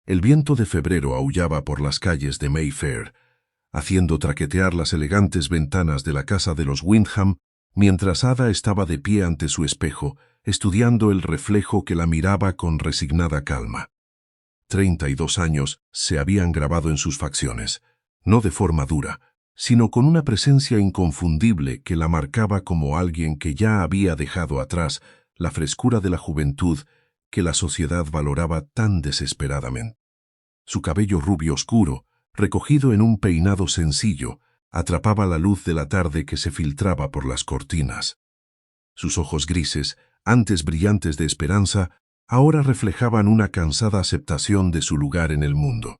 El viento de febrero aullaba por las calles de Mayfair, haciendo traquetear las elegantes ventanas de la casa de los Windham, mientras Ada estaba de pie ante su espejo, estudiando el reflejo que la miraba con resignada calma. 32 años se habían grabado en sus facciones, no de forma dura, sino con una presencia inconfundible que la marcaba como alguien que ya había dejado atrás la frescura de la juventud que la sociedad valoraba tan desesperadamente. Su cabello rubio oscuro, recogido en un peinado sencillo, atrapaba la luz de la tarde que se filtraba por las cortinas. Sus ojos grises, antes brillantes de esperanza, ahora reflejaban una cansada aceptación de su lugar en el mundo.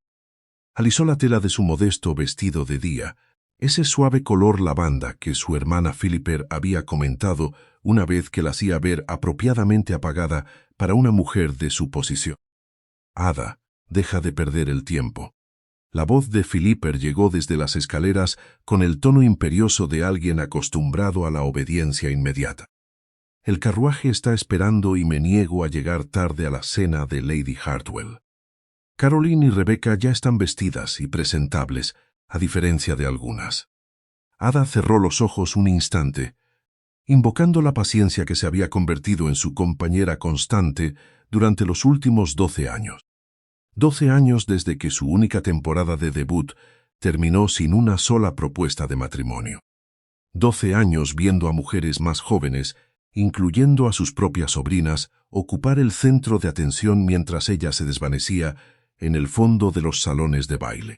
Alisó la tela de su modesto vestido de día, ese suave color lavanda que su hermana Philipper había comentado una vez que la hacía ver apropiadamente apagada para una mujer de su posición. «Ada, deja de perder el tiempo». La voz de Philipper llegó desde las escaleras con el tono imperioso de alguien acostumbrado a la obediencia inmediata. «El carruaje está esperando y me niego a llegar tarde a la cena de Lady Hartwell. Caroline y Rebecca ya están vestidas y presentables, a diferencia de algunas». Ada cerró los ojos un instante, invocando la paciencia que se había convertido en su compañera constante durante los últimos 12 años. 12 años desde que su única temporada de debut terminó sin una sola propuesta de matrimonio. 12 años viendo a mujeres más jóvenes, incluyendo a sus propias sobrinas, ocupar el centro de atención mientras ella se desvanecía en el fondo de los salones de baile.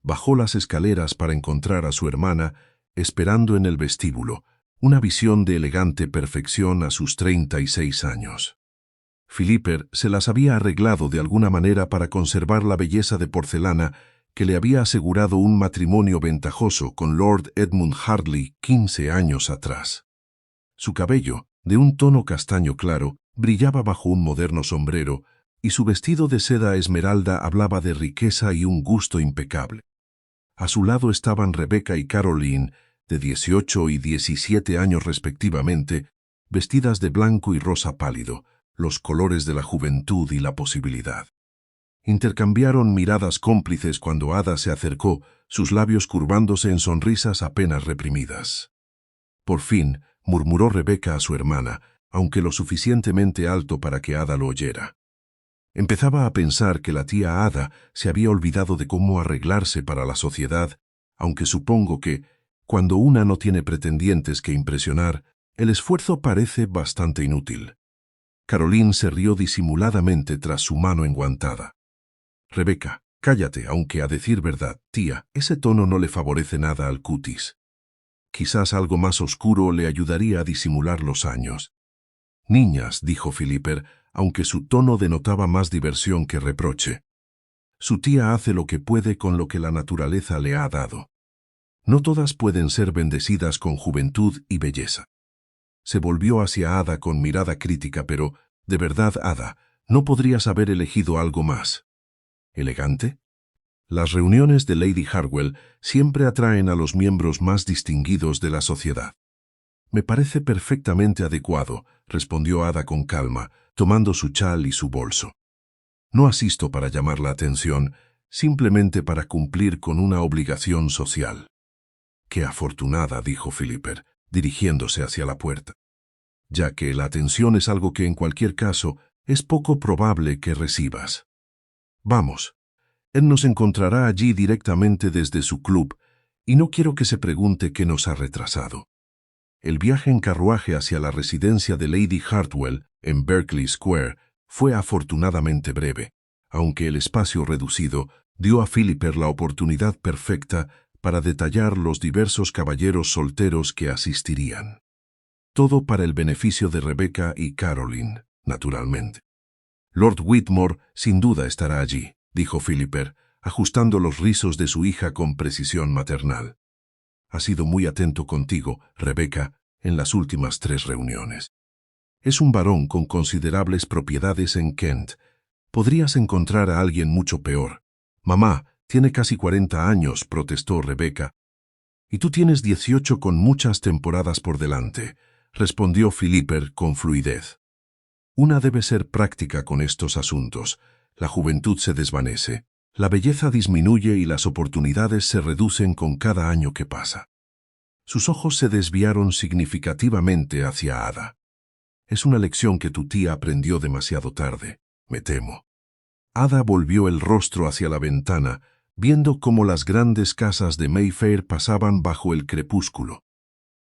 Bajó las escaleras para encontrar a su hermana, esperando en el vestíbulo, una visión de elegante perfección a sus 36 años. Philipper se las había arreglado de alguna manera para conservar la belleza de porcelana que le había asegurado un matrimonio ventajoso con Lord Edmund Hartley 15 años atrás. Su cabello, de un tono castaño claro, brillaba bajo un moderno sombrero, y su vestido de seda esmeralda hablaba de riqueza y un gusto impecable. A su lado estaban Rebecca y Caroline, de 18 y 17 años respectivamente, vestidas de blanco y rosa pálido, los colores de la juventud y la posibilidad. Intercambiaron miradas cómplices cuando Ada se acercó, sus labios curvándose en sonrisas apenas reprimidas. Por fin, murmuró Rebecca a su hermana, aunque lo suficientemente alto para que Ada lo oyera. Empezaba a pensar que la tía Ada se había olvidado de cómo arreglarse para la sociedad, aunque supongo que, cuando una no tiene pretendientes que impresionar, el esfuerzo parece bastante inútil. Caroline se rió disimuladamente tras su mano enguantada. «Rebecca, cállate, aunque a decir verdad, tía, ese tono no le favorece nada al cutis. Quizás algo más oscuro le ayudaría a disimular los años». «Niñas», dijo Philipper, aunque su tono denotaba más diversión que reproche. «Su tía hace lo que puede con lo que la naturaleza le ha dado. No todas pueden ser bendecidas con juventud y belleza». Se volvió hacia Ada con mirada crítica, pero, de verdad, Ada, ¿no podrías haber elegido algo más elegante? Las reuniones de Lady Hartwell siempre atraen a los miembros más distinguidos de la sociedad. «Me parece perfectamente adecuado», respondió Ada con calma, tomando su chal y su bolso. «No asisto para llamar la atención, simplemente para cumplir con una obligación social». «Qué afortunada», dijo Philipper, dirigiéndose hacia la puerta, «ya que la atención es algo que en cualquier caso es poco probable que recibas. Vamos, él nos encontrará allí directamente desde su club, y no quiero que se pregunte qué nos ha retrasado». El viaje en carruaje hacia la residencia de Lady Hartwell, en Berkeley Square, fue afortunadamente breve, aunque el espacio reducido dio a Philipper la oportunidad perfecta para detallar los diversos caballeros solteros que asistirían. Todo para el beneficio de Rebecca y Caroline, naturalmente. «Lord Whitmore sin duda estará allí», dijo Philipper, ajustando los rizos de su hija con precisión maternal. «Ha sido muy atento contigo, Rebecca, en las últimas 3 reuniones. Es un varón con considerables propiedades en Kent. Podrías encontrar a alguien mucho peor. Mamá, tiene casi 40 años», protestó Rebecca. «Y tú tienes 18 con muchas temporadas por delante», respondió Philipper con fluidez. «Una debe ser práctica con estos asuntos. La juventud se desvanece, la belleza disminuye y las oportunidades se reducen con cada año que pasa. Sus ojos se desviaron significativamente hacia Ada. Es una lección que tu tía aprendió demasiado tarde, me temo. Ada volvió el rostro hacia la ventana, viendo cómo las grandes casas de Mayfair pasaban bajo el crepúsculo.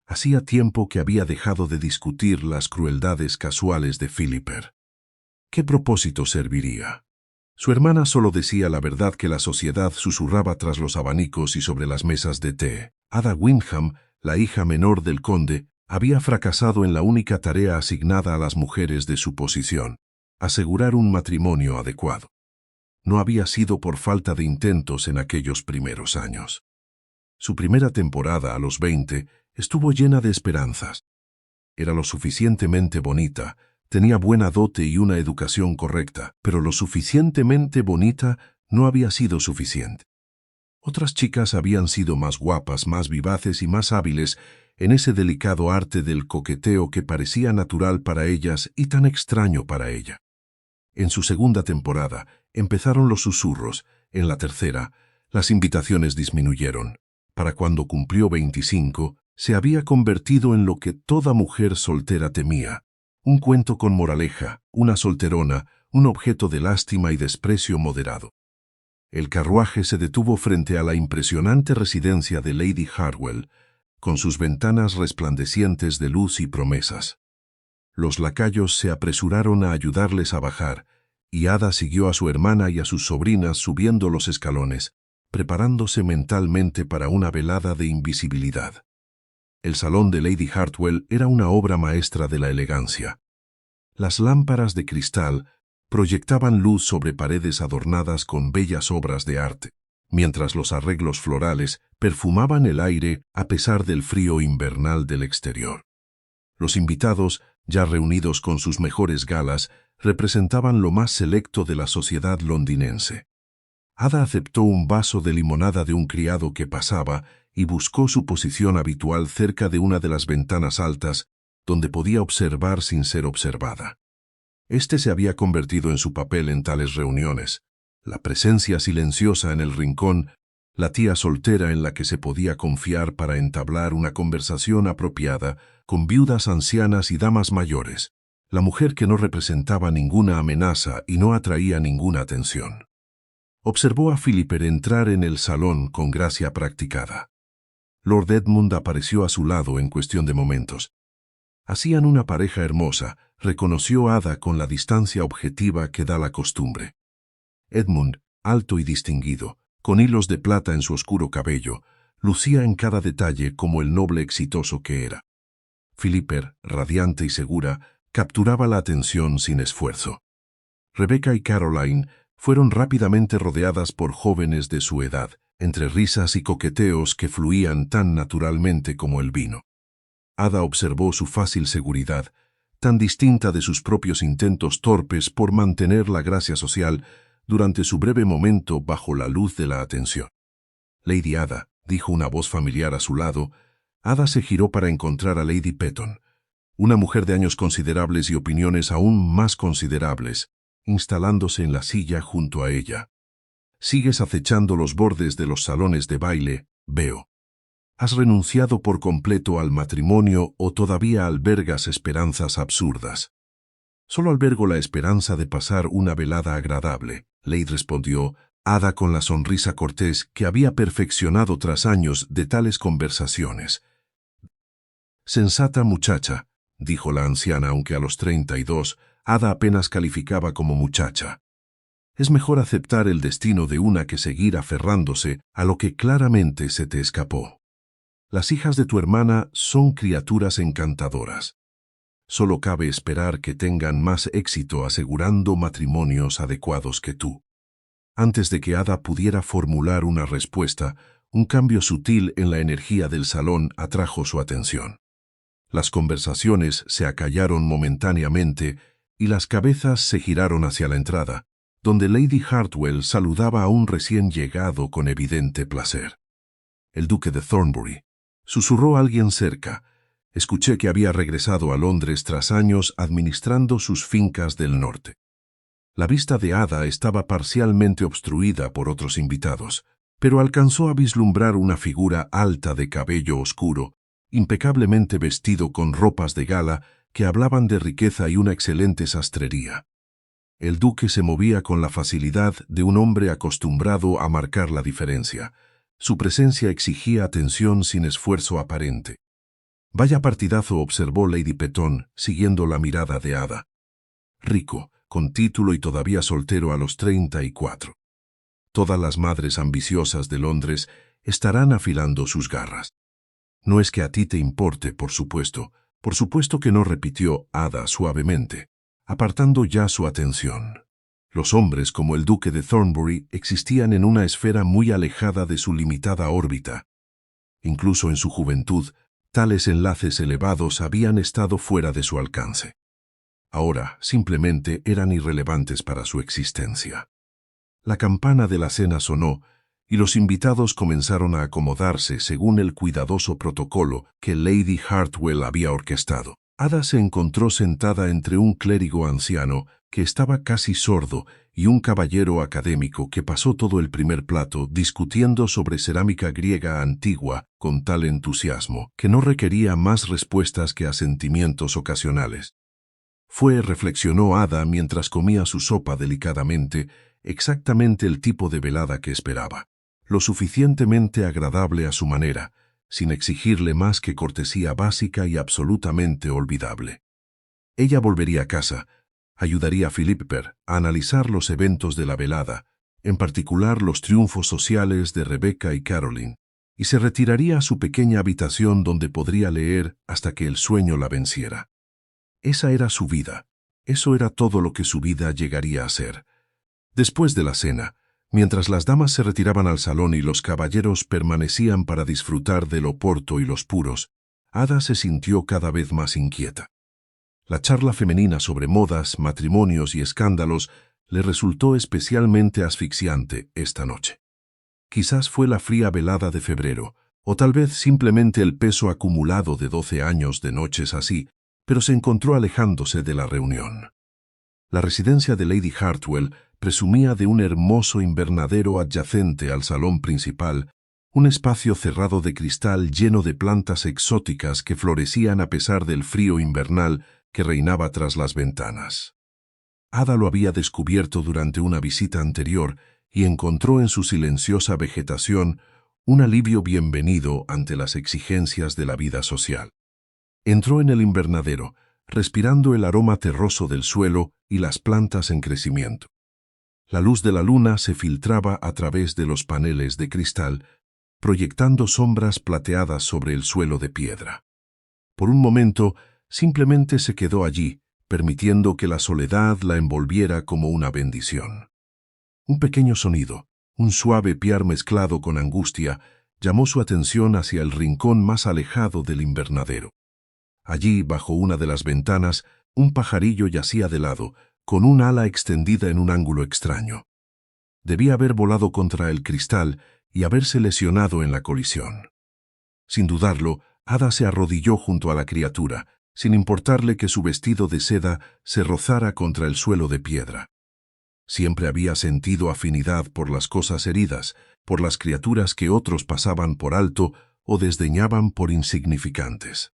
Hacía tiempo que había dejado de discutir las crueldades casuales de Philipper. ¿Qué propósito serviría? Su hermana solo decía la verdad que la sociedad susurraba tras los abanicos y sobre las mesas de té. Ada Windham, la hija menor del conde, había fracasado en la única tarea asignada a las mujeres de su posición: asegurar un matrimonio adecuado. No había sido por falta de intentos en aquellos primeros años. Su primera temporada, a los 20, estuvo llena de esperanzas. Era lo suficientemente bonita, tenía buena dote y una educación correcta, pero lo suficientemente bonita no había sido suficiente. Otras chicas habían sido más guapas, más vivaces y más hábiles en ese delicado arte del coqueteo que parecía natural para ellas y tan extraño para ella. En su segunda temporada empezaron los susurros, en la tercera, las invitaciones disminuyeron. Para cuando cumplió 25, se había convertido en lo que toda mujer soltera temía: un cuento con moraleja, una solterona, un objeto de lástima y desprecio moderado. El carruaje se detuvo frente a la impresionante residencia de Lady Hartwell, con sus ventanas resplandecientes de luz y promesas. Los lacayos se apresuraron a ayudarles a bajar, y Ada siguió a su hermana y a sus sobrinas subiendo los escalones, preparándose mentalmente para una velada de invisibilidad. El salón de Lady Hartwell era una obra maestra de la elegancia. Las lámparas de cristal proyectaban luz sobre paredes adornadas con bellas obras de arte, mientras los arreglos florales perfumaban el aire a pesar del frío invernal del exterior. Los invitados, ya reunidos con sus mejores galas, representaban lo más selecto de la sociedad londinense. Ada aceptó un vaso de limonada de un criado que pasaba y buscó su posición habitual cerca de una de las ventanas altas, donde podía observar sin ser observada. Este se había convertido en su papel en tales reuniones: la presencia silenciosa en el rincón, la tía soltera en la que se podía confiar para entablar una conversación apropiada con viudas ancianas y damas mayores, la mujer que no representaba ninguna amenaza y no atraía ninguna atención. Observó a Philipper entrar en el salón con gracia practicada. Lord Edmund apareció a su lado en cuestión de momentos. Hacían una pareja hermosa, reconoció Ada con la distancia objetiva que da la costumbre. Edmund, alto y distinguido, con hilos de plata en su oscuro cabello, lucía en cada detalle como el noble exitoso que era. Philipper, radiante y segura, capturaba la atención sin esfuerzo. Rebecca y Caroline fueron rápidamente rodeadas por jóvenes de su edad, entre risas y coqueteos que fluían tan naturalmente como el vino. Ada observó su fácil seguridad, tan distinta de sus propios intentos torpes por mantener la gracia social durante su breve momento bajo la luz de la atención. «Lady Ada», dijo una voz familiar a su lado. Ada se giró para encontrar a Lady Petton, una mujer de años considerables y opiniones aún más considerables, instalándose en la silla junto a ella. «Sigues acechando los bordes de los salones de baile, veo. ¿Has renunciado por completo al matrimonio o todavía albergas esperanzas absurdas?» «Solo albergo la esperanza de pasar una velada agradable», Lady respondió, Ada con la sonrisa cortés que había perfeccionado tras años de tales conversaciones. «Sensata muchacha», dijo la anciana, aunque a los 32, Ada apenas calificaba como muchacha. «Es mejor aceptar el destino de una que seguir aferrándose a lo que claramente se te escapó. Las hijas de tu hermana son criaturas encantadoras. Solo cabe esperar que tengan más éxito asegurando matrimonios adecuados que tú». Antes de que Ada pudiera formular una respuesta, un cambio sutil en la energía del salón atrajo su atención. Las conversaciones se acallaron momentáneamente y las cabezas se giraron hacia la entrada, donde Lady Hartwell saludaba a un recién llegado con evidente placer. «El duque de Thornbury», susurró alguien cerca. «Escuché que había regresado a Londres tras años administrando sus fincas del norte». La vista de Ada estaba parcialmente obstruida por otros invitados, pero alcanzó a vislumbrar una figura alta de cabello oscuro, impecablemente vestido con ropas de gala que hablaban de riqueza y una excelente sastrería. El duque se movía con la facilidad de un hombre acostumbrado a marcar la diferencia. Su presencia exigía atención sin esfuerzo aparente. «Vaya partidazo», observó Lady Petón, siguiendo la mirada de Ada. «Rico, con título y todavía soltero a los 34. Todas las madres ambiciosas de Londres estarán afilando sus garras». «No es que a ti te importe, por supuesto que no», repitió Ada suavemente, apartando ya su atención. Los hombres como el duque de Thornbury existían en una esfera muy alejada de su limitada órbita. Incluso en su juventud, tales enlaces elevados habían estado fuera de su alcance. Ahora, simplemente eran irrelevantes para su existencia. La campana de la cena sonó, y los invitados comenzaron a acomodarse según el cuidadoso protocolo que Lady Hartwell había orquestado. Ada se encontró sentada entre un clérigo anciano que estaba casi sordo y un caballero académico que pasó todo el primer plato discutiendo sobre cerámica griega antigua con tal entusiasmo que no requería más respuestas que asentimientos ocasionales. Reflexionó Ada mientras comía su sopa delicadamente, exactamente el tipo de velada que esperaba. Lo suficientemente agradable a su manera, sin exigirle más que cortesía básica y absolutamente olvidable. Ella volvería a casa, ayudaría a Philipper a analizar los eventos de la velada, en particular los triunfos sociales de Rebecca y Caroline, y se retiraría a su pequeña habitación donde podría leer hasta que el sueño la venciera. Esa era su vida, eso era todo lo que su vida llegaría a ser. Después de la cena, mientras las damas se retiraban al salón y los caballeros permanecían para disfrutar del oporto y los puros, Ada se sintió cada vez más inquieta. La charla femenina sobre modas, matrimonios y escándalos le resultó especialmente asfixiante esta noche. Quizás fue la fría velada de febrero, o tal vez simplemente el peso acumulado de 12 años de noches así, pero se encontró alejándose de la reunión. La residencia de Lady Hartwell presumía de un hermoso invernadero adyacente al salón principal, un espacio cerrado de cristal lleno de plantas exóticas que florecían a pesar del frío invernal que reinaba tras las ventanas. Ada lo había descubierto durante una visita anterior y encontró en su silenciosa vegetación un alivio bienvenido ante las exigencias de la vida social. Entró en el invernadero, respirando el aroma terroso del suelo y las plantas en crecimiento. La luz de la luna se filtraba a través de los paneles de cristal, proyectando sombras plateadas sobre el suelo de piedra. Por un momento, simplemente se quedó allí, permitiendo que la soledad la envolviera como una bendición. Un pequeño sonido, un suave piar mezclado con angustia, llamó su atención hacia el rincón más alejado del invernadero. Allí, bajo una de las ventanas, un pajarillo yacía de lado, con un ala extendida en un ángulo extraño. Debía haber volado contra el cristal y haberse lesionado en la colisión. Sin dudarlo, Ada se arrodilló junto a la criatura, sin importarle que su vestido de seda se rozara contra el suelo de piedra. Siempre había sentido afinidad por las cosas heridas, por las criaturas que otros pasaban por alto o desdeñaban por insignificantes.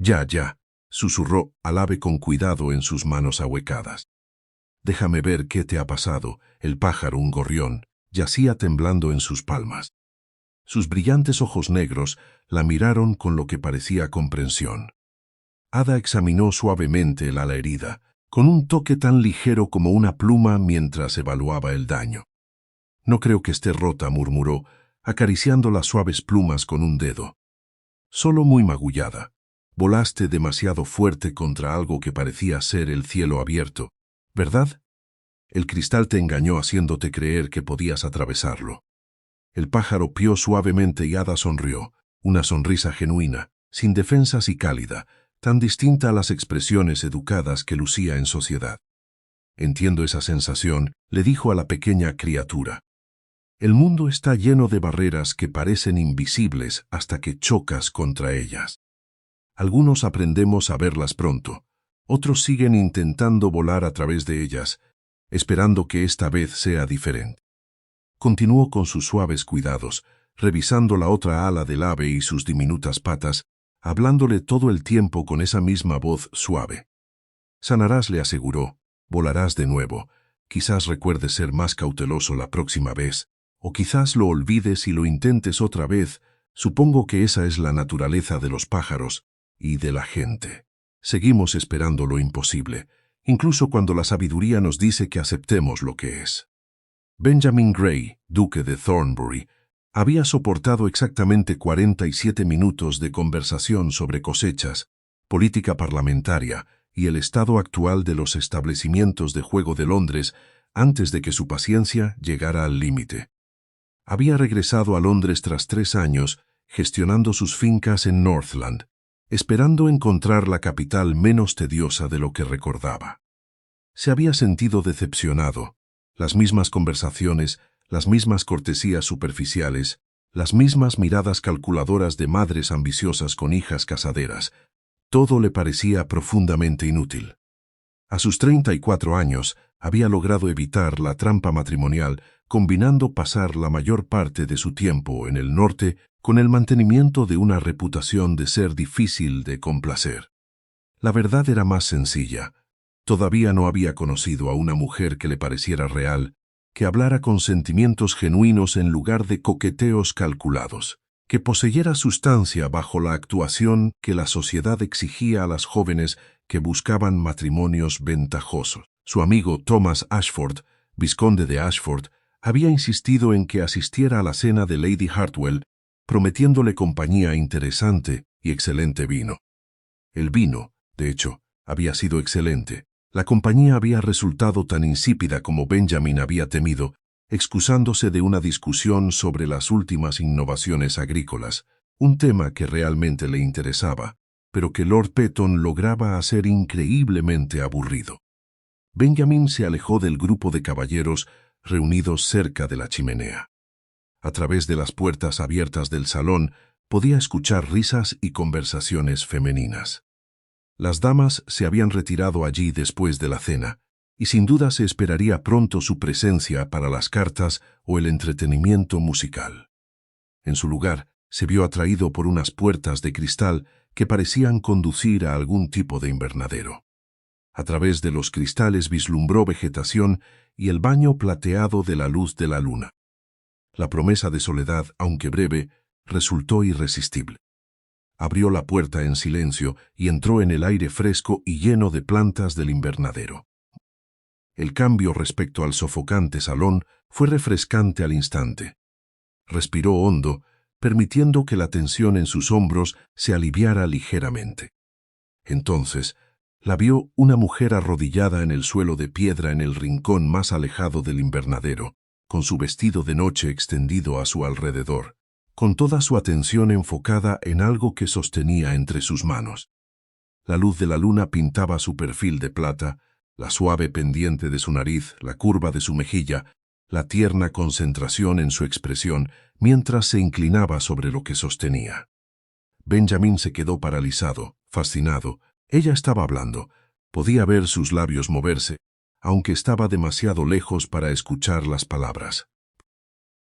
«Ya, susurró al ave con cuidado en sus manos ahuecadas. «Déjame ver qué te ha pasado». El pájaro, un gorrión, yacía temblando en sus palmas. Sus brillantes ojos negros la miraron con lo que parecía comprensión. Ada examinó suavemente el ala herida, con un toque tan ligero como una pluma mientras evaluaba el daño. «No creo que esté rota», murmuró, acariciando las suaves plumas con un dedo. «Solo muy magullada. Volaste demasiado fuerte contra algo que parecía ser el cielo abierto, ¿verdad? El cristal te engañó haciéndote creer que podías atravesarlo». El pájaro pió suavemente y Ada sonrió, una sonrisa genuina, sin defensas y cálida, tan distinta a las expresiones educadas que lucía en sociedad. «Entiendo esa sensación», le dijo a la pequeña criatura. «El mundo está lleno de barreras que parecen invisibles hasta que chocas contra ellas. Algunos aprendemos a verlas pronto, otros siguen intentando volar a través de ellas, esperando que esta vez sea diferente. Continuó con sus suaves cuidados, revisando la otra ala del ave y sus diminutas patas, hablándole todo el tiempo con esa misma voz suave. Sanarás, le aseguró, volarás de nuevo, quizás recuerdes ser más cauteloso la próxima vez, o quizás lo olvides y lo intentes otra vez. Supongo que esa es la naturaleza de los pájaros y de la gente. Seguimos esperando lo imposible, incluso cuando la sabiduría nos dice que aceptemos lo que es. Benjamin Gray, duque de Thornbury, había soportado exactamente 47 minutos de conversación sobre cosechas, política parlamentaria y el estado actual de los establecimientos de juego de Londres antes de que su paciencia llegara al límite. Había regresado a Londres tras 3 años, gestionando sus fincas en Northland, esperando encontrar la capital menos tediosa de lo que recordaba. Se había sentido decepcionado. Las mismas conversaciones, las mismas cortesías superficiales, las mismas miradas calculadoras de madres ambiciosas con hijas casaderas. Todo le parecía profundamente inútil. A sus 34 años, había logrado evitar la trampa matrimonial, combinando pasar la mayor parte de su tiempo en el norte con el mantenimiento de una reputación de ser difícil de complacer. La verdad era más sencilla. Todavía no había conocido a una mujer que le pareciera real, que hablara con sentimientos genuinos en lugar de coqueteos calculados, que poseyera sustancia bajo la actuación que la sociedad exigía a las jóvenes que buscaban matrimonios ventajosos. Su amigo Thomas Ashford, vizconde de Ashford, había insistido en que asistiera a la cena de Lady Hartwell, prometiéndole compañía interesante y excelente vino. El vino, de hecho, había sido excelente. La compañía había resultado tan insípida como Benjamin había temido, excusándose de una discusión sobre las últimas innovaciones agrícolas, un tema que realmente le interesaba, pero que Lord Petton lograba hacer increíblemente aburrido. Benjamin se alejó del grupo de caballeros reunidos cerca de la chimenea. A través de las puertas abiertas del salón podía escuchar risas y conversaciones femeninas. Las damas se habían retirado allí después de la cena, y sin duda se esperaría pronto su presencia para las cartas o el entretenimiento musical. En su lugar, se vio atraído por unas puertas de cristal que parecían conducir a algún tipo de invernadero. A través de los cristales vislumbró vegetación y el baño plateado de la luz de la luna. La promesa de soledad, aunque breve, resultó irresistible. Abrió la puerta en silencio y entró en el aire fresco y lleno de plantas del invernadero. El cambio respecto al sofocante salón fue refrescante al instante. Respiró hondo, permitiendo que la tensión en sus hombros se aliviara ligeramente. Entonces, la vio una mujer arrodillada en el suelo de piedra en el rincón más alejado del invernadero, con su vestido de noche extendido a su alrededor, con toda su atención enfocada en algo que sostenía entre sus manos. La luz de la luna pintaba su perfil de plata, la suave pendiente de su nariz, la curva de su mejilla, la tierna concentración en su expresión, mientras se inclinaba sobre lo que sostenía. Benjamin se quedó paralizado, fascinado. Ella estaba hablando. Podía ver sus labios moverse, aunque estaba demasiado lejos para escuchar las palabras.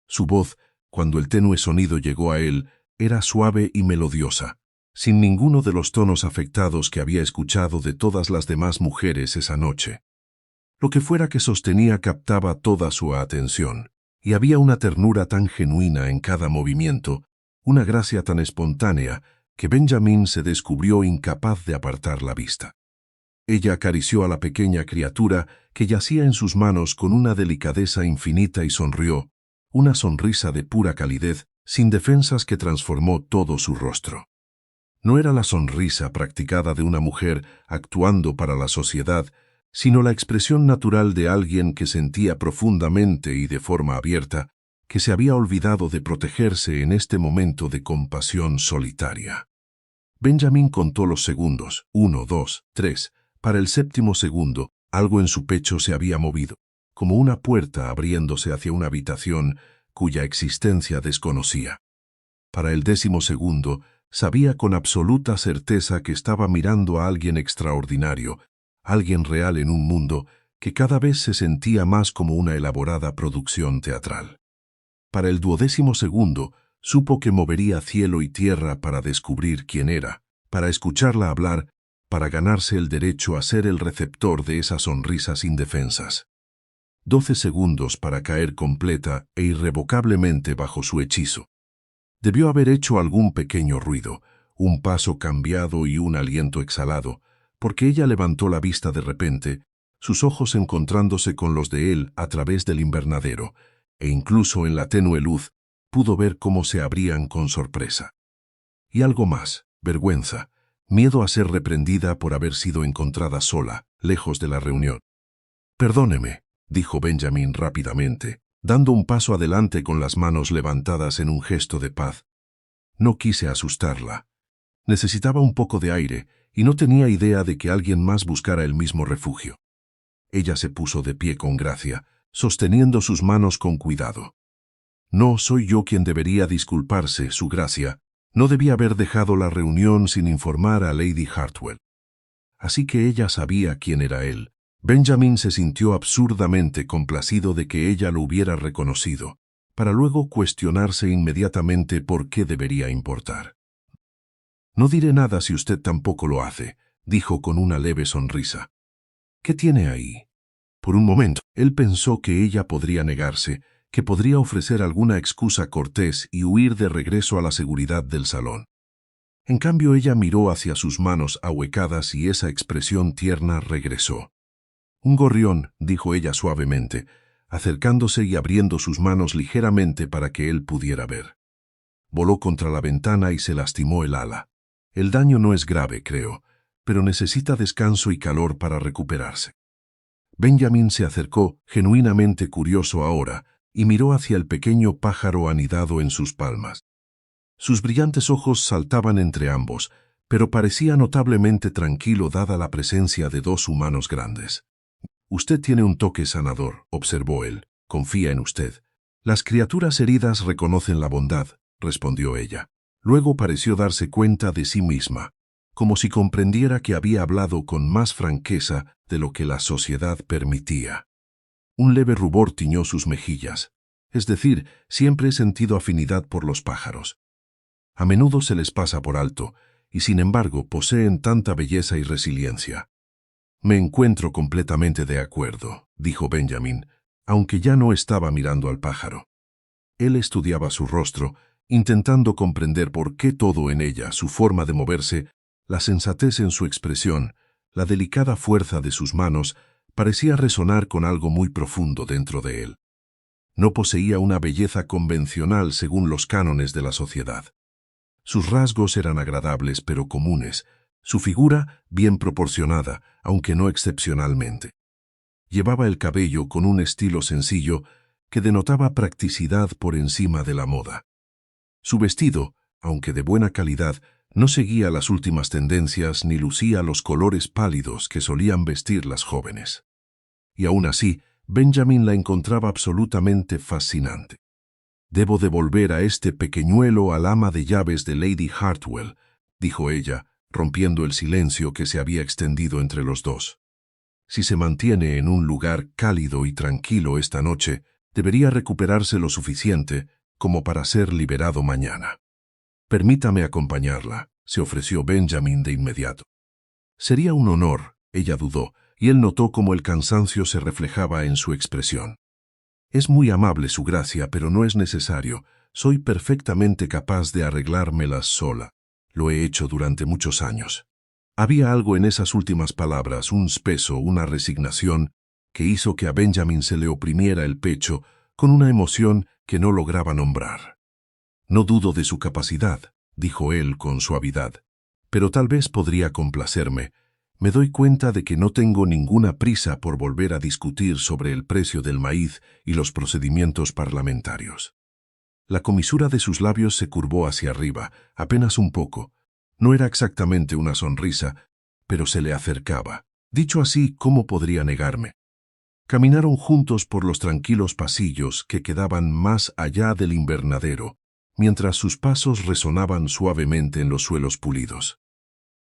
Su voz, cuando el tenue sonido llegó a él, era suave y melodiosa, sin ninguno de los tonos afectados que había escuchado de todas las demás mujeres esa noche. Lo que fuera que sostenía captaba toda su atención, y había una ternura tan genuina en cada movimiento, una gracia tan espontánea, que Benjamin se descubrió incapaz de apartar la vista. Ella acarició a la pequeña criatura que yacía en sus manos con una delicadeza infinita y sonrió, una sonrisa de pura calidez, sin defensas que transformó todo su rostro. No era la sonrisa practicada de una mujer actuando para la sociedad, sino la expresión natural de alguien que sentía profundamente y de forma abierta que se había olvidado de protegerse en este momento de compasión solitaria. Benjamin contó los segundos, 1, 2, 3. Para el 7º segundo, algo en su pecho se había movido, como una puerta abriéndose hacia una habitación cuya existencia desconocía. Para el 10º segundo, sabía con absoluta certeza que estaba mirando a alguien extraordinario, alguien real en un mundo que cada vez se sentía más como una elaborada producción teatral. Para el 12º, supo que movería cielo y tierra para descubrir quién era, para escucharla hablar, para ganarse el derecho a ser el receptor de esas sonrisas indefensas. 12 segundos para caer completa e irrevocablemente bajo su hechizo. Debió haber hecho algún pequeño ruido, un paso cambiado y un aliento exhalado, porque ella levantó la vista de repente, sus ojos encontrándose con los de él a través del invernadero, e incluso en la tenue luz pudo ver cómo se abrían con sorpresa. Y algo más, vergüenza, miedo a ser reprendida por haber sido encontrada sola, lejos de la reunión. «Perdóneme», dijo Benjamin rápidamente, dando un paso adelante con las manos levantadas en un gesto de paz. No quise asustarla. Necesitaba un poco de aire y no tenía idea de que alguien más buscara el mismo refugio. Ella se puso de pie con gracia, sosteniendo sus manos con cuidado. No soy yo quien debería disculparse, Su Gracia. No debía haber dejado la reunión sin informar a Lady Hartwell. Así que ella sabía quién era él. Benjamin se sintió absurdamente complacido de que ella lo hubiera reconocido, para luego cuestionarse inmediatamente por qué debería importar. «No diré nada si usted tampoco lo hace», dijo con una leve sonrisa. «¿Qué tiene ahí?» Por un momento, él pensó que ella podría negarse, que podría ofrecer alguna excusa cortés y huir de regreso a la seguridad del salón. En cambio, ella miró hacia sus manos ahuecadas y esa expresión tierna regresó. «Un gorrión», dijo ella suavemente, acercándose y abriendo sus manos ligeramente para que él pudiera ver. Voló contra la ventana y se lastimó el ala. El daño no es grave, creo, pero necesita descanso y calor para recuperarse. Benjamin se acercó, genuinamente curioso ahora, y miró hacia el pequeño pájaro anidado en sus palmas. Sus brillantes ojos saltaban entre ambos, pero parecía notablemente tranquilo dada la presencia de dos humanos grandes. «Usted tiene un toque sanador», observó él. «Confía en usted». «Las criaturas heridas reconocen la bondad», respondió ella. Luego pareció darse cuenta de sí misma, como si comprendiera que había hablado con más franqueza de lo que la sociedad permitía. Un leve rubor tiñó sus mejillas. Es decir, siempre he sentido afinidad por los pájaros. A menudo se les pasa por alto, y sin embargo poseen tanta belleza y resiliencia. «Me encuentro completamente de acuerdo», dijo Benjamin, aunque ya no estaba mirando al pájaro. Él estudiaba su rostro, intentando comprender por qué todo en ella, su forma de moverse, la sensatez en su expresión, la delicada fuerza de sus manos, parecía resonar con algo muy profundo dentro de él. No poseía una belleza convencional según los cánones de la sociedad. Sus rasgos eran agradables pero comunes, su figura bien proporcionada, aunque no excepcionalmente. Llevaba el cabello con un estilo sencillo que denotaba practicidad por encima de la moda. Su vestido, aunque de buena calidad, no seguía las últimas tendencias ni lucía los colores pálidos que solían vestir las jóvenes. Y aún así, Benjamin la encontraba absolutamente fascinante. «Debo devolver a este pequeñuelo al ama de llaves de Lady Hartwell», dijo ella, rompiendo el silencio que se había extendido entre los dos. «Si se mantiene en un lugar cálido y tranquilo esta noche, debería recuperarse lo suficiente como para ser liberado mañana». «Permítame acompañarla», se ofreció Benjamin de inmediato. «Sería un honor», ella dudó, y él notó cómo el cansancio se reflejaba en su expresión. «Es muy amable, Su Gracia, pero no es necesario. Soy perfectamente capaz de arreglármelas sola. Lo he hecho durante muchos años». Había algo en esas últimas palabras, un peso, una resignación, que hizo que a Benjamin se le oprimiera el pecho con una emoción que no lograba nombrar. «No dudo de su capacidad», dijo él con suavidad, «pero tal vez podría complacerme. Me doy cuenta de que no tengo ninguna prisa por volver a discutir sobre el precio del maíz y los procedimientos parlamentarios». La comisura de sus labios se curvó hacia arriba, apenas un poco. No era exactamente una sonrisa, pero se le acercaba. Dicho así, ¿cómo podría negarme? Caminaron juntos por los tranquilos pasillos que quedaban más allá del invernadero, mientras sus pasos resonaban suavemente en los suelos pulidos.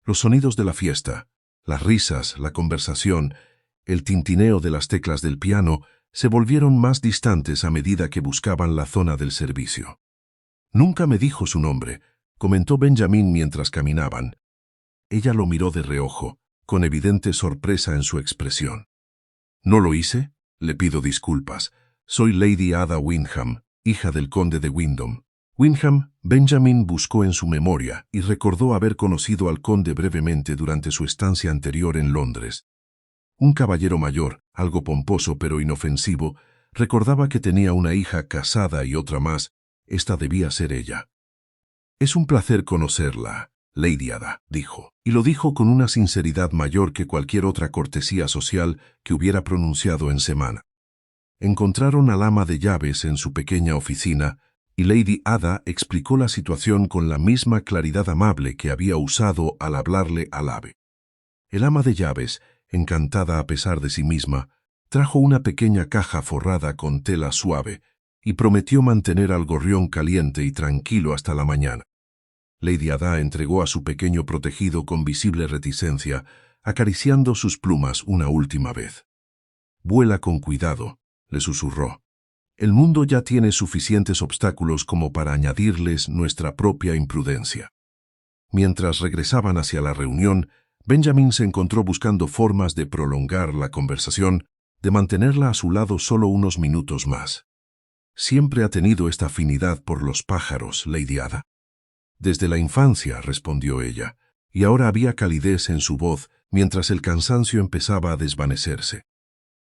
Los sonidos de la fiesta, las risas, la conversación, el tintineo de las teclas del piano, se volvieron más distantes a medida que buscaban la zona del servicio. Nunca me dijo su nombre, comentó Benjamin mientras caminaban. Ella lo miró de reojo, con evidente sorpresa en su expresión. ¿No lo hice? Le pido disculpas. Soy Lady Ada Windham, hija del conde de Windham. Windham, Benjamin buscó en su memoria y recordó haber conocido al conde brevemente durante su estancia anterior en Londres. Un caballero mayor, algo pomposo pero inofensivo, recordaba que tenía una hija casada y otra más. Esta debía ser ella. «Es un placer conocerla, Lady Ada», dijo, y lo dijo con una sinceridad mayor que cualquier otra cortesía social que hubiera pronunciado en semana. Encontraron al ama de llaves en su pequeña oficina, y Lady Ada explicó la situación con la misma claridad amable que había usado al hablarle al ave. El ama de llaves, encantada a pesar de sí misma, trajo una pequeña caja forrada con tela suave y prometió mantener al gorrión caliente y tranquilo hasta la mañana. Lady Ada entregó a su pequeño protegido con visible reticencia, acariciando sus plumas una última vez. «Vuela con cuidado», le susurró. «El mundo ya tiene suficientes obstáculos como para añadirles nuestra propia imprudencia». Mientras regresaban hacia la reunión, Benjamin se encontró buscando formas de prolongar la conversación, de mantenerla a su lado solo unos minutos más. «Siempre ha tenido esta afinidad por los pájaros, Lady Ada». «Desde la infancia», respondió ella, y ahora había calidez en su voz mientras el cansancio empezaba a desvanecerse.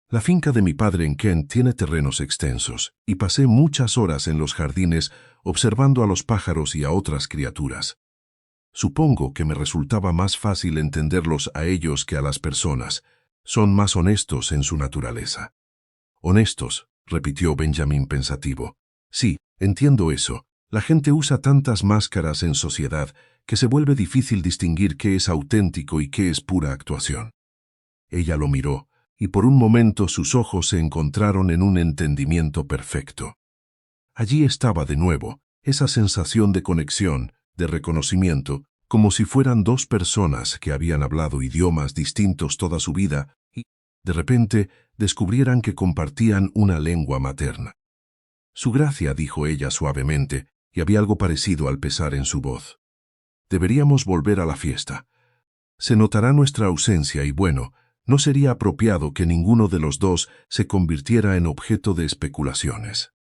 «La finca de mi padre en Kent tiene terrenos extensos, y pasé muchas horas en los jardines observando a los pájaros y a otras criaturas. Supongo que me resultaba más fácil entenderlos a ellos que a las personas. Son más honestos en su naturaleza». «Honestos», repitió Benjamin pensativo. «Sí, entiendo eso. La gente usa tantas máscaras en sociedad que se vuelve difícil distinguir qué es auténtico y qué es pura actuación». Ella lo miró, y por un momento sus ojos se encontraron en un entendimiento perfecto. Allí estaba de nuevo, esa sensación de conexión, de reconocimiento, como si fueran dos personas que habían hablado idiomas distintos toda su vida y, de repente, descubrieran que compartían una lengua materna. «Su gracia», dijo ella suavemente, y había algo parecido al pesar en su voz. «Deberíamos volver a la fiesta. Se notará nuestra ausencia y bueno, no sería apropiado que ninguno de los dos se convirtiera en objeto de especulaciones».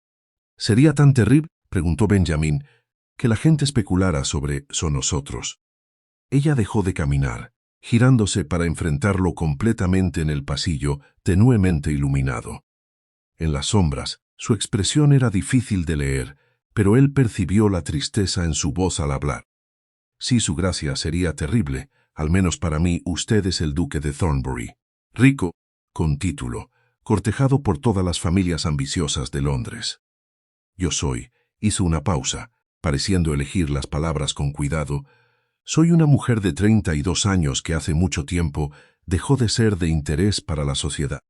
«¿Sería tan terrible?», preguntó Benjamin, «que la gente especulara sobre nosotros». Ella dejó de caminar, girándose para enfrentarlo completamente en el pasillo, tenuemente iluminado. En las sombras, su expresión era difícil de leer, pero él percibió la tristeza en su voz al hablar. «Sí, su gracia, sería terrible. Al menos para mí, usted es el duque de Thornbury. Rico, con título, cortejado por todas las familias ambiciosas de Londres. Yo soy», hizo una pausa, pareciendo elegir las palabras con cuidado, «soy una mujer de 32 años que hace mucho tiempo dejó de ser de interés para la sociedad.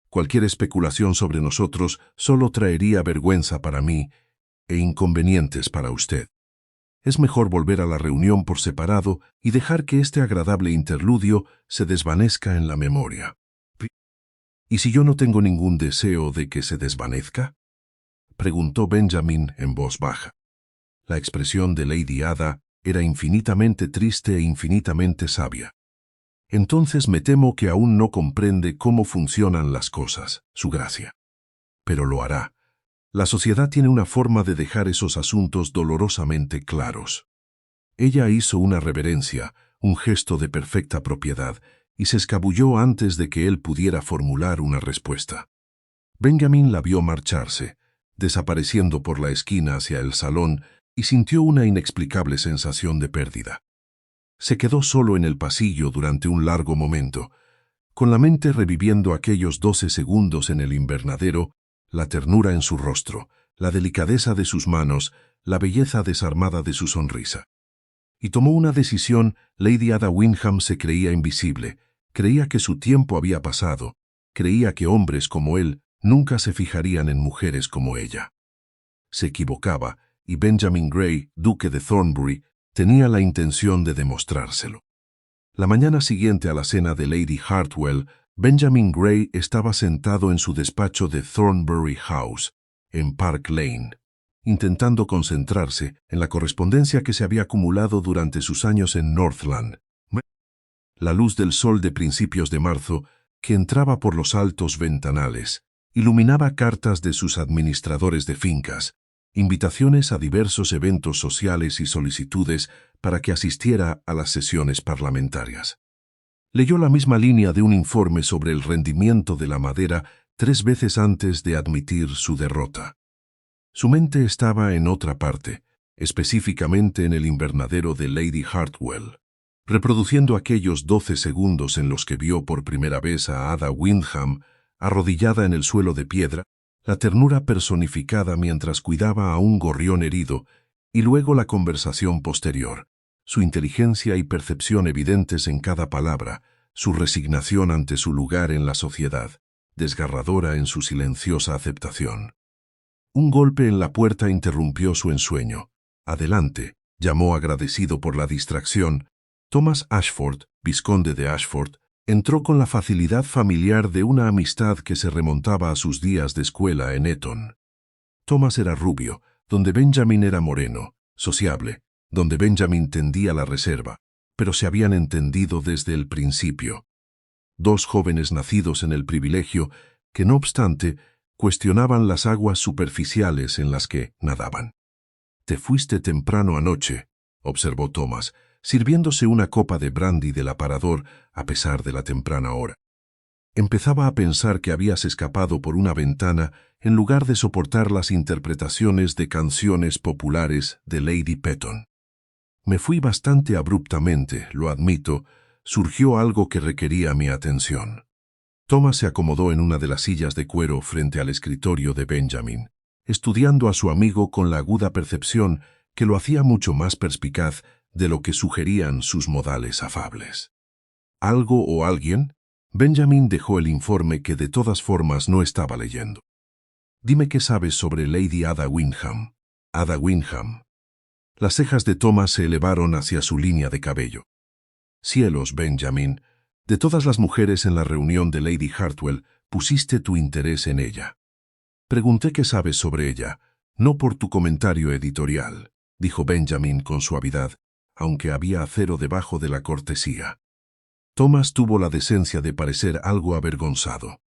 Cualquier especulación sobre nosotros solo traería vergüenza para mí e inconvenientes para usted. Es mejor volver a la reunión por separado y dejar que este agradable interludio se desvanezca en la memoria». «¿Y si yo no tengo ningún deseo de que se desvanezca?», preguntó Benjamin en voz baja. La expresión de Lady Ada era infinitamente triste e infinitamente sabia. «Entonces me temo que aún no comprende cómo funcionan las cosas, su gracia. Pero lo hará. La sociedad tiene una forma de dejar esos asuntos dolorosamente claros». Ella hizo una reverencia, un gesto de perfecta propiedad, y se escabulló antes de que él pudiera formular una respuesta. Benjamin la vio marcharse, desapareciendo por la esquina hacia el salón, y sintió una inexplicable sensación de pérdida. Se quedó solo en el pasillo durante un largo momento, con la mente reviviendo aquellos 12 segundos en el invernadero, la ternura en su rostro, la delicadeza de sus manos, la belleza desarmada de su sonrisa. Y tomó una decisión. Lady Ada Windham se creía invisible, creía que su tiempo había pasado, creía que hombres como él nunca se fijarían en mujeres como ella. Se equivocaba, y Benjamin Gray, duque de Thornbury, tenía la intención de demostrárselo. La mañana siguiente a la cena de Lady Hartwell, Benjamin Gray estaba sentado en su despacho de Thornbury House, en Park Lane, intentando concentrarse en la correspondencia que se había acumulado durante sus años en Northland. La luz del sol de principios de marzo, que entraba por los altos ventanales, iluminaba cartas de sus administradores de fincas, invitaciones a diversos eventos sociales y solicitudes para que asistiera a las sesiones parlamentarias. Leyó la misma línea de un informe sobre el rendimiento de la madera 3 veces antes de admitir su derrota. Su mente estaba en otra parte, específicamente en el invernadero de Lady Hartwell, reproduciendo aquellos 12 segundos en los que vio por primera vez a Ada Windham arrodillada en el suelo de piedra, la ternura personificada mientras cuidaba a un gorrión herido, y luego la conversación posterior, su inteligencia y percepción evidentes en cada palabra, su resignación ante su lugar en la sociedad, desgarradora en su silenciosa aceptación. Un golpe en la puerta interrumpió su ensueño. «Adelante», llamó agradecido por la distracción. Thomas Ashford, vizconde de Ashford, entró con la facilidad familiar de una amistad que se remontaba a sus días de escuela en Eton. Thomas era rubio, donde Benjamin era moreno, sociable, donde Benjamin tendía la reserva, pero se habían entendido desde el principio. 2 jóvenes nacidos en el privilegio que, no obstante, cuestionaban las aguas superficiales en las que nadaban. «Te fuiste temprano anoche», observó Thomas, sirviéndose una copa de brandy del aparador a pesar de la temprana hora. Empezaba a pensar que habías escapado por una ventana en lugar de soportar las interpretaciones de canciones populares de Lady Petton. «Me fui bastante abruptamente, lo admito. Surgió algo que requería mi atención». Thomas se acomodó en una de las sillas de cuero frente al escritorio de Benjamin, estudiando a su amigo con la aguda percepción que lo hacía mucho más perspicaz de lo que sugerían sus modales afables. ¿Algo o alguien? Benjamin dejó el informe que de todas formas no estaba leyendo. «Dime qué sabes sobre Lady Ada Windham». «Ada Windham». Las cejas de Thomas se elevaron hacia su línea de cabello. «Cielos, Benjamin, de todas las mujeres en la reunión de Lady Hartwell, pusiste tu interés en ella». «Pregunté qué sabes sobre ella, no por tu comentario editorial», dijo Benjamin con suavidad, aunque había acero debajo de la cortesía. Thomas tuvo la decencia de parecer algo avergonzado.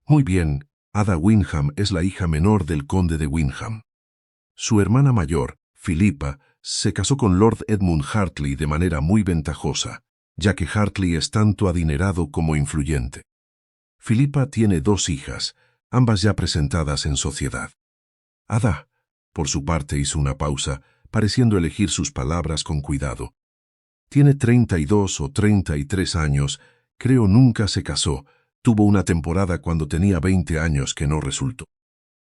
«Muy bien, Ada Windham es la hija menor del conde de Windham. Su hermana mayor, Philippa, se casó con Lord Edmund Hartley de manera muy ventajosa, ya que Hartley es tanto adinerado como influyente. Philippa tiene 2 hijas, ambas ya presentadas en sociedad. Ada», por su parte, hizo una pausa, pareciendo elegir sus palabras con cuidado. «Tiene 32 o 33 años, creo nunca se casó, tuvo una temporada cuando tenía 20 años que no resultó.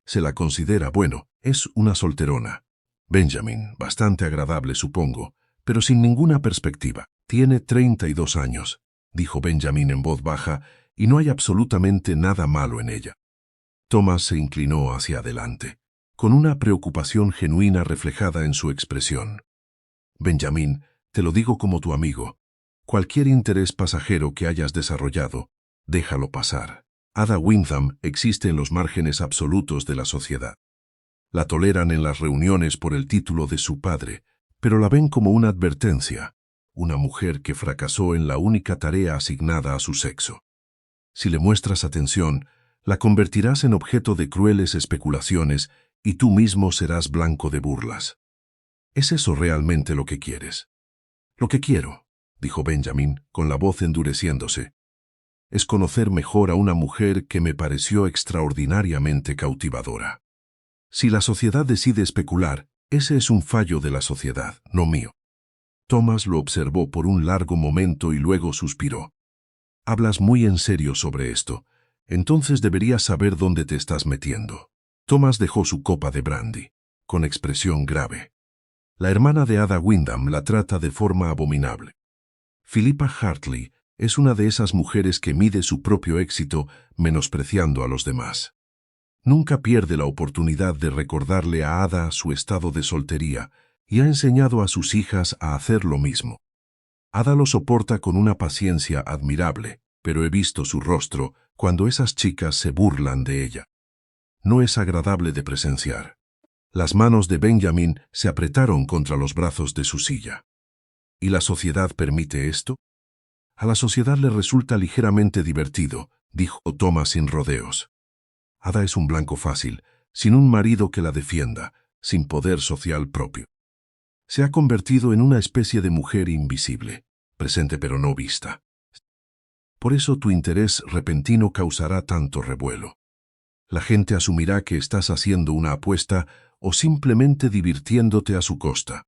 Se la considera, bueno, es una solterona. Benjamin, bastante agradable supongo, pero sin ninguna perspectiva. Tiene 32 años», dijo Benjamin en voz baja, «y no hay absolutamente nada malo en ella». Thomas se inclinó hacia adelante, con una preocupación genuina reflejada en su expresión. «Benjamin, te lo digo como tu amigo. Cualquier interés pasajero que hayas desarrollado, déjalo pasar. Ada Windham existe en los márgenes absolutos de la sociedad. La toleran en las reuniones por el título de su padre, pero la ven como una advertencia, una mujer que fracasó en la única tarea asignada a su sexo. Si le muestras atención, la convertirás en objeto de crueles especulaciones y tú mismo serás blanco de burlas. ¿Es eso realmente lo que quieres?» «Lo que quiero», dijo Benjamin, con la voz endureciéndose, «es conocer mejor a una mujer que me pareció extraordinariamente cautivadora. Si la sociedad decide especular, ese es un fallo de la sociedad, no mío». Thomas lo observó por un largo momento y luego suspiró. «Hablas muy en serio sobre esto. Entonces deberías saber dónde te estás metiendo». Thomas dejó su copa de brandy, con expresión grave. «La hermana de Ada Windham la trata de forma abominable. Philippa Hartley es una de esas mujeres que mide su propio éxito menospreciando a los demás. Nunca pierde la oportunidad de recordarle a Ada su estado de soltería y ha enseñado a sus hijas a hacer lo mismo. Ada lo soporta con una paciencia admirable, pero he visto su rostro cuando esas chicas se burlan de ella. No es agradable de presenciar. Las manos de Benjamin se apretaron contra los brazos de su silla. ¿Y la sociedad permite esto? A la sociedad le resulta ligeramente divertido, dijo Thomas sin rodeos. Ada es un blanco fácil, sin un marido que la defienda, sin poder social propio. Se ha convertido en una especie de mujer invisible, presente pero no vista. Por eso tu interés repentino causará tanto revuelo. La gente asumirá que estás haciendo una apuesta o simplemente divirtiéndote a su costa.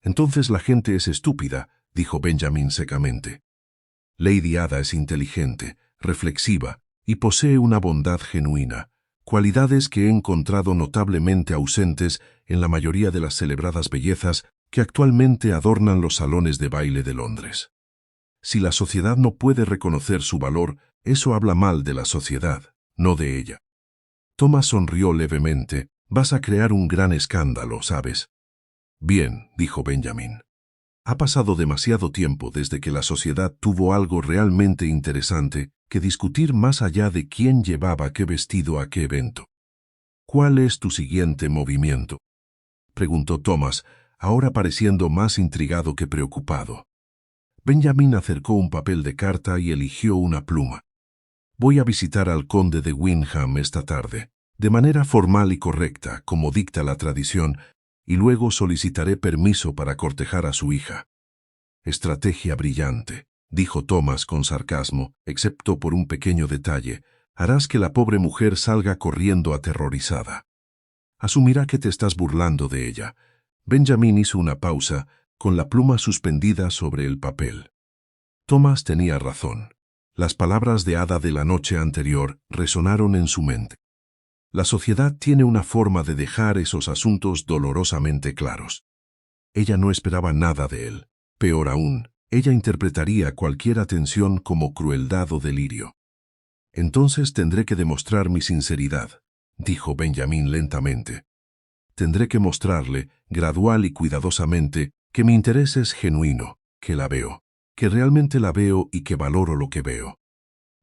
Entonces la gente es estúpida, dijo Benjamin secamente. Lady Ada es inteligente, reflexiva y posee una bondad genuina, cualidades que he encontrado notablemente ausentes en la mayoría de las celebradas bellezas que actualmente adornan los salones de baile de Londres. Si la sociedad no puede reconocer su valor, eso habla mal de la sociedad, no de ella. Thomas sonrió levemente. Vas a crear un gran escándalo, ¿sabes? Bien, dijo Benjamin. Ha pasado demasiado tiempo desde que la sociedad tuvo algo realmente interesante que discutir más allá de quién llevaba qué vestido a qué evento. ¿Cuál es tu siguiente movimiento?, preguntó Thomas, ahora pareciendo más intrigado que preocupado. Benjamin acercó un papel de carta y eligió una pluma. Voy a visitar al conde de Windham esta tarde, de manera formal y correcta, como dicta la tradición, y luego solicitaré permiso para cortejar a su hija. Estrategia brillante, dijo Thomas con sarcasmo, excepto por un pequeño detalle. Harás que la pobre mujer salga corriendo aterrorizada. Asumirá que te estás burlando de ella. Benjamin hizo una pausa, con la pluma suspendida sobre el papel. Thomas tenía razón. Las palabras de Ada de la noche anterior resonaron en su mente. La sociedad tiene una forma de dejar esos asuntos dolorosamente claros. Ella no esperaba nada de él. Peor aún, ella interpretaría cualquier atención como crueldad o delirio. Entonces tendré que demostrar mi sinceridad, dijo Benjamin lentamente. Tendré que mostrarle, gradual y cuidadosamente, que mi interés es genuino, que la veo, que realmente la veo y que valoro lo que veo.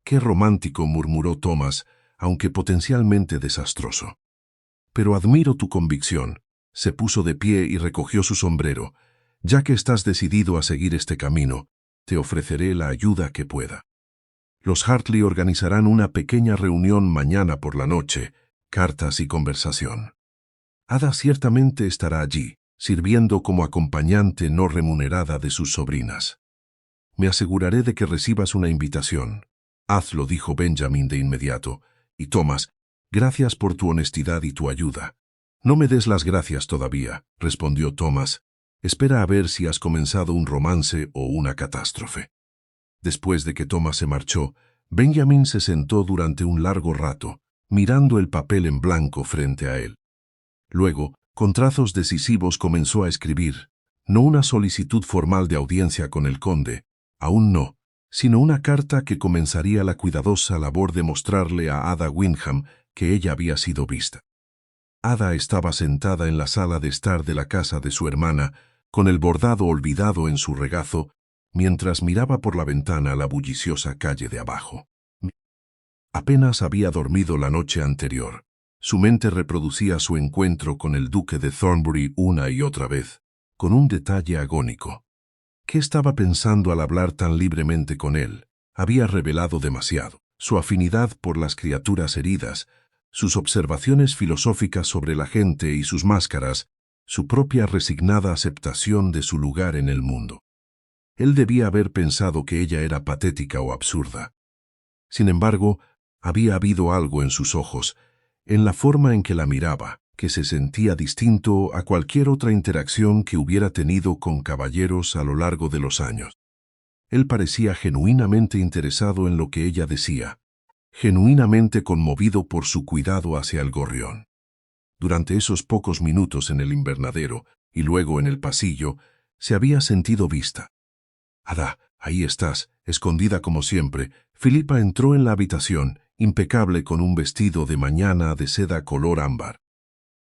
Qué romántico, murmuró Thomas, aunque potencialmente desastroso. Pero admiro tu convicción. Se puso de pie y recogió su sombrero. Ya que estás decidido a seguir este camino, te ofreceré la ayuda que pueda. Los Hartley organizarán una pequeña reunión mañana por la noche, cartas y conversación. Ada ciertamente estará allí, sirviendo como acompañante no remunerada de sus sobrinas. Me aseguraré de que recibas una invitación. Hazlo, dijo Benjamin de inmediato. Y Thomas, gracias por tu honestidad y tu ayuda. No me des las gracias todavía, respondió Thomas. Espera a ver si has comenzado un romance o una catástrofe. Después de que Thomas se marchó, Benjamin se sentó durante un largo rato, mirando el papel en blanco frente a él. Luego, con trazos decisivos comenzó a escribir, no una solicitud formal de audiencia con el conde, aún no, sino una carta que comenzaría la cuidadosa labor de mostrarle a Ada Windham que ella había sido vista. Ada estaba sentada en la sala de estar de la casa de su hermana, con el bordado olvidado en su regazo, mientras miraba por la ventana la bulliciosa calle de abajo. Apenas había dormido la noche anterior. Su mente reproducía su encuentro con el duque de Thornbury una y otra vez, con un detalle agónico. ¿Qué estaba pensando al hablar tan libremente con él? Había revelado demasiado. Su afinidad por las criaturas heridas, sus observaciones filosóficas sobre la gente y sus máscaras, su propia resignada aceptación de su lugar en el mundo. Él debía haber pensado que ella era patética o absurda. Sin embargo, había habido algo en sus ojos, en la forma en que la miraba, que se sentía distinto a cualquier otra interacción que hubiera tenido con caballeros a lo largo de los años. Él parecía genuinamente interesado en lo que ella decía, genuinamente conmovido por su cuidado hacia el gorrión. Durante esos pocos minutos en el invernadero y luego en el pasillo, se había sentido vista. «Ada, ahí estás, escondida como siempre». Filipa entró en la habitación, impecable con un vestido de mañana de seda color ámbar.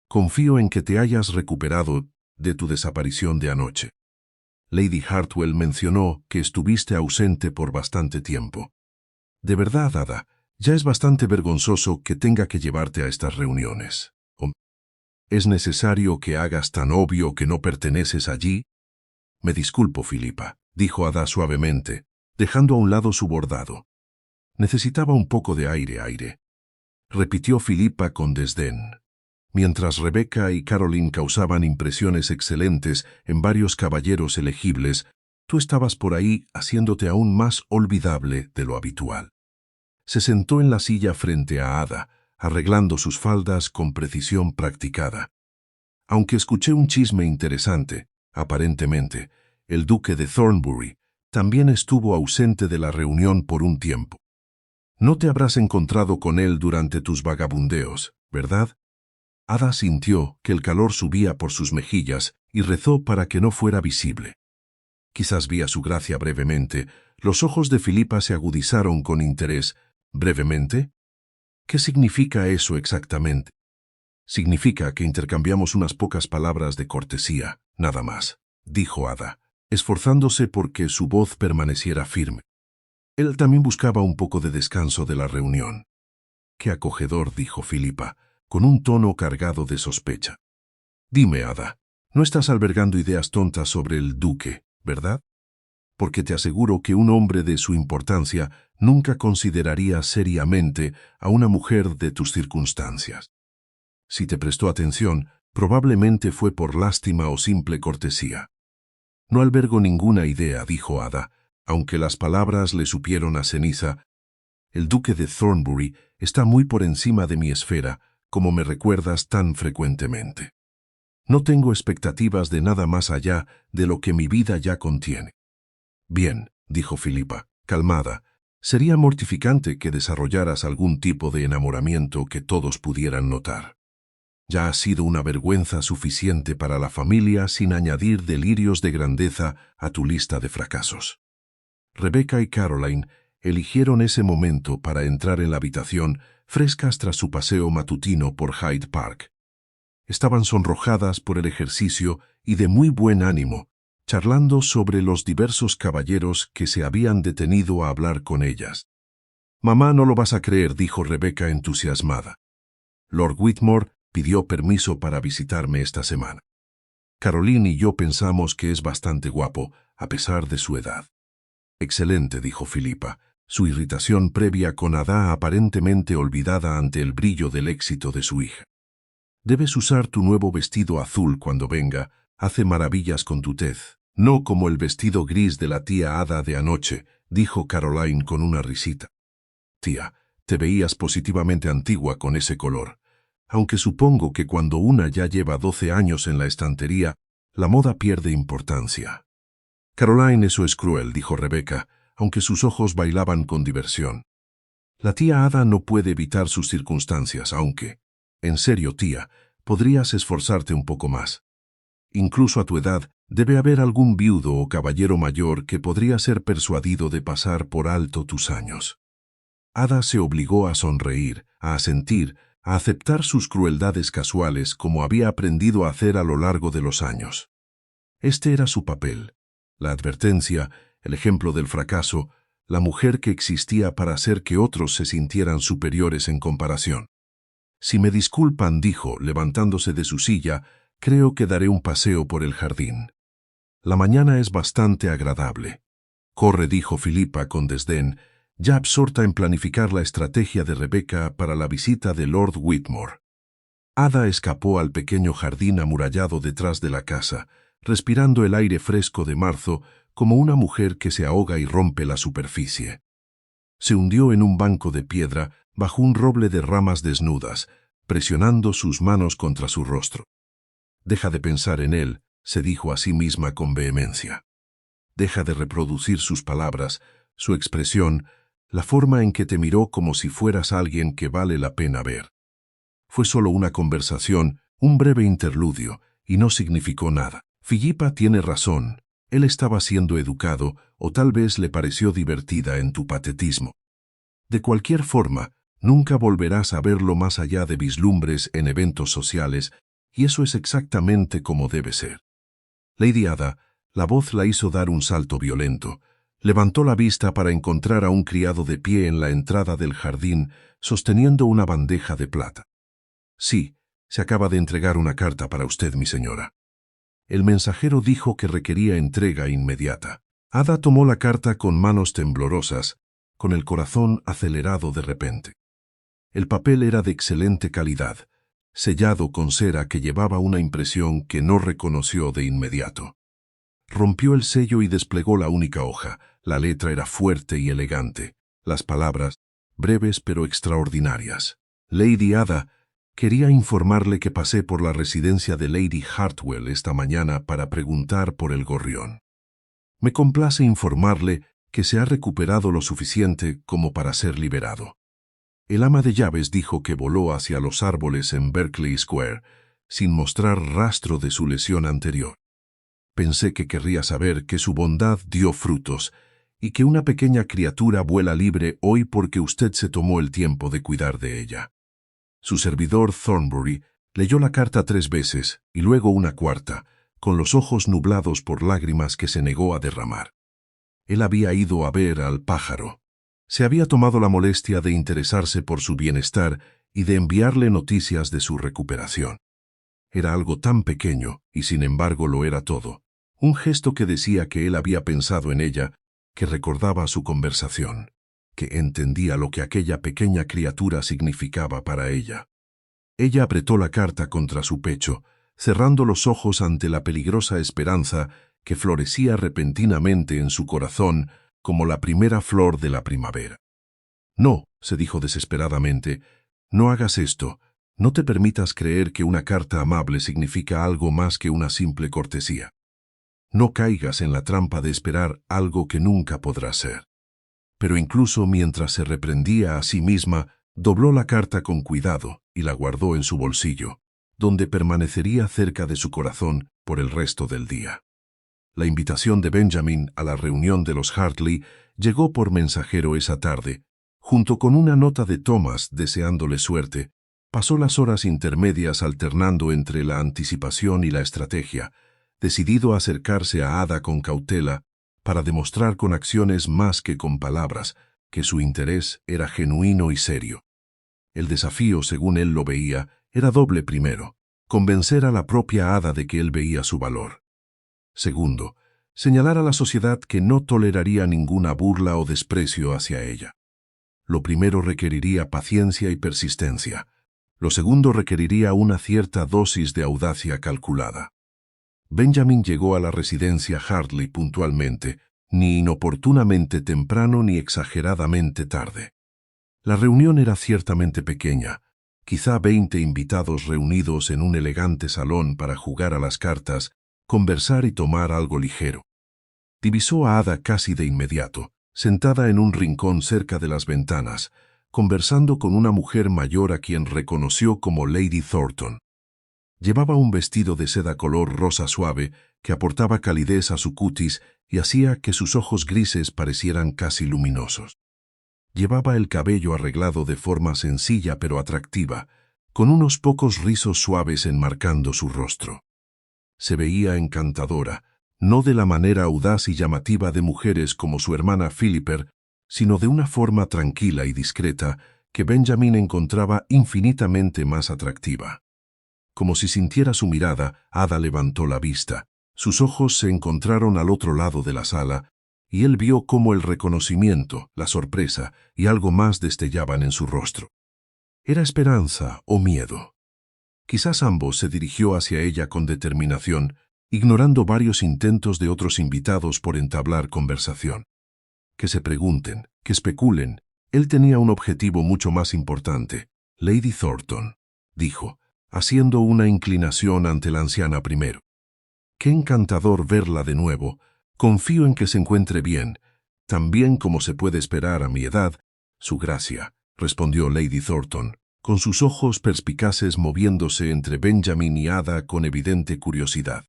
«Confío en que te hayas recuperado de tu desaparición de anoche. Lady Hartwell mencionó que estuviste ausente por bastante tiempo». De verdad, Ada, ya es bastante vergonzoso que tenga que llevarte a estas reuniones. ¿Es necesario que hagas tan obvio que no perteneces allí? Me disculpo, Filipa, dijo Ada suavemente, dejando a un lado su bordado. Necesitaba un poco de aire, repitió Filipa con desdén. Mientras Rebecca y Caroline causaban impresiones excelentes en varios caballeros elegibles, tú estabas por ahí haciéndote aún más olvidable de lo habitual. Se sentó en la silla frente a Ada, arreglando sus faldas con precisión practicada. Aunque escuché un chisme interesante, aparentemente, el duque de Thornbury también estuvo ausente de la reunión por un tiempo. No te habrás encontrado con él durante tus vagabundeos, ¿verdad? Ada sintió que el calor subía por sus mejillas y rezó para que no fuera visible. Quizás vía su gracia brevemente. Los ojos de Filipa se agudizaron con interés. ¿Brevemente? ¿Qué significa eso exactamente? Significa que intercambiamos unas pocas palabras de cortesía, nada más, dijo Ada, esforzándose por que su voz permaneciera firme. Él también buscaba un poco de descanso de la reunión. Qué acogedor, dijo Filipa, con un tono cargado de sospecha. Dime, Ada, no estás albergando ideas tontas sobre el duque, ¿verdad? Porque te aseguro que un hombre de su importancia nunca consideraría seriamente a una mujer de tus circunstancias. Si te prestó atención, probablemente fue por lástima o simple cortesía. No albergo ninguna idea, dijo Ada, aunque las palabras le supieron a ceniza. El duque de Thornbury está muy por encima de mi esfera, como me recuerdas tan frecuentemente. No tengo expectativas de nada más allá de lo que mi vida ya contiene. Bien, dijo Filipa, calmada, sería mortificante que desarrollaras algún tipo de enamoramiento que todos pudieran notar. Ya ha sido una vergüenza suficiente para la familia sin añadir delirios de grandeza a tu lista de fracasos. Rebecca y Caroline eligieron ese momento para entrar en la habitación frescas tras su paseo matutino por Hyde Park. Estaban sonrojadas por el ejercicio y de muy buen ánimo, charlando sobre los diversos caballeros que se habían detenido a hablar con ellas. «Mamá, no lo vas a creer», dijo Rebecca entusiasmada. «Lord Whitmore pidió permiso para visitarme esta semana. Caroline y yo pensamos que es bastante guapo, a pesar de su edad». «Excelente», dijo Filipa, su irritación previa con Ada aparentemente olvidada ante el brillo del éxito de su hija. «Debes usar tu nuevo vestido azul cuando venga, hace maravillas con tu tez. No como el vestido gris de la tía Ada de anoche», dijo Caroline con una risita. «Tía, te veías positivamente antigua con ese color. Aunque supongo que cuando una ya lleva 12 años en la estantería, la moda pierde importancia». «Caroline, eso es cruel», dijo Rebecca, aunque sus ojos bailaban con diversión. «La tía Ada no puede evitar sus circunstancias, aunque, en serio, tía, podrías esforzarte un poco más. Incluso a tu edad, debe haber algún viudo o caballero mayor que podría ser persuadido de pasar por alto tus años». Ada se obligó a sonreír, a asentir, a aceptar sus crueldades casuales como había aprendido a hacer a lo largo de los años. Este era su papel. La advertencia, el ejemplo del fracaso, la mujer que existía para hacer que otros se sintieran superiores en comparación. «Si me disculpan», dijo, levantándose de su silla, «creo que daré un paseo por el jardín. La mañana es bastante agradable». «Corre», dijo Filipa con desdén, ya absorta en planificar la estrategia de Rebecca para la visita de Lord Whitmore. Ada escapó al pequeño jardín amurallado detrás de la casa, respirando el aire fresco de marzo como una mujer que se ahoga y rompe la superficie. Se hundió en un banco de piedra bajo un roble de ramas desnudas, presionando sus manos contra su rostro. «Deja de pensar en él», se dijo a sí misma con vehemencia. «Deja de reproducir sus palabras, su expresión, la forma en que te miró como si fueras alguien que vale la pena ver. Fue solo una conversación, un breve interludio, y no significó nada. Filipa tiene razón, él estaba siendo educado, o tal vez le pareció divertida en tu patetismo. De cualquier forma, nunca volverás a verlo más allá de vislumbres en eventos sociales, y eso es exactamente como debe ser». Lady Ada, la voz la hizo dar un salto violento. Levantó la vista para encontrar a un criado de pie en la entrada del jardín, sosteniendo una bandeja de plata. Sí, se acaba de entregar una carta para usted, mi señora. El mensajero dijo que requería entrega inmediata. Ada tomó la carta con manos temblorosas, con el corazón acelerado de repente. El papel era de excelente calidad, sellado con cera que llevaba una impresión que no reconoció de inmediato. Rompió el sello y desplegó la única hoja. La letra era fuerte y elegante, las palabras breves pero extraordinarias. Lady Ada, quería informarle que pasé por la residencia de Lady Hartwell esta mañana para preguntar por el gorrión. Me complace informarle que se ha recuperado lo suficiente como para ser liberado. El ama de llaves dijo que voló hacia los árboles en Berkeley Square, sin mostrar rastro de su lesión anterior. Pensé que querría saber que su bondad dio frutos y que una pequeña criatura vuela libre hoy porque usted se tomó el tiempo de cuidar de ella. Su servidor Thornbury leyó la carta 3 veces y luego una cuarta, con los ojos nublados por lágrimas que se negó a derramar. Él había ido a ver al pájaro. Se había tomado la molestia de interesarse por su bienestar y de enviarle noticias de su recuperación. Era algo tan pequeño, y sin embargo lo era todo. Un gesto que decía que él había pensado en ella, que recordaba su conversación, que entendía lo que aquella pequeña criatura significaba para ella. Ella apretó la carta contra su pecho, cerrando los ojos ante la peligrosa esperanza que florecía repentinamente en su corazón como la primera flor de la primavera. No, se dijo desesperadamente, no hagas esto. No te permitas creer que una carta amable significa algo más que una simple cortesía. No caigas en la trampa de esperar algo que nunca podrá ser. Pero incluso mientras se reprendía a sí misma, dobló la carta con cuidado y la guardó en su bolsillo, donde permanecería cerca de su corazón por el resto del día. La invitación de Benjamin a la reunión de los Hartley llegó por mensajero esa tarde, junto con una nota de Thomas deseándole suerte. Pasó las horas intermedias alternando entre la anticipación y la estrategia, decidido a acercarse a Ada con cautela para demostrar con acciones más que con palabras que su interés era genuino y serio. El desafío, según él lo veía, era doble. Primero, convencer a la propia Ada de que él veía su valor. Segundo, señalar a la sociedad que no toleraría ninguna burla o desprecio hacia ella. Lo primero requeriría paciencia y persistencia. Lo segundo requeriría una cierta dosis de audacia calculada. Benjamin llegó a la residencia Hartley puntualmente, ni inoportunamente temprano ni exageradamente tarde. La reunión era ciertamente pequeña, quizá 20 invitados reunidos en un elegante salón para jugar a las cartas, conversar y tomar algo ligero. Divisó a Ada casi de inmediato, sentada en un rincón cerca de las ventanas, conversando con una mujer mayor a quien reconoció como Lady Thornton. Llevaba un vestido de seda color rosa suave que aportaba calidez a su cutis y hacía que sus ojos grises parecieran casi luminosos. Llevaba el cabello arreglado de forma sencilla pero atractiva, con unos pocos rizos suaves enmarcando su rostro. Se veía encantadora, no de la manera audaz y llamativa de mujeres como su hermana Philipper, sino de una forma tranquila y discreta que Benjamin encontraba infinitamente más atractiva. Como si sintiera su mirada, Ada levantó la vista. Sus ojos se encontraron al otro lado de la sala, y él vio cómo el reconocimiento, la sorpresa y algo más destellaban en su rostro. ¿Era esperanza o miedo? Quizás ambos. Se dirigió hacia ella con determinación, ignorando varios intentos de otros invitados por entablar conversación. Que se pregunten, que especulen. Él tenía un objetivo mucho más importante. Lady Thornton, dijo, haciendo una inclinación ante la anciana primero. Qué encantador verla de nuevo. Confío en que se encuentre bien, tan bien como se puede esperar a mi edad. Su gracia, respondió Lady Thornton, con sus ojos perspicaces moviéndose entre Benjamin y Ada con evidente curiosidad.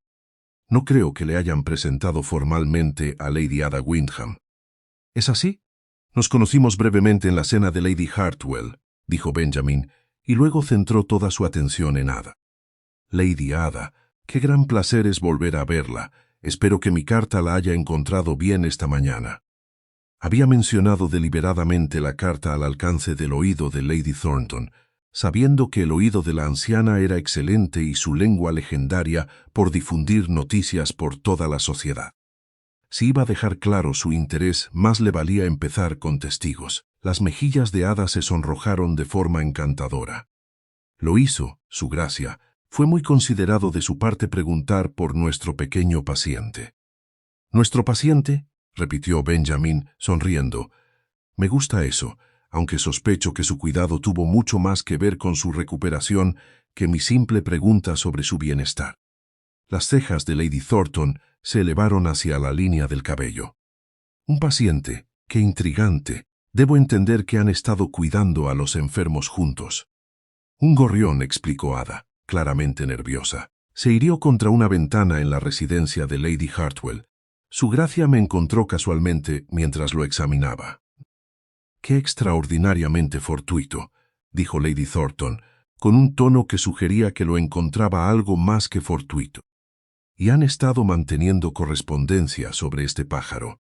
No creo que le hayan presentado formalmente a Lady Ada Windham. ¿Es así? Nos conocimos brevemente en la cena de Lady Hartwell, dijo Benjamin, y luego centró toda su atención en Ada. Lady Ada, qué gran placer es volver a verla. Espero que mi carta la haya encontrado bien esta mañana. Había mencionado deliberadamente la carta al alcance del oído de Lady Thornton, sabiendo que el oído de la anciana era excelente y su lengua legendaria por difundir noticias por toda la sociedad. Si iba a dejar claro su interés, más le valía empezar con testigos. Las mejillas de Ada se sonrojaron de forma encantadora. Lo hizo, su gracia. Fue muy considerado de su parte preguntar por nuestro pequeño paciente. ¿Nuestro paciente?, repitió Benjamin, sonriendo. Me gusta eso, aunque sospecho que su cuidado tuvo mucho más que ver con su recuperación que mi simple pregunta sobre su bienestar. Las cejas de Lady Thornton se elevaron hacia la línea del cabello. Un paciente, qué intrigante. Debo entender que han estado cuidando a los enfermos juntos. Un gorrión, explicó Ada, claramente nerviosa. Se hirió contra una ventana en la residencia de Lady Hartwell. Su gracia me encontró casualmente mientras lo examinaba. Qué extraordinariamente fortuito, dijo Lady Thornton, con un tono que sugería que lo encontraba algo más que fortuito. Y han estado manteniendo correspondencia sobre este pájaro.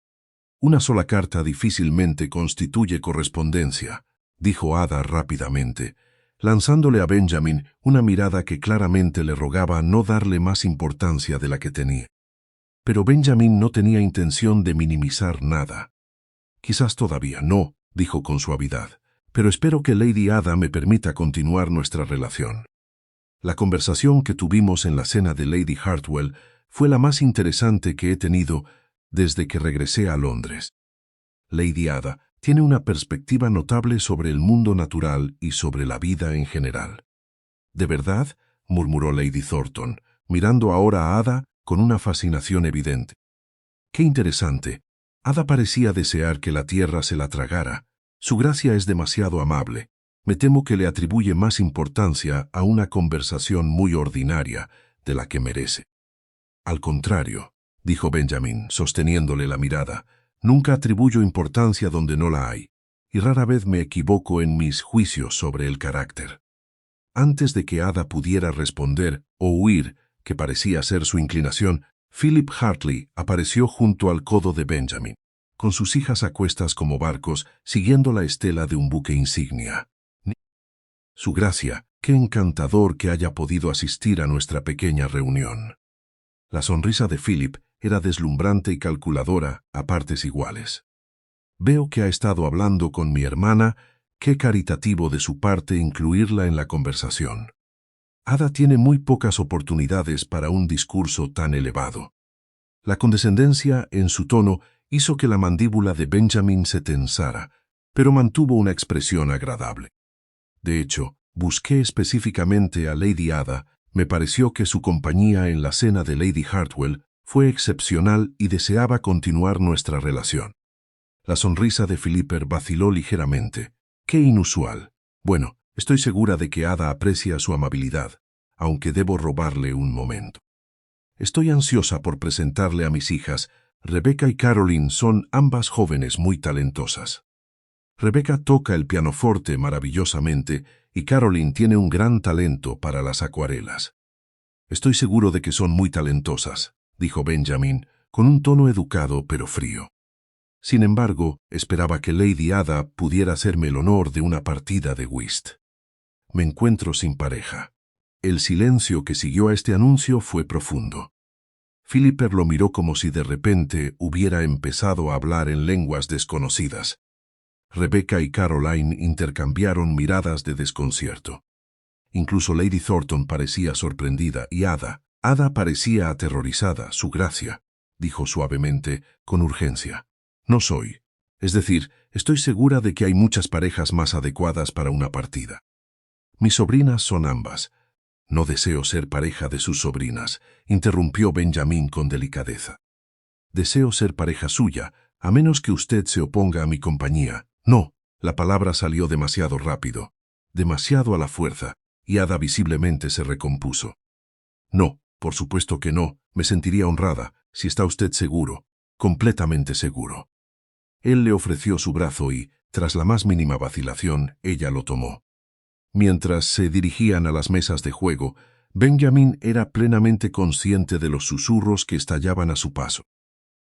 Una sola carta difícilmente constituye correspondencia, dijo Ada rápidamente, lanzándole a Benjamin una mirada que claramente le rogaba no darle más importancia de la que tenía. Pero Benjamin no tenía intención de minimizar nada. Quizás todavía no, dijo con suavidad, pero espero que Lady Ada me permita continuar nuestra relación. La conversación que tuvimos en la cena de Lady Hartwell fue la más interesante que he tenido desde que regresé a Londres. Lady Ada tiene una perspectiva notable sobre el mundo natural y sobre la vida en general. ¿De verdad?, murmuró Lady Thornton, mirando ahora a Ada con una fascinación evidente. ¡Qué interesante! Ada parecía desear que la tierra se la tragara. Su gracia es demasiado amable. Me temo que le atribuye más importancia a una conversación muy ordinaria de la que merece. Al contrario, dijo Benjamin, sosteniéndole la mirada, nunca atribuyo importancia donde no la hay, y rara vez me equivoco en mis juicios sobre el carácter. Antes de que Ada pudiera responder o huir, que parecía ser su inclinación, Philip Hartley apareció junto al codo de Benjamin, con sus hijas a cuestas como barcos, siguiendo la estela de un buque insignia. Su gracia, qué encantador que haya podido asistir a nuestra pequeña reunión. La sonrisa de Philip era deslumbrante y calculadora a partes iguales. Veo que ha estado hablando con mi hermana, qué caritativo de su parte incluirla en la conversación. Ada tiene muy pocas oportunidades para un discurso tan elevado. La condescendencia en su tono hizo que la mandíbula de Benjamin se tensara, pero mantuvo una expresión agradable. De hecho, busqué específicamente a Lady Ada. Me pareció que su compañía en la cena de Lady Hartwell fue excepcional y deseaba continuar nuestra relación. La sonrisa de Philipper vaciló ligeramente. ¡Qué inusual! Bueno, estoy segura de que Ada aprecia su amabilidad, aunque debo robarle un momento. Estoy ansiosa por presentarle a mis hijas. Rebecca y Caroline son ambas jóvenes muy talentosas. Rebecca toca el pianoforte maravillosamente y Caroline tiene un gran talento para las acuarelas. Estoy seguro de que son muy talentosas, dijo Benjamin, con un tono educado pero frío. Sin embargo, esperaba que Lady Ada pudiera hacerme el honor de una partida de whist. Me encuentro sin pareja. El silencio que siguió a este anuncio fue profundo. Philipper lo miró como si de repente hubiera empezado a hablar en lenguas desconocidas. Rebecca y Caroline intercambiaron miradas de desconcierto. Incluso Lady Thornton parecía sorprendida y Ada parecía aterrorizada. Su gracia, dijo suavemente, con urgencia. No soy. Es decir, estoy segura de que hay muchas parejas más adecuadas para una partida. Mis sobrinas son ambas. No deseo ser pareja de sus sobrinas, interrumpió Benjamin con delicadeza. Deseo ser pareja suya, a menos que usted se oponga a mi compañía. No, la palabra salió demasiado rápido, demasiado a la fuerza, y Ada visiblemente se recompuso. No, por supuesto que no, me sentiría honrada, si está usted seguro, completamente seguro. Él le ofreció su brazo y, tras la más mínima vacilación, ella lo tomó. Mientras se dirigían a las mesas de juego, Benjamin era plenamente consciente de los susurros que estallaban a su paso.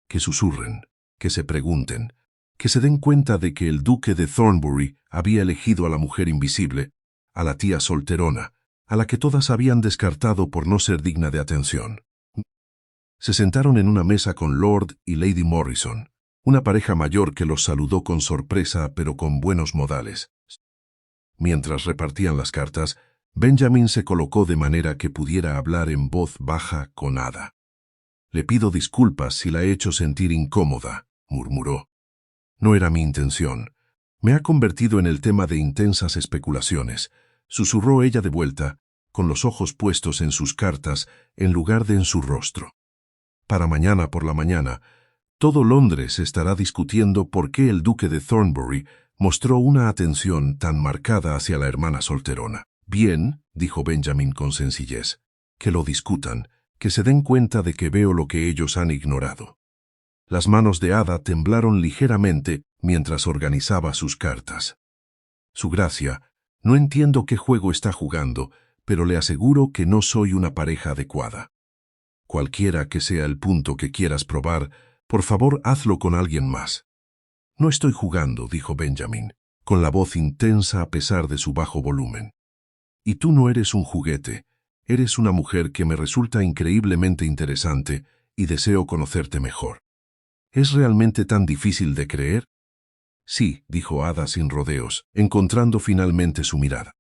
Que susurren, que se pregunten, que se den cuenta de que el duque de Thornbury había elegido a la mujer invisible, a la tía solterona, a la que todas habían descartado por no ser digna de atención. Se sentaron en una mesa con Lord y Lady Morrison, una pareja mayor que los saludó con sorpresa pero con buenos modales. Mientras repartían las cartas, Benjamin se colocó de manera que pudiera hablar en voz baja con Ada. «Le pido disculpas si la he hecho sentir incómoda», murmuró. «No era mi intención. Me ha convertido en el tema de intensas especulaciones», susurró ella de vuelta, con los ojos puestos en sus cartas en lugar de en su rostro. «Para mañana por la mañana, todo Londres estará discutiendo por qué el duque de Thornbury mostró una atención tan marcada hacia la hermana solterona». «Bien», dijo Benjamin con sencillez, «que lo discutan, que se den cuenta de que veo lo que ellos han ignorado». Las manos de Ada temblaron ligeramente mientras organizaba sus cartas. «Su Gracia, no entiendo qué juego está jugando, pero le aseguro que no soy una pareja adecuada. Cualquiera que sea el punto que quieras probar, por favor hazlo con alguien más». «No estoy jugando», dijo Benjamin, con la voz intensa a pesar de su bajo volumen. «Y tú no eres un juguete, eres una mujer que me resulta increíblemente interesante y deseo conocerte mejor. ¿Es realmente tan difícil de creer?» «Sí», dijo Ada sin rodeos, encontrando finalmente su mirada.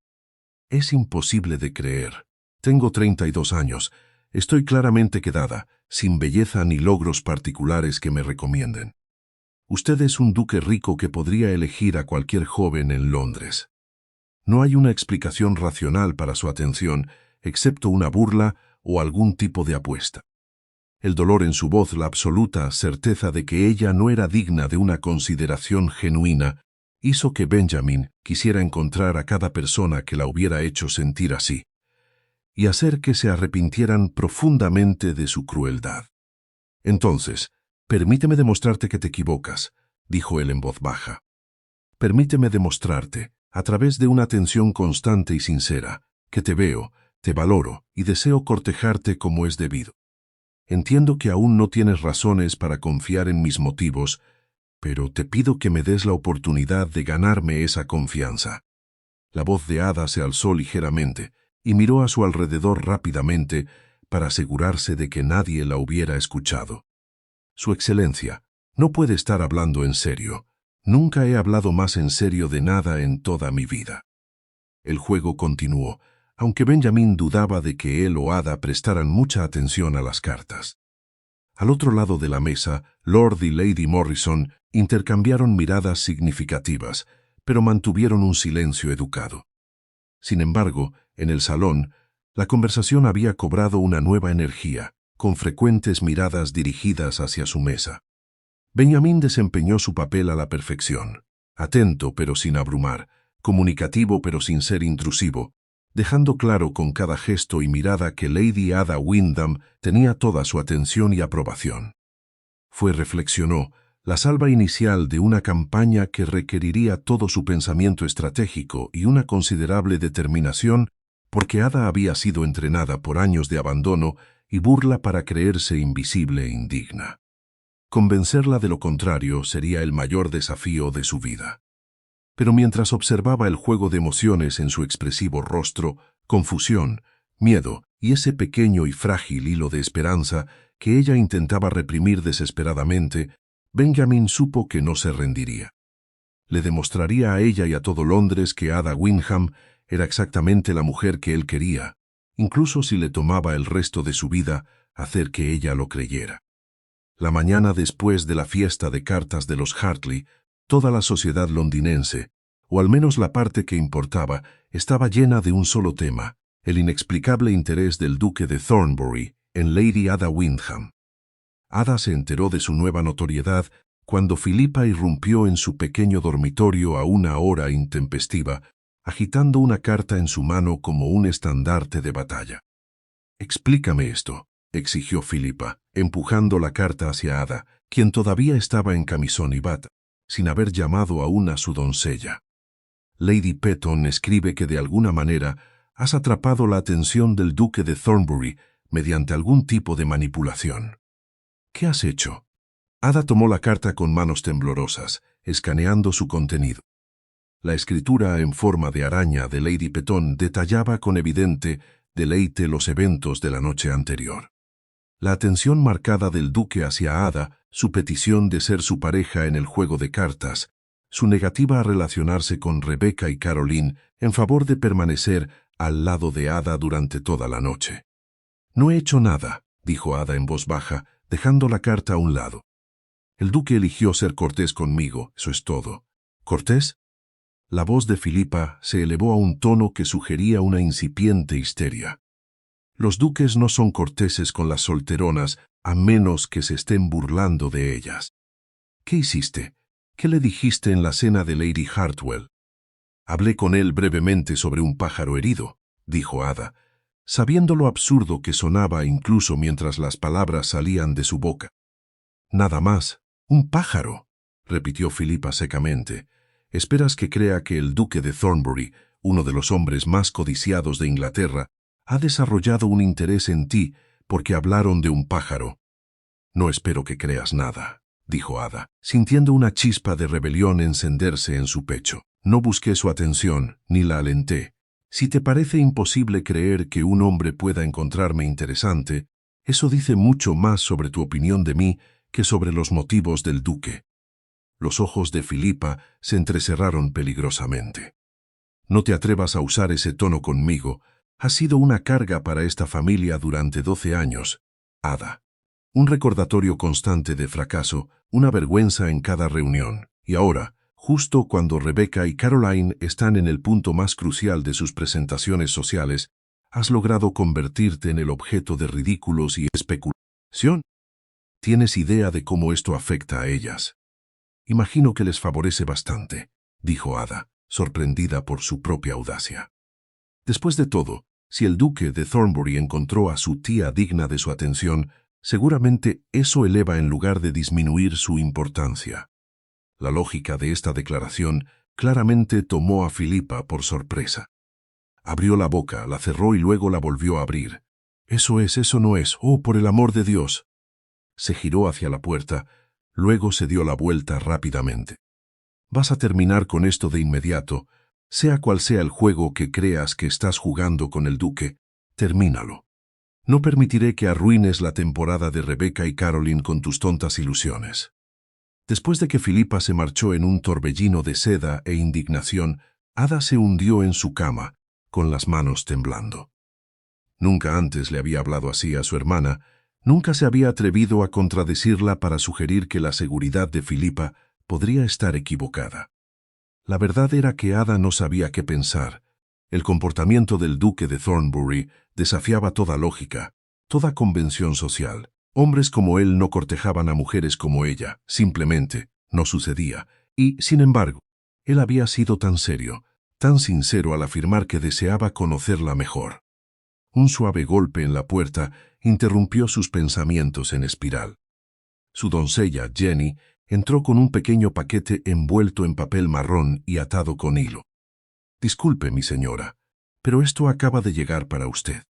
«Es imposible de creer. Tengo 32 años. Estoy claramente quedada, sin belleza ni logros particulares que me recomienden. Usted es un duque rico que podría elegir a cualquier joven en Londres. No hay una explicación racional para su atención, excepto una burla o algún tipo de apuesta». El dolor en su voz, la absoluta certeza de que ella no era digna de una consideración genuina, hizo que Benjamin quisiera encontrar a cada persona que la hubiera hecho sentir así, y hacer que se arrepintieran profundamente de su crueldad. «Entonces, permíteme demostrarte que te equivocas», dijo él en voz baja. «Permíteme demostrarte, a través de una atención constante y sincera, que te veo, te valoro y deseo cortejarte como es debido. Entiendo que aún no tienes razones para confiar en mis motivos, pero te pido que me des la oportunidad de ganarme esa confianza». La voz de Ada se alzó ligeramente y miró a su alrededor rápidamente para asegurarse de que nadie la hubiera escuchado. «Su Excelencia, no puede estar hablando en serio. Nunca he hablado más en serio de nada en toda mi vida». El juego continuó, aunque Benjamin dudaba de que él o Ada prestaran mucha atención a las cartas. Al otro lado de la mesa, Lord y Lady Morrison intercambiaron miradas significativas, pero mantuvieron un silencio educado. Sin embargo, en el salón, la conversación había cobrado una nueva energía, con frecuentes miradas dirigidas hacia su mesa. Benjamin desempeñó su papel a la perfección, atento pero sin abrumar, comunicativo pero sin ser intrusivo, dejando claro con cada gesto y mirada que Lady Ada Wyndham tenía toda su atención y aprobación. Fue, reflexionó, la salva inicial de una campaña que requeriría todo su pensamiento estratégico y una considerable determinación, porque Ada había sido entrenada por años de abandono y burla para creerse invisible e indigna. Convencerla de lo contrario sería el mayor desafío de su vida. Pero mientras observaba el juego de emociones en su expresivo rostro, confusión, miedo y ese pequeño y frágil hilo de esperanza que ella intentaba reprimir desesperadamente, Benjamin supo que no se rendiría. Le demostraría a ella y a todo Londres que Ada Wyndham era exactamente la mujer que él quería, incluso si le tomaba el resto de su vida hacer que ella lo creyera. La mañana después de la fiesta de cartas de los Hartley, toda la sociedad londinense, o al menos la parte que importaba, estaba llena de un solo tema, el inexplicable interés del duque de Thornbury en Lady Ada Wyndham. Ada se enteró de su nueva notoriedad cuando Philippa irrumpió en su pequeño dormitorio a una hora intempestiva, agitando una carta en su mano como un estandarte de batalla. «Explícame esto», exigió Philippa, empujando la carta hacia Ada, quien todavía estaba en camisón y bata, sin haber llamado aún a su doncella. «Lady Petton escribe que de alguna manera has atrapado la atención del duque de Thornbury mediante algún tipo de manipulación. ¿Qué has hecho?» Ada tomó la carta con manos temblorosas, escaneando su contenido. La escritura en forma de araña de Lady Petón detallaba con evidente deleite los eventos de la noche anterior. La atención marcada del duque hacia Ada, su petición de ser su pareja en el juego de cartas, su negativa a relacionarse con Rebecca y Caroline en favor de permanecer al lado de Ada durante toda la noche. «No he hecho nada», dijo Ada en voz baja, dejando la carta a un lado. «El duque eligió ser cortés conmigo, eso es todo». «¿Cortés?» La voz de Filipa se elevó a un tono que sugería una incipiente histeria. «Los duques no son corteses con las solteronas a menos que se estén burlando de ellas». «¿Qué hiciste? ¿Qué le dijiste en la cena de Lady Hartwell?» «Hablé con él brevemente sobre un pájaro herido», dijo Ada, sabiendo lo absurdo que sonaba incluso mientras las palabras salían de su boca. «Nada más. Un pájaro», repitió Filipa secamente. «¿Esperas que crea que el duque de Thornbury, uno de los hombres más codiciados de Inglaterra, ha desarrollado un interés en ti porque hablaron de un pájaro?» «No espero que creas nada», dijo Ada, sintiendo una chispa de rebelión encenderse en su pecho. «No busqué su atención, ni la alenté. Si te parece imposible creer que un hombre pueda encontrarme interesante, eso dice mucho más sobre tu opinión de mí que sobre los motivos del duque». Los ojos de Filipa se entrecerraron peligrosamente. «No te atrevas a usar ese tono conmigo. Has sido una carga para esta familia durante 12 años, Ada. Un recordatorio constante de fracaso, una vergüenza en cada reunión. Y ahora, justo cuando Rebecca y Caroline están en el punto más crucial de sus presentaciones sociales, has logrado convertirte en el objeto de ridículos y especulación. ¿Tienes idea de cómo esto afecta a ellas?» «Imagino que les favorece bastante», dijo Ada, sorprendida por su propia audacia. Después de todo, si el duque de Thornbury encontró a su tía digna de su atención, seguramente eso eleva en lugar de disminuir su importancia. La lógica de esta declaración claramente tomó a Filipa por sorpresa. Abrió la boca, la cerró y luego la volvió a abrir. «Eso no es, oh, por el amor de Dios». Se giró hacia la puerta, luego se dio la vuelta rápidamente. «Vas a terminar con esto de inmediato. Sea cual sea el juego que creas que estás jugando con el duque, termínalo. No permitiré que arruines la temporada de Rebecca y Caroline con tus tontas ilusiones». Después de que Filipa se marchó en un torbellino de seda e indignación, Ada se hundió en su cama, con las manos temblando. Nunca antes le había hablado así a su hermana, nunca se había atrevido a contradecirla para sugerir que la seguridad de Filipa podría estar equivocada. La verdad era que Ada no sabía qué pensar. El comportamiento del duque de Thornbury desafiaba toda lógica, toda convención social. Hombres como él no cortejaban a mujeres como ella, simplemente no sucedía. Y, sin embargo, él había sido tan serio, tan sincero al afirmar que deseaba conocerla mejor. Un suave golpe en la puerta interrumpió sus pensamientos en espiral. Su doncella, Jenny, entró con un pequeño paquete envuelto en papel marrón y atado con hilo. «Disculpe, mi señora, pero esto acaba de llegar para usted».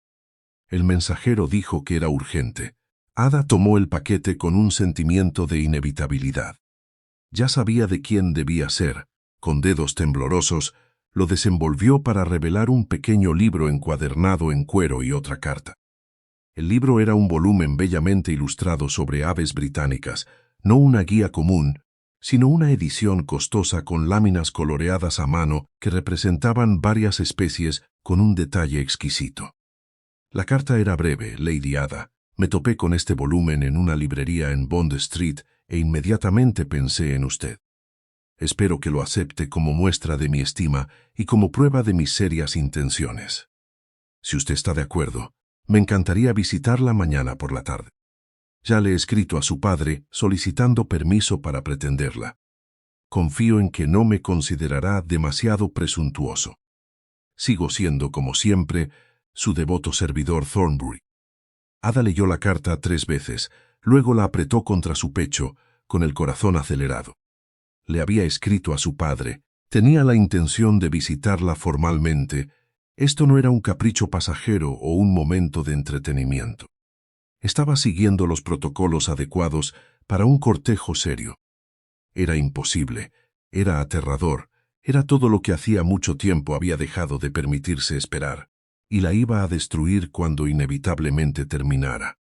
El mensajero dijo que era urgente. Ada tomó el paquete con un sentimiento de inevitabilidad. Ya sabía de quién debía ser. Con dedos temblorosos, lo desenvolvió para revelar un pequeño libro encuadernado en cuero y otra carta. El libro era un volumen bellamente ilustrado sobre aves británicas, no una guía común, sino una edición costosa con láminas coloreadas a mano que representaban varias especies con un detalle exquisito. La carta era breve, Lady Ada. «Me topé con este volumen en una librería en Bond Street e inmediatamente pensé en usted. Espero que lo acepte como muestra de mi estima y como prueba de mis serias intenciones. Si usted está de acuerdo, me encantaría visitarla mañana por la tarde. Ya le he escrito a su padre solicitando permiso para pretenderla. Confío en que no me considerará demasiado presuntuoso. Sigo siendo, como siempre, su devoto servidor Thornbury». Ada leyó la carta 3 veces, luego la apretó contra su pecho, con el corazón acelerado. Le había escrito a su padre, tenía la intención de visitarla formalmente. Esto no era un capricho pasajero o un momento de entretenimiento. Estaba siguiendo los protocolos adecuados para un cortejo serio. Era imposible, Era aterrador, era todo lo que hacía mucho tiempo había dejado de permitirse esperar, y la iba a destruir cuando inevitablemente terminara.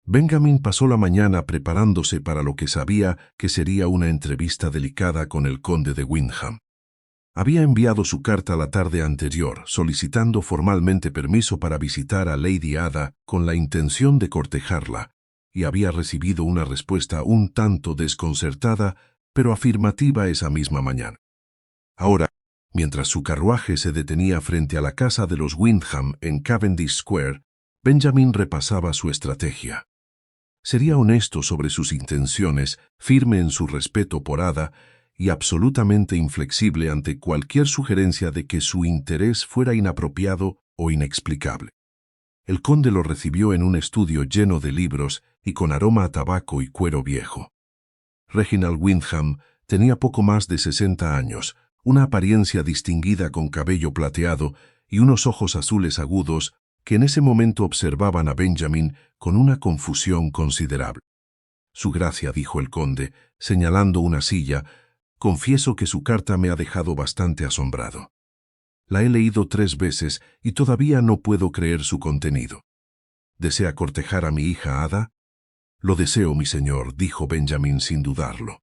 Benjamin pasó la mañana preparándose para lo que sabía que sería una entrevista delicada con el conde de Windham. Había enviado su carta la tarde anterior, solicitando formalmente permiso para visitar a Lady Ada con la intención de cortejarla, y había recibido una respuesta un tanto desconcertada, pero afirmativa esa misma mañana. Ahora, mientras su carruaje se detenía frente a la casa de los Windham en Cavendish Square, Benjamin repasaba su estrategia. Sería honesto sobre sus intenciones, firme en su respeto por Ada y absolutamente inflexible ante cualquier sugerencia de que su interés fuera inapropiado o inexplicable. El conde lo recibió en un estudio lleno de libros y con aroma a tabaco y cuero viejo. Reginald Windham tenía poco más de 60 años, una apariencia distinguida con cabello plateado y unos ojos azules agudos que en ese momento observaban a Benjamin con una confusión considerable. «Su gracia», dijo el conde, señalando una silla, «confieso que su carta me ha dejado bastante asombrado. La he leído 3 veces y todavía no puedo creer su contenido. ¿Desea cortejar a mi hija Ada?» «Lo deseo, mi señor», dijo Benjamin sin dudarlo.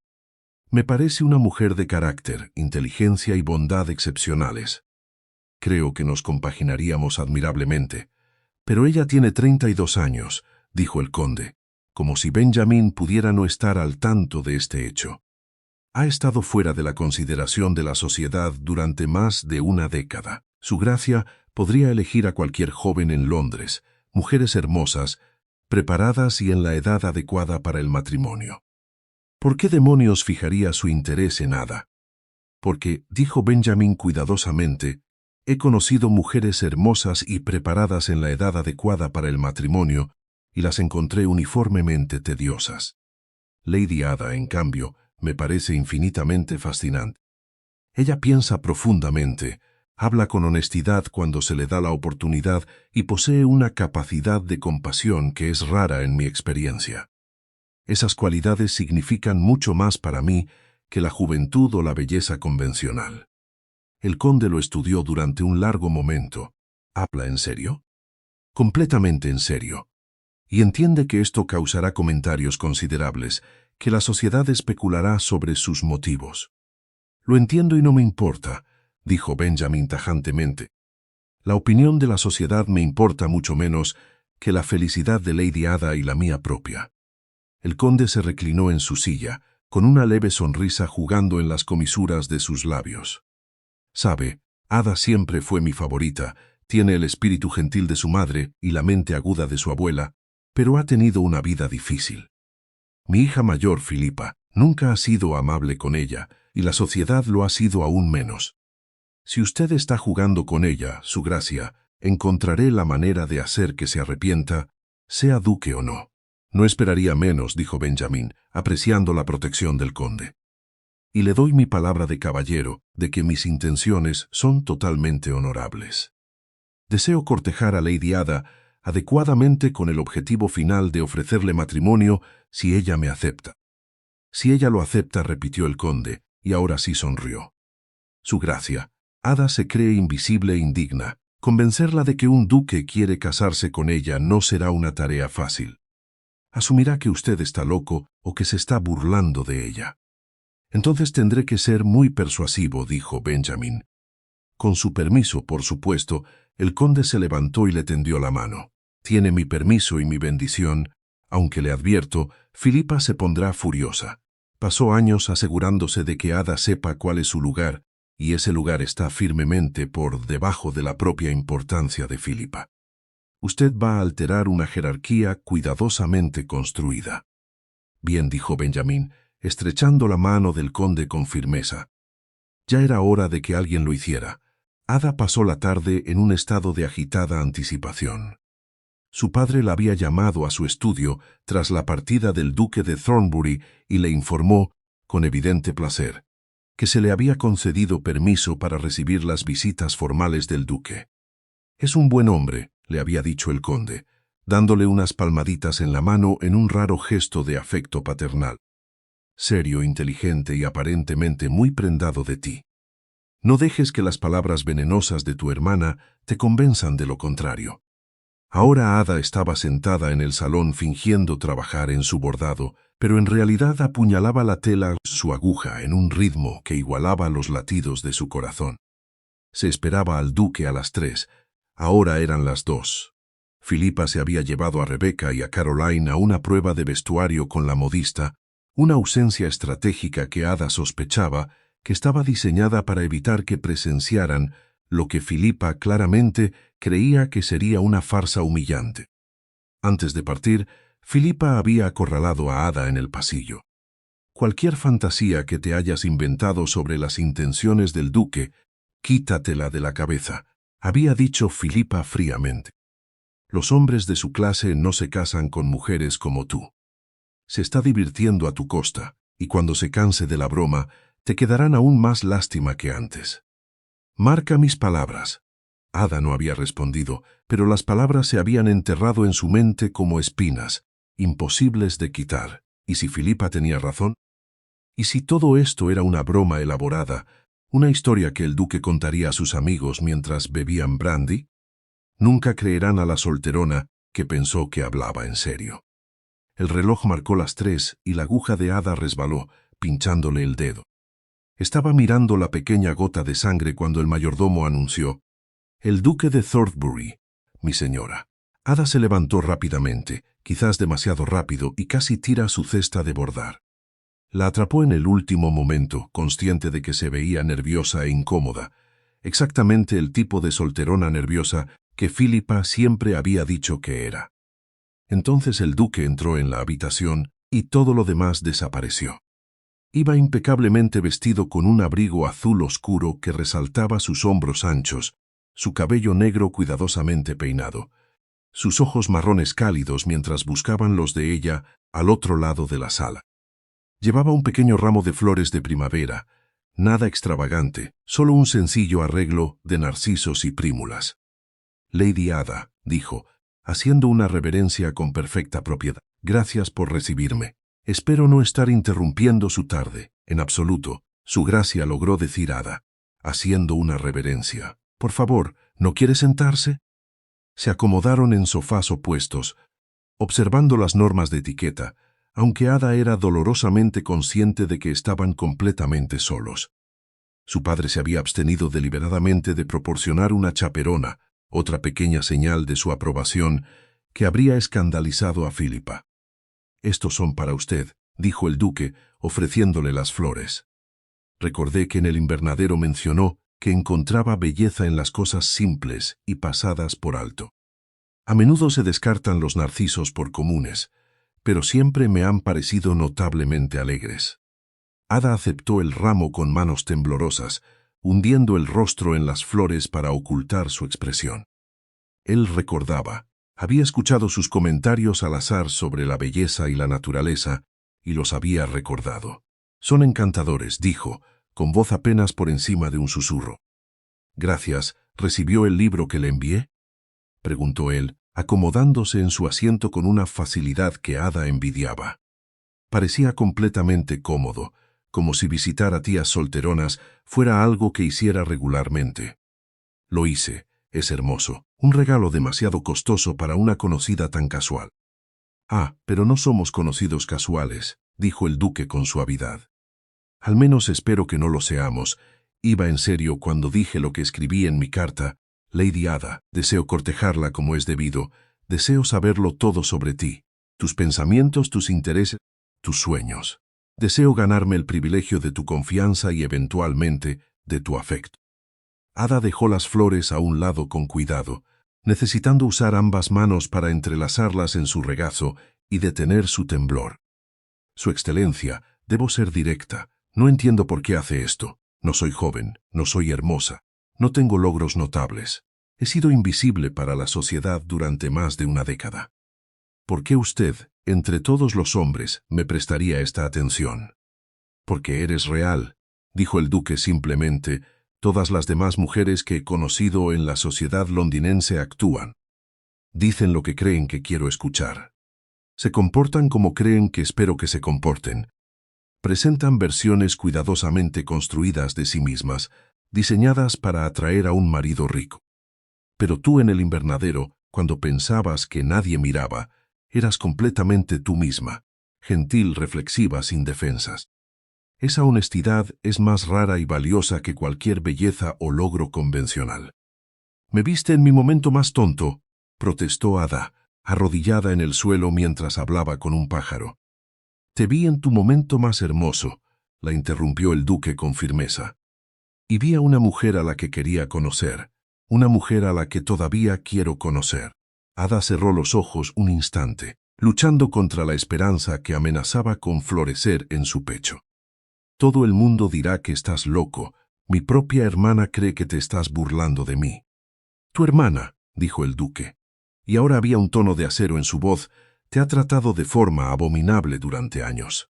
«Me parece una mujer de carácter, inteligencia y bondad excepcionales. Creo que nos compaginaríamos admirablemente. Pero ella tiene 32 años», dijo el conde, como si Benjamin pudiera no estar al tanto de este hecho. «Ha estado fuera de la consideración de la sociedad durante más de una década. Su gracia podría elegir a cualquier joven en Londres, mujeres hermosas, preparadas y en la edad adecuada para el matrimonio. ¿Por qué demonios fijaría su interés en Ada? Porque», dijo Benjamin cuidadosamente, «he conocido mujeres hermosas y preparadas en la edad adecuada para el matrimonio y las encontré uniformemente tediosas. Lady Ada, en cambio, me parece infinitamente fascinante. Ella piensa profundamente, habla con honestidad cuando se le da la oportunidad y posee una capacidad de compasión que es rara en mi experiencia. Esas cualidades significan mucho más para mí que la juventud o la belleza convencional». El conde lo estudió durante un largo momento. «¿Habla en serio?» «Completamente en serio. Y entiende que esto causará comentarios considerables, que la sociedad especulará sobre sus motivos». «Lo entiendo y no me importa», dijo Benjamin tajantemente. «La opinión de la sociedad me importa mucho menos que la felicidad de Lady Ada y la mía propia». El conde se reclinó en su silla, con una leve sonrisa jugando en las comisuras de sus labios. «Sabe, Ada siempre fue mi favorita, tiene el espíritu gentil de su madre y la mente aguda de su abuela, pero ha tenido una vida difícil. Mi hija mayor, Filipa, nunca ha sido amable con ella, y la sociedad lo ha sido aún menos. Si usted está jugando con ella, su gracia, encontraré la manera de hacer que se arrepienta, sea duque o no». «No esperaría menos», dijo Benjamin, apreciando la protección del conde. «Y le doy mi palabra de caballero de que mis intenciones son totalmente honorables. Deseo cortejar a Lady Ada adecuadamente con el objetivo final de ofrecerle matrimonio si ella me acepta». «Si ella lo acepta», repitió el conde, y ahora sí sonrió. «Su gracia, Ada se cree invisible e indigna. Convencerla de que un duque quiere casarse con ella no será una tarea fácil. Asumirá que usted está loco o que se está burlando de ella. Entonces tendré que ser muy persuasivo», dijo Benjamin. «Con su permiso, por supuesto», el conde se levantó y le tendió la mano. «Tiene mi permiso y mi bendición, aunque le advierto, Filipa se pondrá furiosa. Pasó años asegurándose de que Ada sepa cuál es su lugar, y ese lugar está firmemente por debajo de la propia importancia de Filipa. Usted va a alterar una jerarquía cuidadosamente construida». «Bien», dijo Benjamin, estrechando la mano del conde con firmeza. Ya era hora de que alguien lo hiciera. Ada pasó la tarde en un estado de agitada anticipación. Su padre la había llamado a su estudio tras la partida del duque de Thornbury y le informó, con evidente placer, que se le había concedido permiso para recibir las visitas formales del duque. «Es un buen hombre», le había dicho el conde, dándole unas palmaditas en la mano en un raro gesto de afecto paternal. serio, inteligente y aparentemente muy prendado de ti. No dejes que las palabras venenosas de tu hermana te convenzan de lo contrario. Ahora Ada estaba sentada en el salón fingiendo trabajar en su bordado, pero en realidad apuñalaba la tela su aguja en un ritmo que igualaba los latidos de su corazón. Se esperaba al duque a las 3, ahora eran las 2. Filipa se había llevado a Rebecca y a Caroline a una prueba de vestuario con la modista, una ausencia estratégica que Ada sospechaba que estaba diseñada para evitar que presenciaran lo que Filipa claramente creía que sería una farsa humillante. Antes de partir, Filipa había acorralado a Ada en el pasillo. Cualquier fantasía que te hayas inventado sobre las intenciones del duque, quítatela de la cabeza, había dicho Filipa fríamente. Los hombres de su clase no se casan con mujeres como tú. Se está divirtiendo a tu costa, y cuando se canse de la broma, te quedarán aún más lástima que antes. Marca mis palabras. Ada no había respondido, pero las palabras se habían enterrado en su mente como espinas, imposibles de quitar. ¿Y si Filipa tenía razón? ¿Y si todo esto era una broma elaborada, una historia que el duque contaría a sus amigos mientras bebían brandy? Nunca creerán a la solterona que pensó que hablaba en serio. El reloj marcó las 3 y la aguja de Ada resbaló, pinchándole el dedo. Estaba mirando la pequeña gota de sangre cuando el mayordomo anunció: «El duque de Thornbury, mi señora». Ada se levantó rápidamente, quizás demasiado rápido, y casi tira su cesta de bordar. La atrapó en el último momento, consciente de que se veía nerviosa e incómoda, exactamente el tipo de solterona nerviosa que Filipa siempre había dicho que era. Entonces el duque entró en la habitación y todo lo demás desapareció. Iba impecablemente vestido con un abrigo azul oscuro que resaltaba sus hombros anchos, su cabello negro cuidadosamente peinado, sus ojos marrones cálidos mientras buscaban los de ella al otro lado de la sala. Llevaba un pequeño ramo de flores de primavera, nada extravagante, solo un sencillo arreglo de narcisos y prímulas. «Lady Ada», dijo, haciendo una reverencia con perfecta propiedad, «gracias por recibirme. Espero no estar interrumpiendo su tarde». «En absoluto», su gracia logró decir Ada, haciendo una reverencia. «Por favor, ¿no quiere sentarse?» Se acomodaron en sofás opuestos, observando las normas de etiqueta, aunque Ada era dolorosamente consciente de que estaban completamente solos. Su padre se había abstenido deliberadamente de proporcionar una chaperona, otra pequeña señal de su aprobación que habría escandalizado a Filipa. «Estos son para usted», dijo el duque, ofreciéndole las flores. Recordé que en el invernadero mencionó que encontraba belleza en las cosas simples y pasadas por alto. A menudo se descartan los narcisos por comunes, pero siempre me han parecido notablemente alegres. Ada aceptó el ramo con manos temblorosas, hundiendo el rostro en las flores para ocultar su expresión. Él recordaba, había escuchado sus comentarios al azar sobre la belleza y la naturaleza, y los había recordado. «Son encantadores», dijo, con voz apenas por encima de un susurro. «Gracias, ¿recibió el libro que le envié?», preguntó él, acomodándose en su asiento con una facilidad que Ada envidiaba. Parecía completamente cómodo, como si visitar a tías solteronas fuera algo que hiciera regularmente. «Lo hice, es hermoso, un regalo demasiado costoso para una conocida tan casual». «Ah, pero no somos conocidos casuales», dijo el duque con suavidad. «Al menos espero que no lo seamos. Iba en serio cuando dije lo que escribí en mi carta. Lady Ada, deseo cortejarla como es debido, deseo saberlo todo sobre ti, tus pensamientos, tus intereses, tus sueños. Deseo ganarme el privilegio de tu confianza y eventualmente de tu afecto». Ada dejó las flores a un lado con cuidado, necesitando usar ambas manos para entrelazarlas en su regazo y detener su temblor. «Su Excelencia, debo ser directa. No entiendo por qué hace esto. No soy joven, no soy hermosa, no tengo logros notables. He sido invisible para la sociedad durante más de una década. ¿Por qué usted, entre todos los hombres, me prestaría esta atención?» «Porque eres real», dijo el duque simplemente. «Todas las demás mujeres que he conocido en la sociedad londinense actúan. Dicen lo que creen que quiero escuchar. Se comportan como creen que espero que se comporten. Presentan versiones cuidadosamente construidas de sí mismas, diseñadas para atraer a un marido rico. Pero tú en el invernadero, cuando pensabas que nadie miraba, eras completamente tú misma, gentil, reflexiva, sin defensas. Esa honestidad es más rara y valiosa que cualquier belleza o logro convencional. «Me viste en mi momento más tonto», protestó Ada, arrodillada en el suelo mientras hablaba con un pájaro. «Te vi en tu momento más hermoso», la interrumpió el duque con firmeza. «Y vi a una mujer a la que quería conocer, una mujer a la que todavía quiero conocer». Ada cerró los ojos un instante, luchando contra la esperanza que amenazaba con florecer en su pecho. «Todo el mundo dirá que estás loco. Mi propia hermana cree que te estás burlando de mí». «Tu hermana», dijo el duque, y ahora había un tono de acero en su voz, «te ha tratado de forma abominable durante años.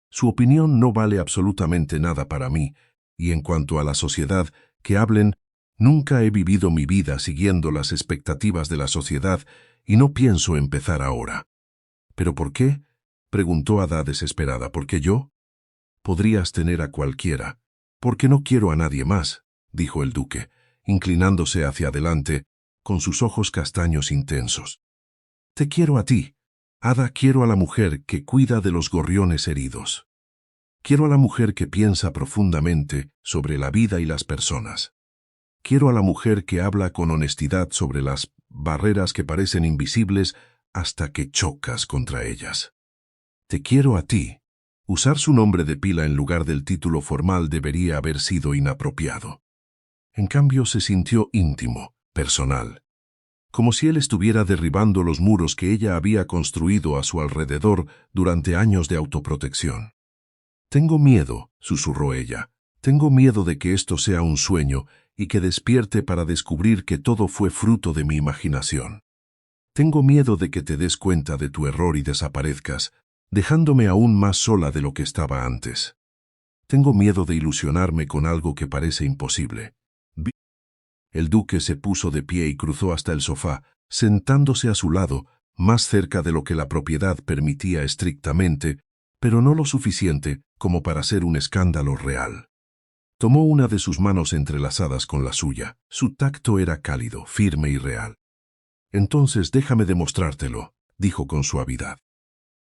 Su opinión no vale absolutamente nada para mí, y en cuanto a la sociedad, que hablen, nunca he vivido mi vida siguiendo las expectativas de la sociedad y no pienso empezar ahora». «¿Pero por qué?», preguntó Ada desesperada. «¿Por qué yo?» «Podrías tener a cualquiera. Porque no quiero a nadie más», dijo el duque, inclinándose hacia adelante, con sus ojos castaños intensos. «Te quiero a ti, Ada, quiero a la mujer que cuida de los gorriones heridos. Quiero a la mujer que piensa profundamente sobre la vida y las personas. Quiero a la mujer que habla con honestidad sobre las barreras que parecen invisibles hasta que chocas contra ellas. Te quiero a ti». Usar su nombre de pila en lugar del título formal debería haber sido inapropiado. En cambio, se sintió íntimo, personal, como si él estuviera derribando los muros que ella había construido a su alrededor durante años de autoprotección. «Tengo miedo», susurró ella, «tengo miedo de que esto sea un sueño y que despierte para descubrir que todo fue fruto de mi imaginación. Tengo miedo de que te des cuenta de tu error y desaparezcas, dejándome aún más sola de lo que estaba antes. Tengo miedo de ilusionarme con algo que parece imposible». El duque se puso de pie y cruzó hasta el sofá, sentándose a su lado, más cerca de lo que la propiedad permitía estrictamente, pero no lo suficiente como para ser un escándalo real. Tomó una de sus manos entrelazadas con la suya. Su tacto era cálido, firme y real. «Entonces déjame demostrártelo», dijo con suavidad.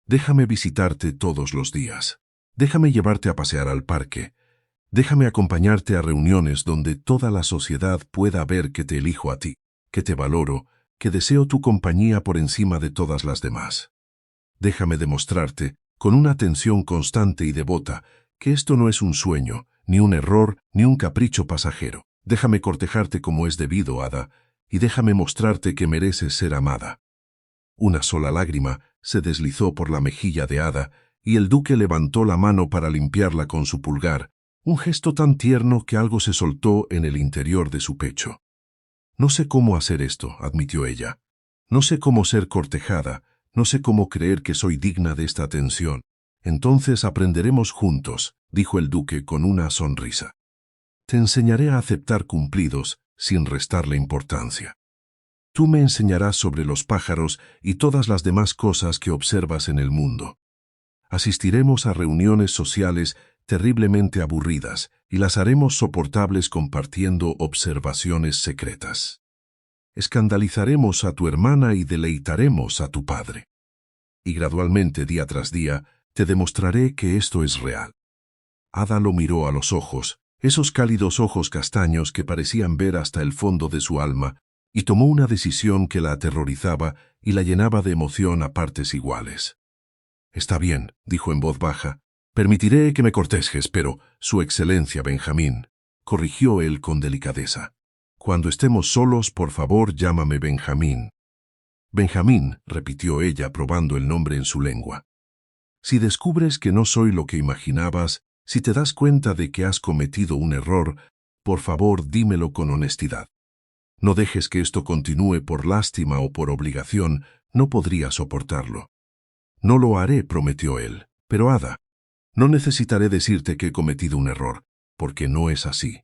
«Déjame visitarte todos los días. Déjame llevarte a pasear al parque. Déjame acompañarte a reuniones donde toda la sociedad pueda ver que te elijo a ti, que te valoro, que deseo tu compañía por encima de todas las demás. Déjame demostrarte, con una atención constante y devota, que esto no es un sueño, ni un error, ni un capricho pasajero. Déjame cortejarte como es debido, Ada, y déjame mostrarte que mereces ser amada». Una sola lágrima se deslizó por la mejilla de Ada, y el duque levantó la mano para limpiarla con su pulgar, un gesto tan tierno que algo se soltó en el interior de su pecho. «No sé cómo hacer esto», admitió ella. «No sé cómo ser cortejada, no sé cómo creer que soy digna de esta atención. Entonces aprenderemos juntos», dijo el duque con una sonrisa. «Te enseñaré a aceptar cumplidos sin restarle importancia. Tú me enseñarás sobre los pájaros y todas las demás cosas que observas en el mundo. Asistiremos a reuniones sociales terriblemente aburridas y las haremos soportables compartiendo observaciones secretas. Escandalizaremos a tu hermana y deleitaremos a tu padre. Y gradualmente, día tras día, te demostraré que esto es real». Ada lo miró a los ojos, esos cálidos ojos castaños que parecían ver hasta el fondo de su alma, y tomó una decisión que la aterrorizaba y la llenaba de emoción a partes iguales. «Está bien», dijo en voz baja. «Permitiré que me cortejes, pero, Su Excelencia Benjamín», corrigió él con delicadeza. «Cuando estemos solos, por favor, llámame Benjamín». «Benjamín», repitió ella, probando el nombre en su lengua. «Si descubres que no soy lo que imaginabas, si te das cuenta de que has cometido un error, por favor, dímelo con honestidad. No dejes que esto continúe por lástima o por obligación, no podría soportarlo». «No lo haré», prometió él. «Pero Ada, no necesitaré decirte que he cometido un error, porque no es así.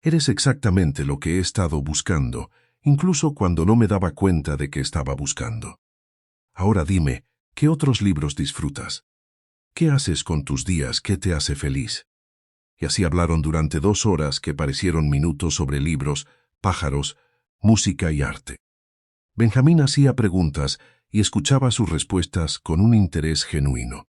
Eres exactamente lo que he estado buscando, incluso cuando no me daba cuenta de que estaba buscando. Ahora dime, ¿qué otros libros disfrutas? ¿Qué haces con tus días? ¿Qué te hace feliz? Y así hablaron durante 2 horas que parecieron minutos sobre libros, pájaros, música y arte. Benjamín hacía preguntas y escuchaba sus respuestas con un interés genuino.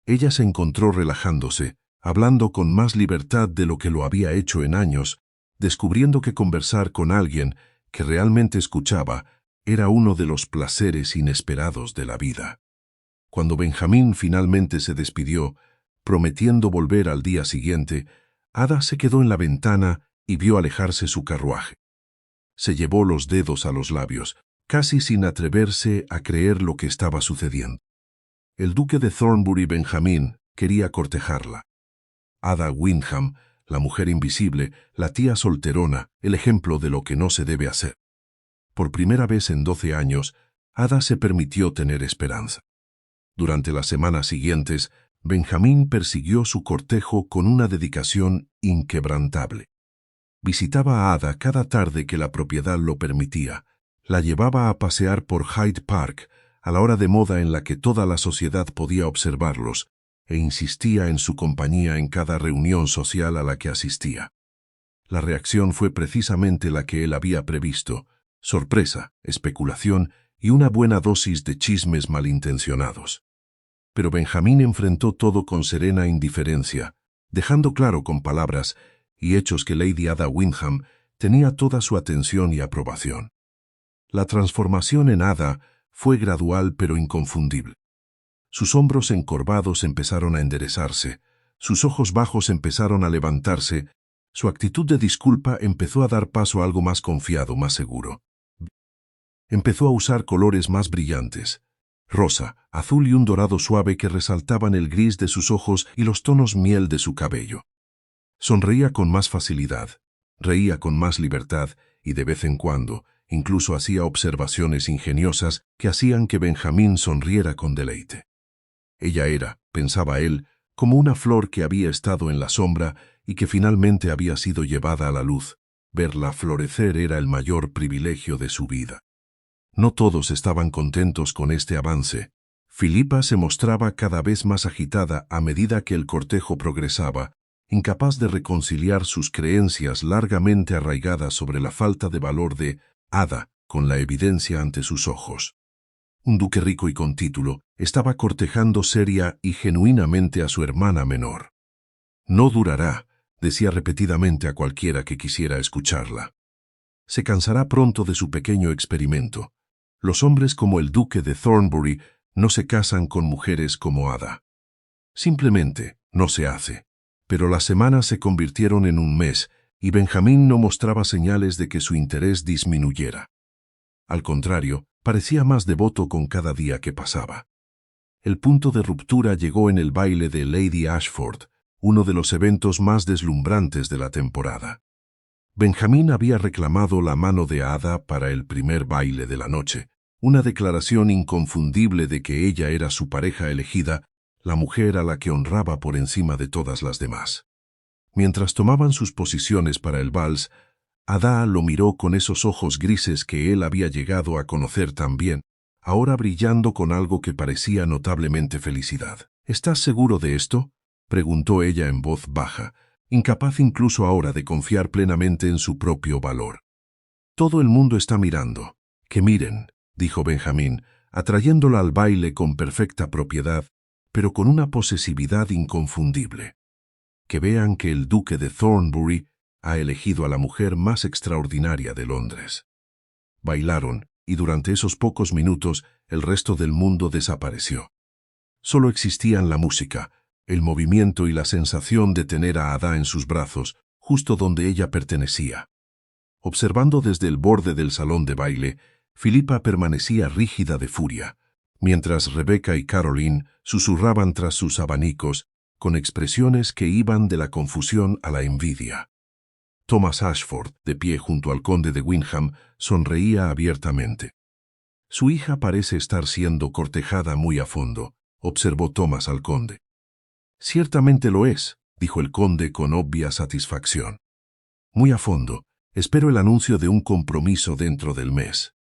Ella se encontró relajándose, hablando con más libertad de lo que lo había hecho en años, descubriendo que conversar con alguien que realmente escuchaba era uno de los placeres inesperados de la vida. Cuando Benjamín finalmente se despidió, prometiendo volver al día siguiente, Ada se quedó en la ventana y vio alejarse su carruaje. Se llevó los dedos a los labios, casi sin atreverse a creer lo que estaba sucediendo. El duque de Thornbury, Benjamín, quería cortejarla. Ada Windham, la mujer invisible, la tía solterona, el ejemplo de lo que no se debe hacer. Por primera vez en 12 años, Ada se permitió tener esperanza. Durante las semanas siguientes, Benjamín persiguió su cortejo con una dedicación inquebrantable. Visitaba a Ada cada tarde que la propiedad lo permitía, la llevaba a pasear por Hyde Park, a la hora de moda en la que toda la sociedad podía observarlos, e insistía en su compañía en cada reunión social a la que asistía. La reacción fue precisamente la que él había previsto: sorpresa, especulación y una buena dosis de chismes malintencionados. Pero Benjamín enfrentó todo con serena indiferencia, dejando claro con palabras y hechos que Lady Ada Windham tenía toda su atención y aprobación. La transformación en Ada fue gradual pero inconfundible. Sus hombros encorvados empezaron a enderezarse, sus ojos bajos empezaron a levantarse, su actitud de disculpa empezó a dar paso a algo más confiado, más seguro. Empezó a usar colores más brillantes: rosa, azul y un dorado suave que resaltaban el gris de sus ojos y los tonos miel de su cabello. Sonreía con más facilidad, reía con más libertad y de vez en cuando incluso hacía observaciones ingeniosas que hacían que Benjamín sonriera con deleite. Ella era, pensaba él, como una flor que había estado en la sombra y que finalmente había sido llevada a la luz. Verla florecer era el mayor privilegio de su vida. No todos estaban contentos con este avance. Filipa se mostraba cada vez más agitada a medida que el cortejo progresaba, incapaz de reconciliar sus creencias largamente arraigadas sobre la falta de valor de Ada con la evidencia ante sus ojos. Un duque rico y con título estaba cortejando seria y genuinamente a su hermana menor. No durará, decía repetidamente a cualquiera que quisiera escucharla. Se cansará pronto de su pequeño experimento. Los hombres como el duque de Thornbury no se casan con mujeres como Ada. Simplemente no se hace. Pero las semanas se convirtieron en un mes y Benjamín no mostraba señales de que su interés disminuyera. Al contrario, parecía más devoto con cada día que pasaba. El punto de ruptura llegó en el baile de Lady Ashford, uno de los eventos más deslumbrantes de la temporada. Benjamín había reclamado la mano de Ada para el primer baile de la noche, una declaración inconfundible de que ella era su pareja elegida, la mujer a la que honraba por encima de todas las demás. Mientras tomaban sus posiciones para el vals, Ada lo miró con esos ojos grises que él había llegado a conocer tan bien, ahora brillando con algo que parecía notablemente felicidad. ¿Estás seguro de esto?, preguntó ella en voz baja, incapaz incluso ahora de confiar plenamente en su propio valor. Todo el mundo está mirando. Que miren, dijo Benjamín, atrayéndola al baile con perfecta propiedad, pero con una posesividad inconfundible. Que vean que el duque de Thornbury ha elegido a la mujer más extraordinaria de Londres. Bailaron, y durante esos pocos minutos el resto del mundo desapareció. Solo existían la música, el movimiento y la sensación de tener a Ada en sus brazos, justo donde ella pertenecía. Observando desde el borde del salón de baile, Filipa permanecía rígida de furia, mientras Rebecca y Caroline susurraban tras sus abanicos, con expresiones que iban de la confusión a la envidia. Thomas Ashford, de pie junto al conde de Windham, sonreía abiertamente. «Su hija parece estar siendo cortejada muy a fondo», observó Thomas al conde. «Ciertamente lo es», dijo el conde con obvia satisfacción. «Muy a fondo. Espero el anuncio de un compromiso dentro del mes».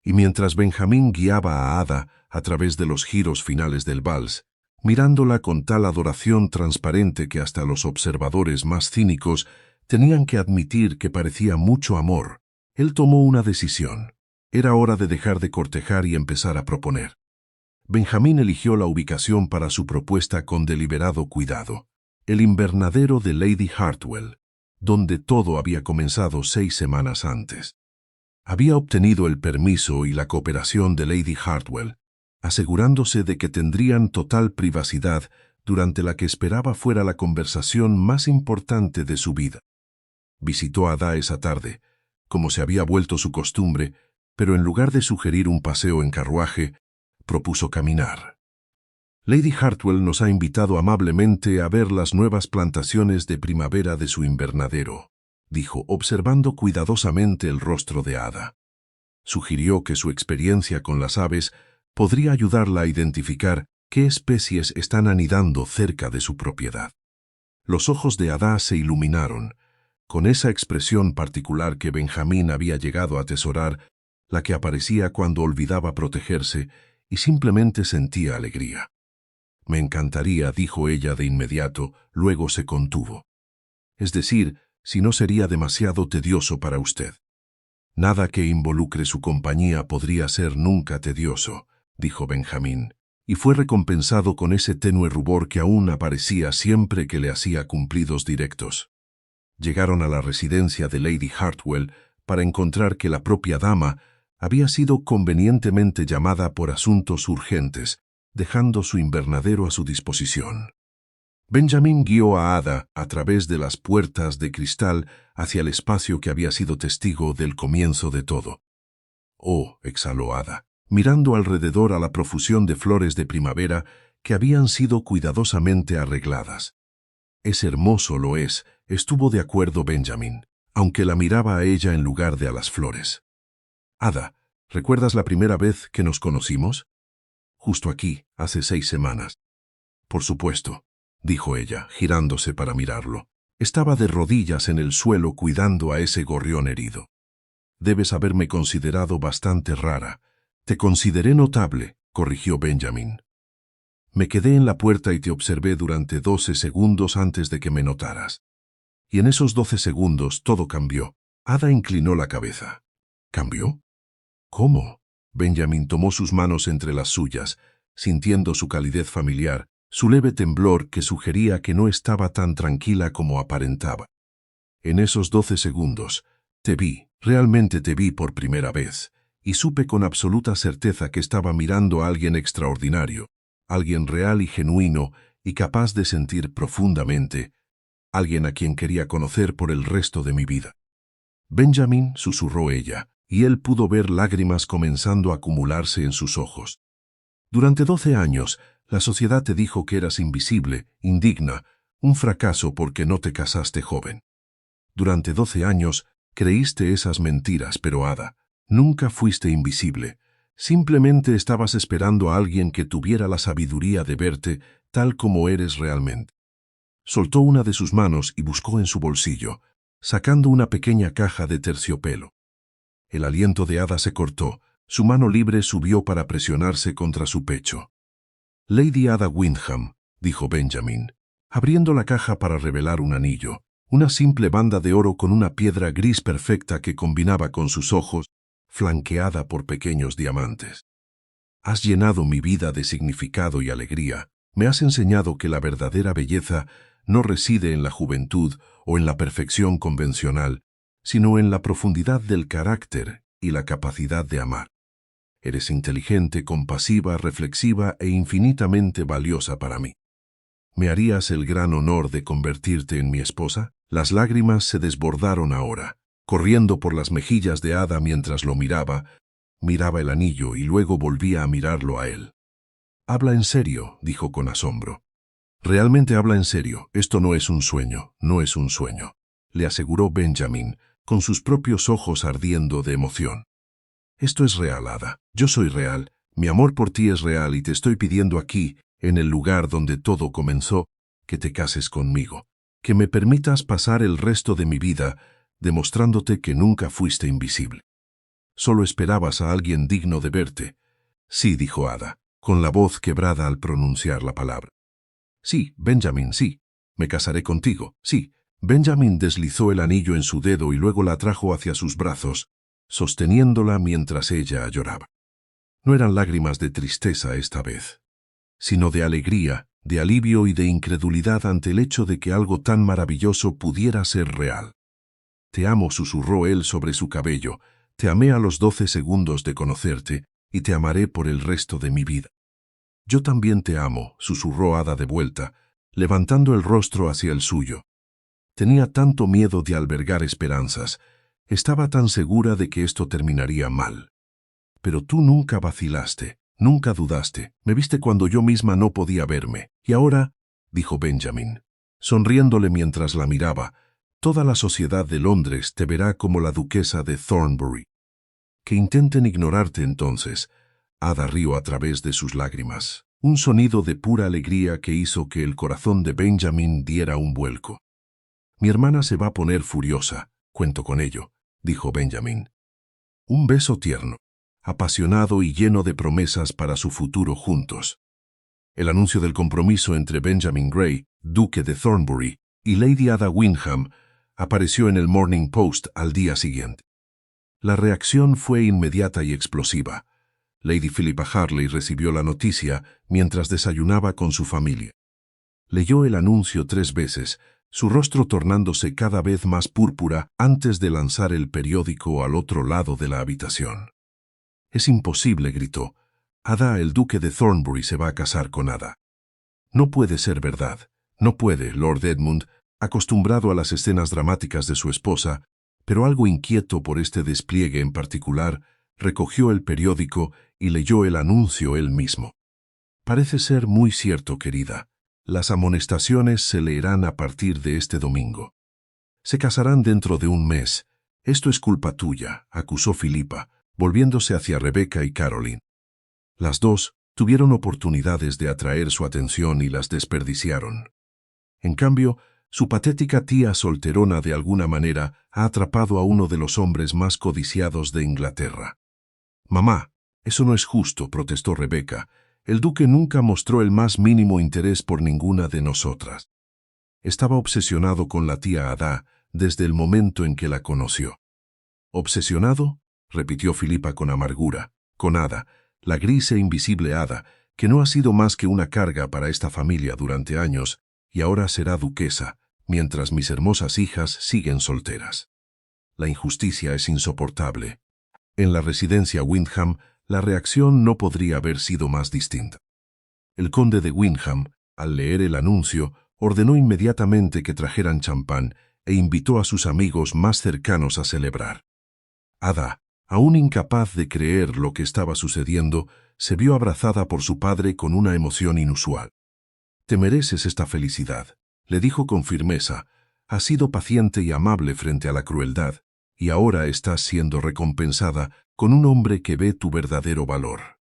Y mientras Benjamín guiaba a Ada a través de los giros finales del vals, mirándola con tal adoración transparente que hasta los observadores más cínicos tenían que admitir que parecía mucho amor. Él tomó una decisión. Era hora de dejar de cortejar y empezar a proponer. Benjamín eligió la ubicación para su propuesta con deliberado cuidado. El invernadero de Lady Hartwell, donde todo había comenzado 6 semanas antes. Había obtenido el permiso y la cooperación de Lady Hartwell, asegurándose de que tendrían total privacidad durante la que esperaba fuera la conversación más importante de su vida. Visitó a Ada esa tarde, como se había vuelto su costumbre, pero en lugar de sugerir un paseo en carruaje, propuso caminar. Lady Hartwell nos ha invitado amablemente a ver las nuevas plantaciones de primavera de su invernadero, dijo, observando cuidadosamente el rostro de Ada. Sugirió que su experiencia con las aves podría ayudarla a identificar qué especies están anidando cerca de su propiedad. Los ojos de Ada se iluminaron, con esa expresión particular que Benjamín había llegado a atesorar, la que aparecía cuando olvidaba protegerse y simplemente sentía alegría. Me encantaría, dijo ella de inmediato, luego se contuvo. Es decir, si no sería demasiado tedioso para usted. Nada que involucre su compañía podría ser nunca tedioso, dijo Benjamín, y fue recompensado con ese tenue rubor que aún aparecía siempre que le hacía cumplidos directos. Llegaron a la residencia de Lady Hartwell para encontrar que la propia dama había sido convenientemente llamada por asuntos urgentes, dejando su invernadero a su disposición. Benjamín guió a Ada a través de las puertas de cristal hacia el espacio que había sido testigo del comienzo de todo. «Oh», exhaló Ada, mirando alrededor a la profusión de flores de primavera que habían sido cuidadosamente arregladas. «Es hermoso, lo es», estuvo de acuerdo Benjamín, aunque la miraba a ella en lugar de a las flores. «Ada, ¿recuerdas la primera vez que nos conocimos?» «Justo aquí, hace 6 semanas». «Por supuesto», dijo ella, girándose para mirarlo. Estaba de rodillas en el suelo cuidando a ese gorrión herido. «Debes haberme considerado bastante rara». «Te consideré notable», corrigió Benjamín. «Me quedé en la puerta y te observé durante 12 segundos antes de que me notaras. Y en esos 12 segundos todo cambió». Ada inclinó la cabeza. «¿Cambió? ¿Cómo?» Benjamín tomó sus manos entre las suyas, sintiendo su calidez familiar, su leve temblor que sugería que no estaba tan tranquila como aparentaba. «En esos 12 segundos, te vi, realmente te vi por primera vez, y supe con absoluta certeza que estaba mirando a alguien extraordinario, alguien real y genuino y capaz de sentir profundamente, alguien a quien quería conocer por el resto de mi vida». «Benjamín», susurró ella, y él pudo ver lágrimas comenzando a acumularse en sus ojos. «Durante 12 años, la sociedad te dijo que eras invisible, indigna, un fracaso porque no te casaste joven. Durante 12 años creíste esas mentiras, pero Ada, nunca fuiste invisible. Simplemente estabas esperando a alguien que tuviera la sabiduría de verte tal como eres realmente». Soltó una de sus manos y buscó en su bolsillo, sacando una pequeña caja de terciopelo. El aliento de Ada se cortó, su mano libre subió para presionarse contra su pecho. «Lady Ada Windham», dijo Benjamín, abriendo la caja para revelar un anillo, una simple banda de oro con una piedra gris perfecta que combinaba con sus ojos, flanqueada por pequeños diamantes. «Has llenado mi vida de significado y alegría. Me has enseñado que la verdadera belleza no reside en la juventud o en la perfección convencional, sino en la profundidad del carácter y la capacidad de amar. Eres inteligente, compasiva, reflexiva e infinitamente valiosa para mí. ¿Me harías el gran honor de convertirte en mi esposa?» Las lágrimas se desbordaron ahora, corriendo por las mejillas de Ada mientras lo miraba el anillo y luego volvía a mirarlo a él. «Habla en serio», dijo con asombro. «Realmente habla en serio. Esto no es un sueño, no es un sueño», le aseguró Benjamín, con sus propios ojos ardiendo de emoción. «Esto es real, Ada. Yo soy real. Mi amor por ti es real y te estoy pidiendo aquí, en el lugar donde todo comenzó, que te cases conmigo, que me permitas pasar el resto de mi vida demostrándote que nunca fuiste invisible. Solo esperabas a alguien digno de verte». «Sí», dijo Ada, con la voz quebrada al pronunciar la palabra. Sí, Benjamin, sí. Me casaré contigo, sí. Benjamin deslizó el anillo en su dedo y luego la trajo hacia sus brazos, sosteniéndola mientras ella lloraba. No eran lágrimas de tristeza esta vez, sino de alegría, de alivio y de incredulidad ante el hecho de que algo tan maravilloso pudiera ser real. Te amo, susurró él sobre su cabello. Te amé a los 12 segundos de conocerte y te amaré por el resto de mi vida. Yo también te amo, susurró Ada de vuelta, levantando el rostro hacia el suyo. Tenía tanto miedo de albergar esperanzas. Estaba tan segura de que esto terminaría mal. Pero tú nunca vacilaste, nunca dudaste. Me viste cuando yo misma no podía verme. Y ahora, dijo Benjamin, sonriéndole mientras la miraba, toda la sociedad de Londres te verá como la duquesa de Thornbury. Que intenten ignorarte entonces. Ada rió a través de sus lágrimas. Un sonido de pura alegría que hizo que el corazón de Benjamin diera un vuelco. Mi hermana se va a poner furiosa, cuento con ello, dijo Benjamin. Un beso tierno, apasionado y lleno de promesas para su futuro juntos. El anuncio del compromiso entre Benjamin Gray, duque de Thornbury, y Lady Ada Windham apareció en el Morning Post al día siguiente. La reacción fue inmediata y explosiva. Lady Philippa Harley recibió la noticia mientras desayunaba con su familia. Leyó el anuncio 3 veces, su rostro tornándose cada vez más púrpura antes de lanzar el periódico al otro lado de la habitación. «Es imposible», gritó. «Ada, el duque de Thornbury, se va a casar con Ada». «No puede ser verdad. No puede», Lord Edmund, acostumbrado a las escenas dramáticas de su esposa, pero algo inquieto por este despliegue en particular, recogió el periódico y leyó el anuncio él mismo. «Parece ser muy cierto, querida. Las amonestaciones se leerán a partir de este domingo. Se casarán dentro de un mes. Esto es culpa tuya», acusó Philippa, volviéndose hacia Rebecca y Caroline. Las dos tuvieron oportunidades de atraer su atención y las desperdiciaron. En cambio, su patética tía solterona de alguna manera ha atrapado a uno de los hombres más codiciados de Inglaterra. «Mamá, eso no es justo», protestó Rebecca. «El duque nunca mostró el más mínimo interés por ninguna de nosotras. Estaba obsesionado con la tía Ada desde el momento en que la conoció». «¿Obsesionado?», repitió Philippa con amargura. «Con Ada, la gris e invisible Ada, que no ha sido más que una carga para esta familia durante años y ahora será duquesa, mientras mis hermosas hijas siguen solteras. La injusticia es insoportable». En la residencia Windham, la reacción no podría haber sido más distinta. El conde de Windham, al leer el anuncio, ordenó inmediatamente que trajeran champán e invitó a sus amigos más cercanos a celebrar. Ada, aún incapaz de creer lo que estaba sucediendo, se vio abrazada por su padre con una emoción inusual. «Te mereces esta felicidad», le dijo con firmeza. «Has sido paciente y amable frente a la crueldad, y ahora estás siendo recompensada con un hombre que ve tu verdadero valor.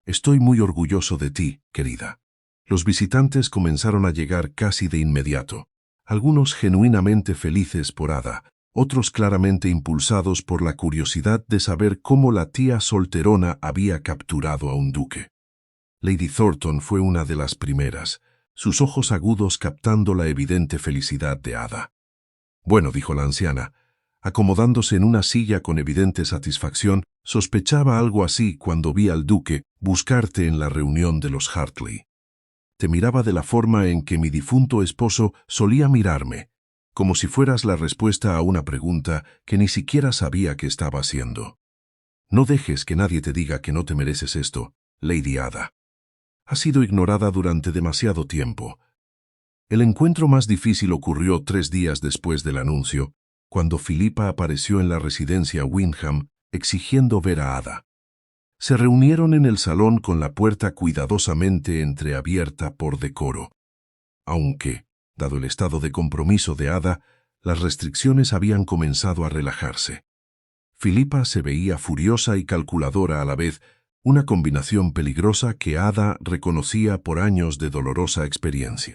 Estoy muy orgulloso de ti, querida». Los visitantes comenzaron a llegar casi de inmediato, algunos genuinamente felices por Ada, otros claramente impulsados por la curiosidad de saber cómo la tía solterona había capturado a un duque. Lady Thornton fue una de las primeras, sus ojos agudos captando la evidente felicidad de Ada. «Bueno», dijo la anciana, acomodándose en una silla con evidente satisfacción, «sospechaba algo así cuando vi al duque buscarte en la reunión de los Hartley. Te miraba de la forma en que mi difunto esposo solía mirarme, como si fueras la respuesta a una pregunta que ni siquiera sabía que estaba haciendo. No dejes que nadie te diga que no te mereces esto, Lady Ada. Has sido ignorada durante demasiado tiempo». El encuentro más difícil ocurrió 3 días después del anuncio, cuando Philippa apareció en la residencia Windham exigiendo ver a Ada. Se reunieron en el salón con la puerta cuidadosamente entreabierta por decoro. Aunque, dado el estado de compromiso de Ada, las restricciones habían comenzado a relajarse. Philippa se veía furiosa y calculadora a la vez, una combinación peligrosa que Ada reconocía por años de dolorosa experiencia.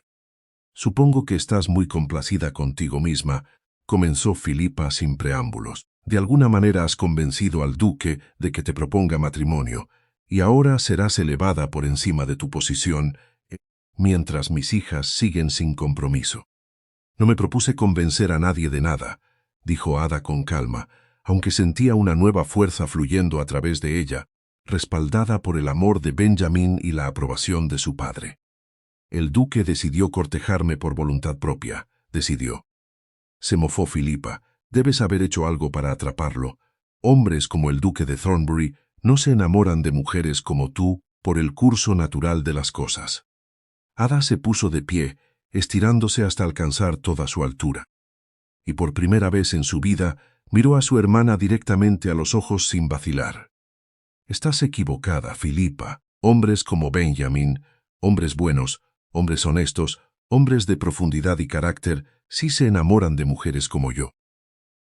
«Supongo que estás muy complacida contigo misma», comenzó Philippa sin preámbulos. «De alguna manera has convencido al duque de que te proponga matrimonio, y ahora serás elevada por encima de tu posición. mientras mis hijas siguen sin compromiso. No me propuse convencer a nadie de nada, dijo Ada con calma, aunque sentía una nueva fuerza fluyendo a través de ella, respaldada por el amor de Benjamin y la aprobación de su padre. El duque decidió cortejarme por voluntad propia, decidió. Se mofó Filipa, debes haber hecho algo para atraparlo. Hombres como el duque de Thornbury no se enamoran de mujeres como tú por el curso natural de las cosas. Ada se puso de pie, estirándose hasta alcanzar toda su altura. Y por primera vez en su vida miró a su hermana directamente a los ojos sin vacilar. Estás equivocada, Filipa. Hombres como Benjamin, hombres buenos, hombres honestos, hombres de profundidad y carácter, sí se enamoran de mujeres como yo.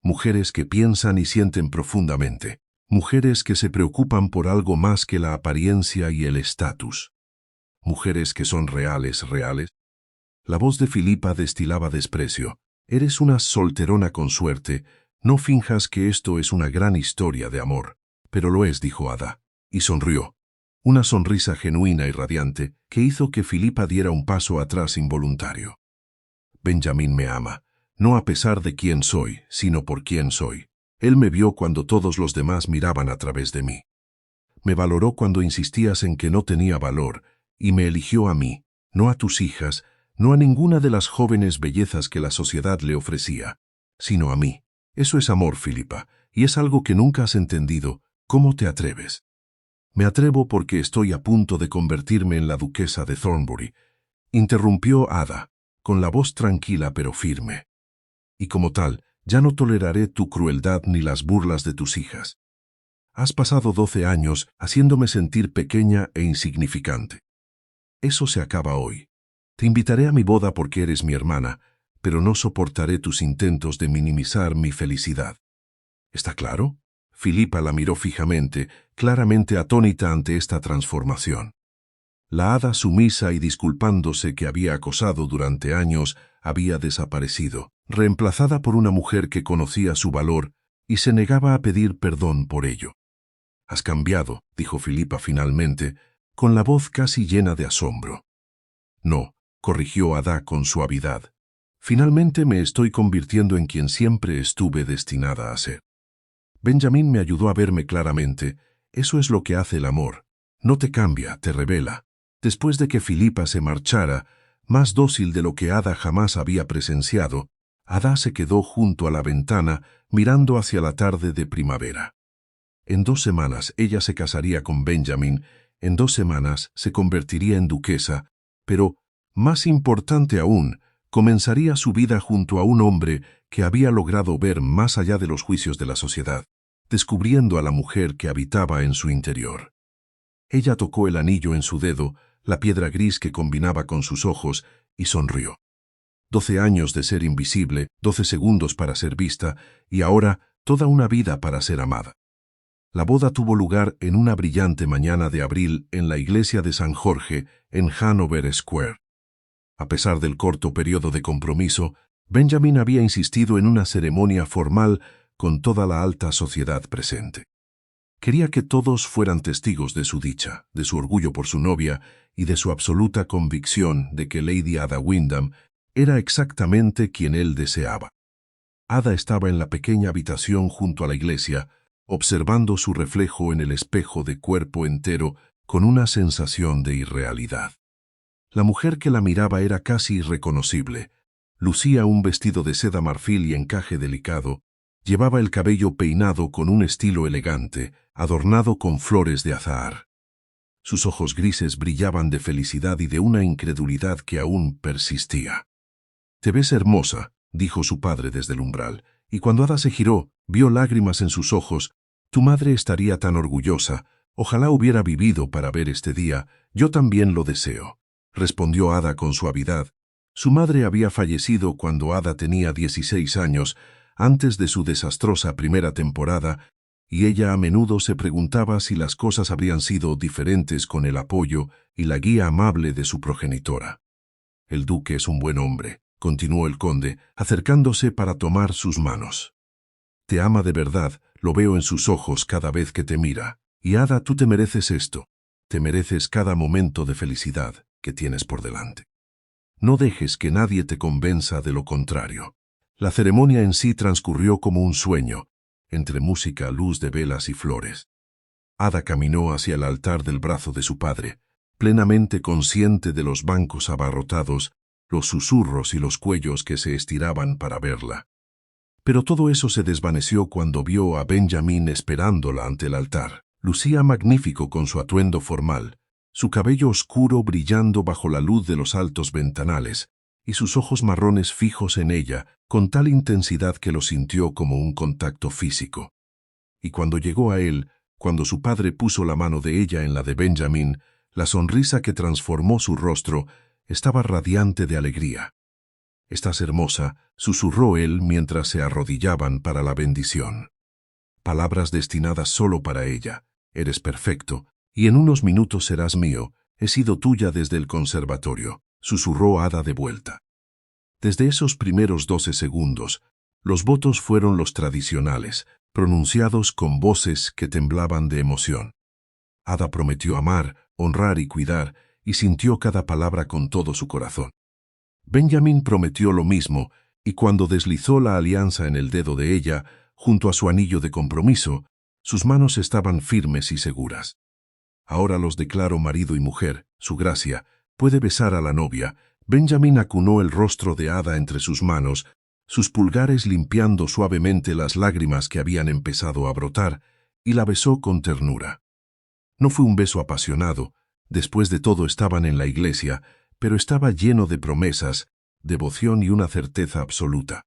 Mujeres que piensan y sienten profundamente. Mujeres que se preocupan por algo más que la apariencia y el estatus. Mujeres que son reales. La voz de Filipa destilaba desprecio. Eres una solterona con suerte. No finjas que esto es una gran historia de amor. Pero lo es, dijo Ada, y sonrió. Una sonrisa genuina y radiante que hizo que Filipa diera un paso atrás involuntario. Benjamin me ama, no a pesar de quién soy, sino por quién soy. Él me vio cuando todos los demás miraban a través de mí. Me valoró cuando insistías en que no tenía valor, y me eligió a mí, no a tus hijas, no a ninguna de las jóvenes bellezas que la sociedad le ofrecía, sino a mí. Eso es amor, Filipa, y es algo que nunca has entendido. ¿Cómo te atreves? Me atrevo porque estoy a punto de convertirme en la duquesa de Thornbury, interrumpió Ada, con la voz tranquila pero firme. Y como tal, ya no toleraré tu crueldad ni las burlas de tus hijas. Has pasado 12 años haciéndome sentir pequeña e insignificante. Eso se acaba hoy. Te invitaré a mi boda porque eres mi hermana, pero no soportaré tus intentos de minimizar mi felicidad. ¿Está claro? Filipa la miró fijamente, claramente atónita ante esta transformación. La hada sumisa y disculpándose que había acosado durante años había desaparecido, reemplazada por una mujer que conocía su valor y se negaba a pedir perdón por ello. Has cambiado, dijo Filipa finalmente, con la voz casi llena de asombro. No, corrigió Ada con suavidad. Finalmente me estoy convirtiendo en quien siempre estuve destinada a ser. Benjamin me ayudó a verme claramente. Eso es lo que hace el amor. No te cambia, te revela. Después de que Filipa se marchara, más dócil de lo que Ada jamás había presenciado, Ada se quedó junto a la ventana mirando hacia la tarde de primavera. En 2 semanas ella se casaría con Benjamin, en 2 semanas se convertiría en duquesa, pero, más importante aún, comenzaría su vida junto a un hombre que había logrado ver más allá de los juicios de la sociedad, descubriendo a la mujer que habitaba en su interior. Ella tocó el anillo en su dedo, la piedra gris que combinaba con sus ojos, y sonrió. 12 años de ser invisible, 12 segundos para ser vista, y ahora toda una vida para ser amada. La boda tuvo lugar en una brillante mañana de abril en la iglesia de San Jorge, en Hanover Square. A pesar del corto periodo de compromiso, Benjamin había insistido en una ceremonia formal con toda la alta sociedad presente. Quería que todos fueran testigos de su dicha, de su orgullo por su novia y de su absoluta convicción de que Lady Ada Wyndham era exactamente quien él deseaba. Ada estaba en la pequeña habitación junto a la iglesia, observando su reflejo en el espejo de cuerpo entero con una sensación de irrealidad. La mujer que la miraba era casi irreconocible. Lucía un vestido de seda marfil y encaje delicado, llevaba el cabello peinado con un estilo elegante, adornado con flores de azahar. Sus ojos grises brillaban de felicidad y de una incredulidad que aún persistía. «Te ves hermosa», dijo su padre desde el umbral, y cuando Ada se giró, vio lágrimas en sus ojos. «Tu madre estaría tan orgullosa. Ojalá hubiera vivido para ver este día. Yo también lo deseo», respondió Ada con suavidad. Su madre había fallecido cuando Ada tenía 16 años, antes de su desastrosa primera temporada, y ella a menudo se preguntaba si las cosas habrían sido diferentes con el apoyo y la guía amable de su progenitora. «El duque es un buen hombre», continuó el conde, acercándose para tomar sus manos. «Te ama de verdad, lo veo en sus ojos cada vez que te mira. Y Ada, tú te mereces esto. Te mereces cada momento de felicidad. que tienes por delante. No dejes que nadie te convenza de lo contrario. La ceremonia en sí transcurrió como un sueño, entre música, luz de velas y flores. Ada caminó hacia el altar del brazo de su padre, plenamente consciente de los bancos abarrotados, los susurros y los cuellos que se estiraban para verla. Pero todo eso se desvaneció cuando vio a Benjamin esperándola ante el altar. Lucía magnífico con su atuendo formal, su cabello oscuro brillando bajo la luz de los altos ventanales, y sus ojos marrones fijos en ella con tal intensidad que lo sintió como un contacto físico. Y cuando llegó a él, cuando su padre puso la mano de ella en la de Benjamin, la sonrisa que transformó su rostro estaba radiante de alegría. «Estás hermosa», susurró él mientras se arrodillaban para la bendición. Palabras destinadas solo para ella. «Eres perfecto, y en unos minutos serás mío. He sido tuya desde el conservatorio», susurró Ada de vuelta. Desde esos primeros 12 segundos, los votos fueron los tradicionales, pronunciados con voces que temblaban de emoción. Ada prometió amar, honrar y cuidar, y sintió cada palabra con todo su corazón. Benjamin prometió lo mismo, y cuando deslizó la alianza en el dedo de ella, junto a su anillo de compromiso, sus manos estaban firmes y seguras. «Ahora los declaro marido y mujer, su gracia. Puede besar a la novia». Benjamin acunó el rostro de Ada entre sus manos, sus pulgares limpiando suavemente las lágrimas que habían empezado a brotar, y la besó con ternura. No fue un beso apasionado, después de todo estaban en la iglesia, pero estaba lleno de promesas, devoción y una certeza absoluta.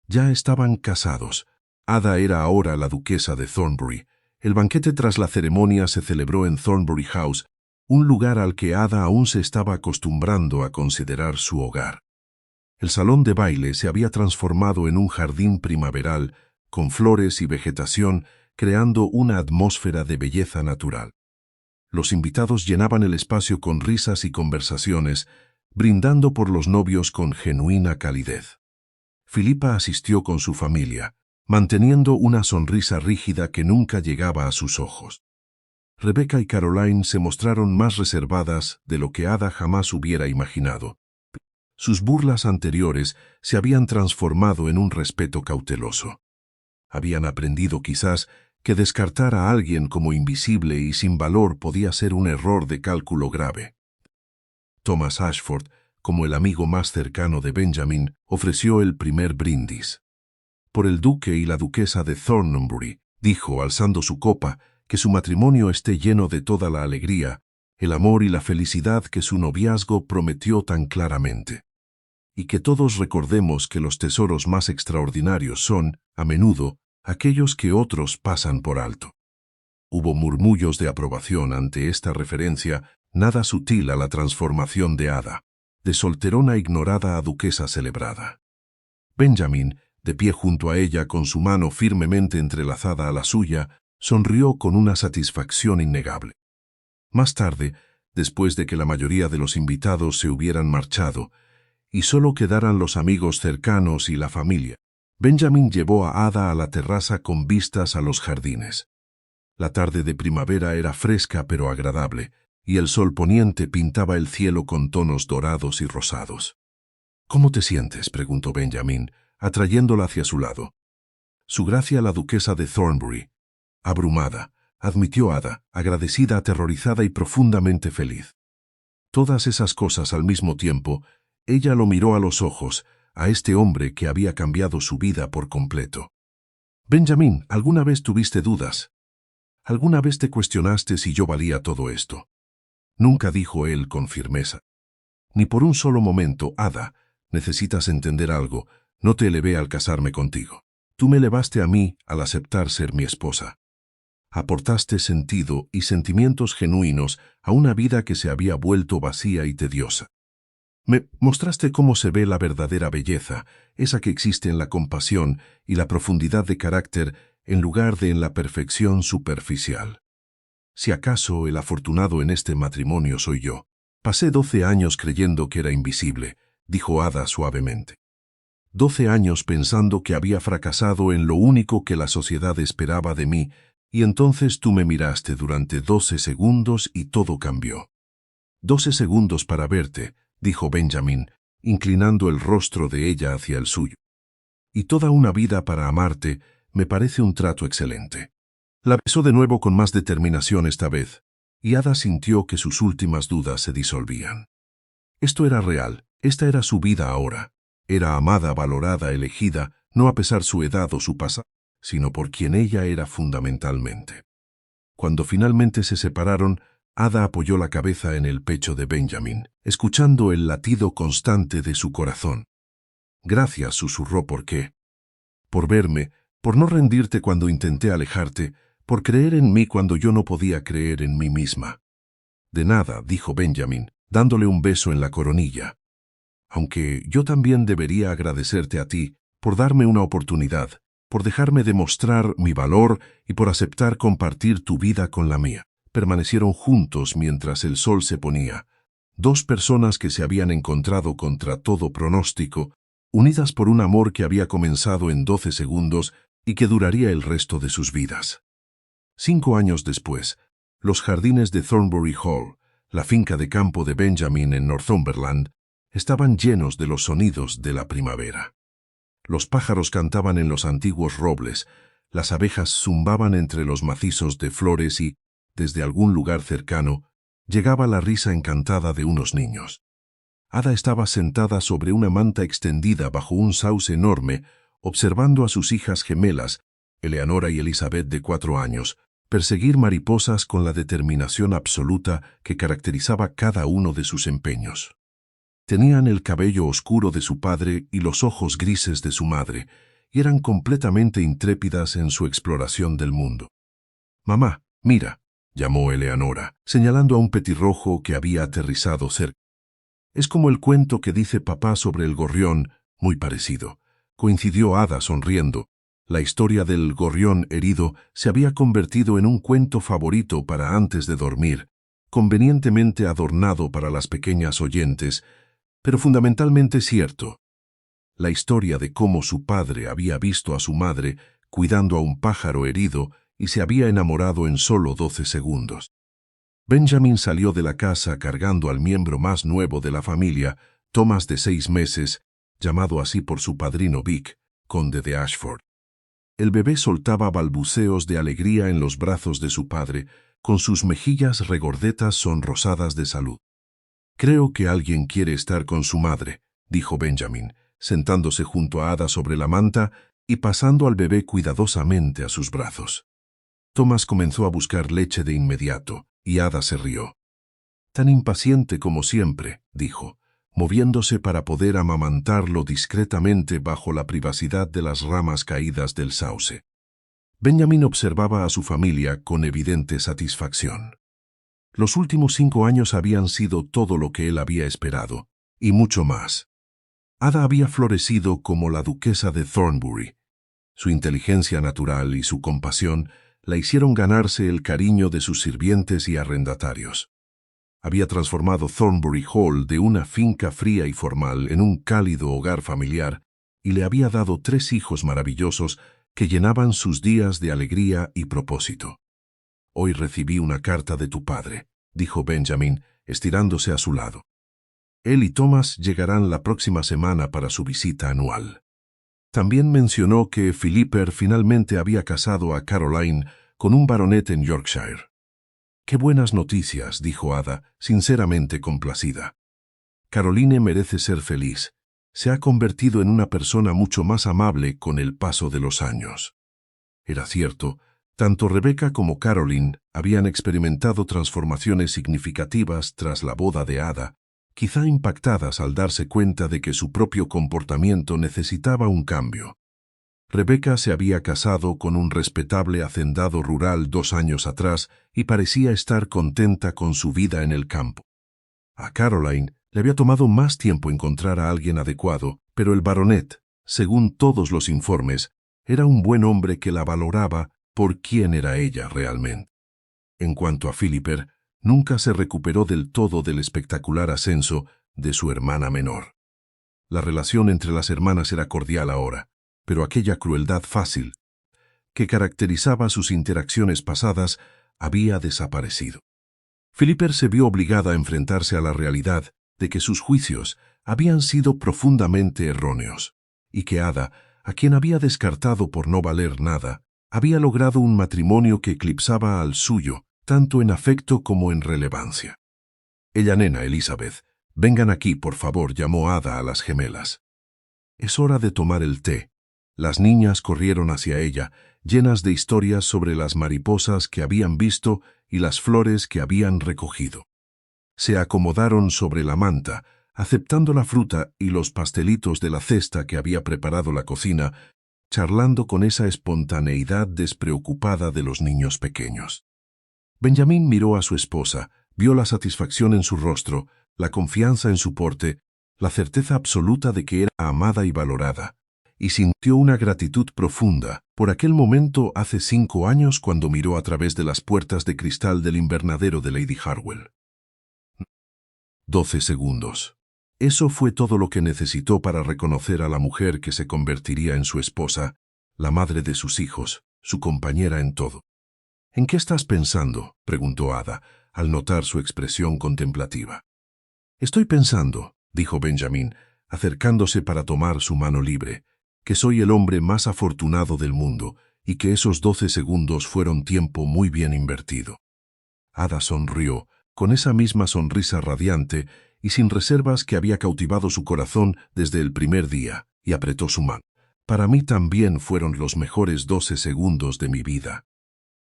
Ya estaban casados. Ada era ahora la duquesa de Thornbury. El banquete tras la ceremonia se celebró en Thornbury House, un lugar al que Ada aún se estaba acostumbrando a considerar su hogar. El salón de baile se había transformado en un jardín primaveral, con flores y vegetación, creando una atmósfera de belleza natural. Los invitados llenaban el espacio con risas y conversaciones, brindando por los novios con genuina calidez. Philippa asistió con su familia, manteniendo una sonrisa rígida que nunca llegaba a sus ojos. Rebecca y Caroline se mostraron más reservadas de lo que Ada jamás hubiera imaginado. Sus burlas anteriores se habían transformado en un respeto cauteloso. Habían aprendido quizás que descartar a alguien como invisible y sin valor podía ser un error de cálculo grave. Thomas Ashford, como el amigo más cercano de Benjamin, ofreció el primer brindis. «Por el duque y la duquesa de Thornbury», dijo alzando su copa, «que su matrimonio esté lleno de toda la alegría, el amor y la felicidad que su noviazgo prometió tan claramente. Y que todos recordemos que los tesoros más extraordinarios son, a menudo, aquellos que otros pasan por alto». Hubo murmullos de aprobación ante esta referencia, nada sutil a la transformación de Ada, de solterona ignorada a duquesa celebrada. Benjamin, de pie junto a ella con su mano firmemente entrelazada a la suya, sonrió con una satisfacción innegable. Más tarde, después de que la mayoría de los invitados se hubieran marchado, y solo quedaran los amigos cercanos y la familia, Benjamin llevó a Ada a la terraza con vistas a los jardines. La tarde de primavera era fresca pero agradable, y el sol poniente pintaba el cielo con tonos dorados y rosados. «¿Cómo te sientes?», preguntó Benjamin, atrayéndola hacia su lado. «Su gracia la duquesa de Thornbury». «Abrumada», admitió Ada, agradecida, aterrorizada y profundamente feliz. Todas esas cosas al mismo tiempo, ella lo miró a los ojos, a este hombre que había cambiado su vida por completo. «Benjamin, ¿alguna vez tuviste dudas? ¿Alguna vez te cuestionaste si yo valía todo esto?». «Nunca», dijo él con firmeza. «Ni por un solo momento, Ada. Necesitas entender algo. No te elevé al casarme contigo. Tú me elevaste a mí al aceptar ser mi esposa. Aportaste sentido y sentimientos genuinos a una vida que se había vuelto vacía y tediosa. Me mostraste cómo se ve la verdadera belleza, esa que existe en la compasión y la profundidad de carácter en lugar de en la perfección superficial. Si acaso el afortunado en este matrimonio soy yo. Pasé 12 años creyendo que era invisible», dijo Ada suavemente. 12 años pensando que había fracasado en lo único que la sociedad esperaba de mí, y entonces tú me miraste durante 12 segundos y todo cambió. 12 segundos para verte, dijo Benjamin, inclinando el rostro de ella hacia el suyo. Y toda una vida para amarte me parece un trato excelente. La besó de nuevo con más determinación esta vez, y Ada sintió que sus últimas dudas se disolvían. Esto era real, esta era su vida ahora. Era amada, valorada, elegida, no a pesar su edad o su pasado, sino por quien ella era fundamentalmente. Cuando finalmente se separaron, Ada apoyó la cabeza en el pecho de Benjamin, escuchando el latido constante de su corazón. Gracias, susurró, ¿por qué? Por verme, por no rendirte cuando intenté alejarte, por creer en mí cuando yo no podía creer en mí misma. De nada, dijo Benjamin, dándole un beso en la coronilla. Aunque yo también debería agradecerte a ti por darme una oportunidad, por dejarme demostrar mi valor y por aceptar compartir tu vida con la mía. Permanecieron juntos mientras el sol se ponía, dos personas que se habían encontrado contra todo pronóstico, unidas por un amor que había comenzado en 12 segundos y que duraría el resto de sus vidas. 5 años después, los jardines de Thornbury Hall, la finca de campo de Benjamin en Northumberland, estaban llenos de los sonidos de la primavera. Los pájaros cantaban en los antiguos robles, las abejas zumbaban entre los macizos de flores y, desde algún lugar cercano, llegaba la risa encantada de unos niños. Ada estaba sentada sobre una manta extendida bajo un sauce enorme, observando a sus hijas gemelas, Eleanora y Elizabeth de 4 años, perseguir mariposas con la determinación absoluta que caracterizaba cada uno de sus empeños. Tenían el cabello oscuro de su padre y los ojos grises de su madre, y eran completamente intrépidas en su exploración del mundo. «Mamá, mira», llamó Eleanora, señalando a un petirrojo que había aterrizado cerca. «Es como el cuento que dice papá sobre el gorrión, muy parecido», coincidió Ada sonriendo. La historia del gorrión herido se había convertido en un cuento favorito para antes de dormir, convenientemente adornado para las pequeñas oyentes, pero fundamentalmente cierto. La historia de cómo su padre había visto a su madre cuidando a un pájaro herido y se había enamorado en solo 12 segundos. Benjamin salió de la casa cargando al miembro más nuevo de la familia, Thomas de 6 meses, llamado así por su padrino Vic, conde de Ashford. El bebé soltaba balbuceos de alegría en los brazos de su padre, con sus mejillas regordetas sonrosadas de salud. «Creo que alguien quiere estar con su madre», dijo Benjamin, sentándose junto a Ada sobre la manta y pasando al bebé cuidadosamente a sus brazos. Thomas comenzó a buscar leche de inmediato, y Ada se rió. «Tan impaciente como siempre», dijo, moviéndose para poder amamantarlo discretamente bajo la privacidad de las ramas caídas del sauce. Benjamin observaba a su familia con evidente satisfacción. Los últimos 5 años habían sido todo lo que él había esperado, y mucho más. Ada había florecido como la duquesa de Thornbury. Su inteligencia natural y su compasión la hicieron ganarse el cariño de sus sirvientes y arrendatarios. Había transformado Thornbury Hall de una finca fría y formal en un cálido hogar familiar y le había dado 3 hijos maravillosos que llenaban sus días de alegría y propósito. «Hoy recibí una carta de tu padre», dijo Benjamin, estirándose a su lado. Él y Thomas llegarán la próxima semana para su visita anual. También mencionó que Philipper finalmente había casado a Caroline con un baronet en Yorkshire. «Qué buenas noticias», dijo Ada, sinceramente complacida. «Caroline merece ser feliz. Se ha convertido en una persona mucho más amable con el paso de los años». Era cierto, tanto Rebecca como Caroline habían experimentado transformaciones significativas tras la boda de Ada, quizá impactadas al darse cuenta de que su propio comportamiento necesitaba un cambio. Rebecca se había casado con un respetable hacendado rural 2 años atrás y parecía estar contenta con su vida en el campo. A Caroline le había tomado más tiempo encontrar a alguien adecuado, pero el baronet, según todos los informes, era un buen hombre que la valoraba por quién era ella realmente. En cuanto a Philipper, nunca se recuperó del todo del espectacular ascenso de su hermana menor. La relación entre las hermanas era cordial ahora, pero aquella crueldad fácil que caracterizaba sus interacciones pasadas había desaparecido. Philipper se vio obligada a enfrentarse a la realidad de que sus juicios habían sido profundamente erróneos, y que Ada, a quien había descartado por no valer nada, había logrado un matrimonio que eclipsaba al suyo, tanto en afecto como en relevancia. «Ella, nena, Elizabeth, vengan aquí, por favor», llamó Ada a las gemelas. «Es hora de tomar el té». Las niñas corrieron hacia ella, llenas de historias sobre las mariposas que habían visto y las flores que habían recogido. Se acomodaron sobre la manta, aceptando la fruta y los pastelitos de la cesta que había preparado la cocina, charlando con esa espontaneidad despreocupada de los niños pequeños. Benjamín miró a su esposa, vio la satisfacción en su rostro, la confianza en su porte, la certeza absoluta de que era amada y valorada, y sintió una gratitud profunda por aquel momento hace 5 años cuando miró a través de las puertas de cristal del invernadero de Lady Harwell. 12 segundos. Eso fue todo lo que necesitó para reconocer a la mujer que se convertiría en su esposa, la madre de sus hijos, su compañera en todo. «¿En qué estás pensando?», preguntó Ada, al notar su expresión contemplativa. «Estoy pensando», dijo Benjamín, acercándose para tomar su mano libre, «que soy el hombre más afortunado del mundo y que esos 12 segundos fueron tiempo muy bien invertido». Ada sonrió, con esa misma sonrisa radiante y sin reservas que había cautivado su corazón desde el primer día, y apretó su mano. «Para mí también fueron los mejores 12 segundos de mi vida».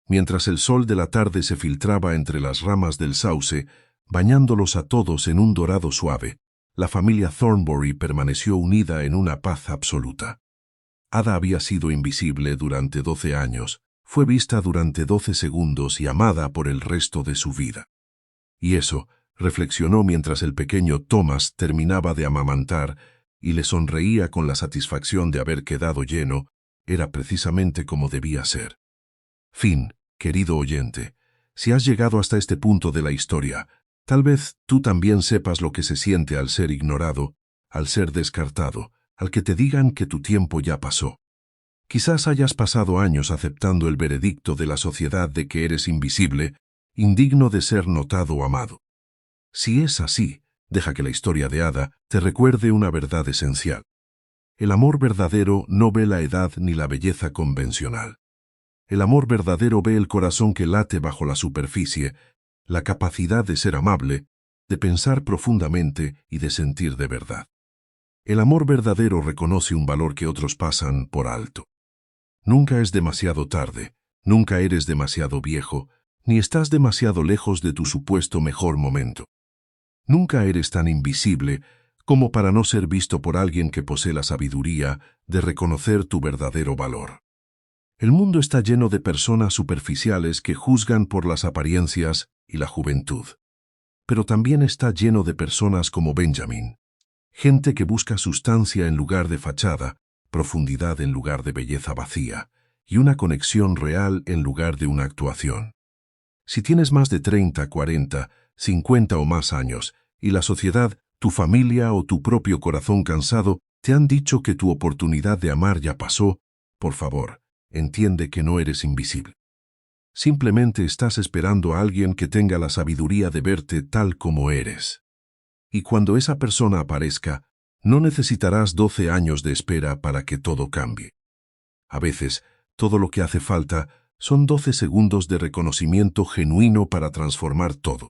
Mientras el sol de la tarde se filtraba entre las ramas del sauce, bañándolos a todos en un dorado suave, la familia Thornbury permaneció unida en una paz absoluta. Ada había sido invisible durante 12 años, fue vista durante 12 segundos y amada por el resto de su vida. Y eso, reflexionó mientras el pequeño Thomas terminaba de amamantar y le sonreía con la satisfacción de haber quedado lleno, era precisamente como debía ser. Fin, querido oyente. Si has llegado hasta este punto de la historia, tal vez tú también sepas lo que se siente al ser ignorado, al ser descartado, al que te digan que tu tiempo ya pasó. Quizás hayas pasado años aceptando el veredicto de la sociedad de que eres invisible, indigno de ser notado o amado. Si es así, deja que la historia de Ada te recuerde una verdad esencial. El amor verdadero no ve la edad ni la belleza convencional. El amor verdadero ve el corazón que late bajo la superficie, la capacidad de ser amable, de pensar profundamente y de sentir de verdad. El amor verdadero reconoce un valor que otros pasan por alto. Nunca es demasiado tarde, nunca eres demasiado viejo, ni estás demasiado lejos de tu supuesto mejor momento. Nunca eres tan invisible como para no ser visto por alguien que posee la sabiduría de reconocer tu verdadero valor. El mundo está lleno de personas superficiales que juzgan por las apariencias y la juventud. Pero también está lleno de personas como Benjamín. Gente que busca sustancia en lugar de fachada, profundidad en lugar de belleza vacía, y una conexión real en lugar de una actuación. Si tienes más de 30, 40, 50 o más años, y la sociedad, tu familia o tu propio corazón cansado te han dicho que tu oportunidad de amar ya pasó, por favor, entiende que no eres invisible. Simplemente estás esperando a alguien que tenga la sabiduría de verte tal como eres. Y cuando esa persona aparezca, no necesitarás 12 años de espera para que todo cambie. A veces, todo lo que hace falta son 12 segundos de reconocimiento genuino para transformar todo.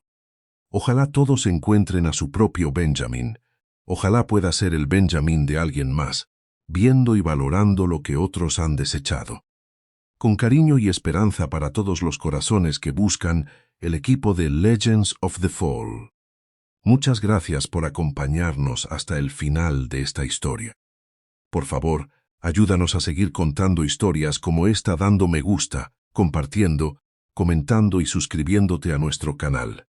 Ojalá todos encuentren a su propio Benjamín. Ojalá pueda ser el Benjamín de alguien más, viendo y valorando lo que otros han desechado. Con cariño y esperanza para todos los corazones que buscan el equipo de Legends of the Fall. Muchas gracias por acompañarnos hasta el final de esta historia. Por favor, ayúdanos a seguir contando historias como esta dando me gusta, compartiendo, comentando y suscribiéndote a nuestro canal.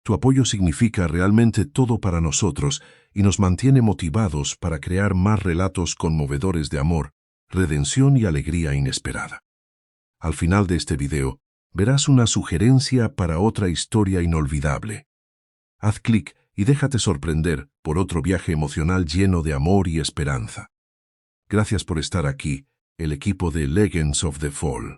Tu apoyo significa realmente todo para nosotros y nos mantiene motivados para crear más relatos conmovedores de amor, redención y alegría inesperada. Al final de este video, verás una sugerencia para otra historia inolvidable. Haz clic y déjate sorprender por otro viaje emocional lleno de amor y esperanza. Gracias por estar aquí, el equipo de Legends of the Fall.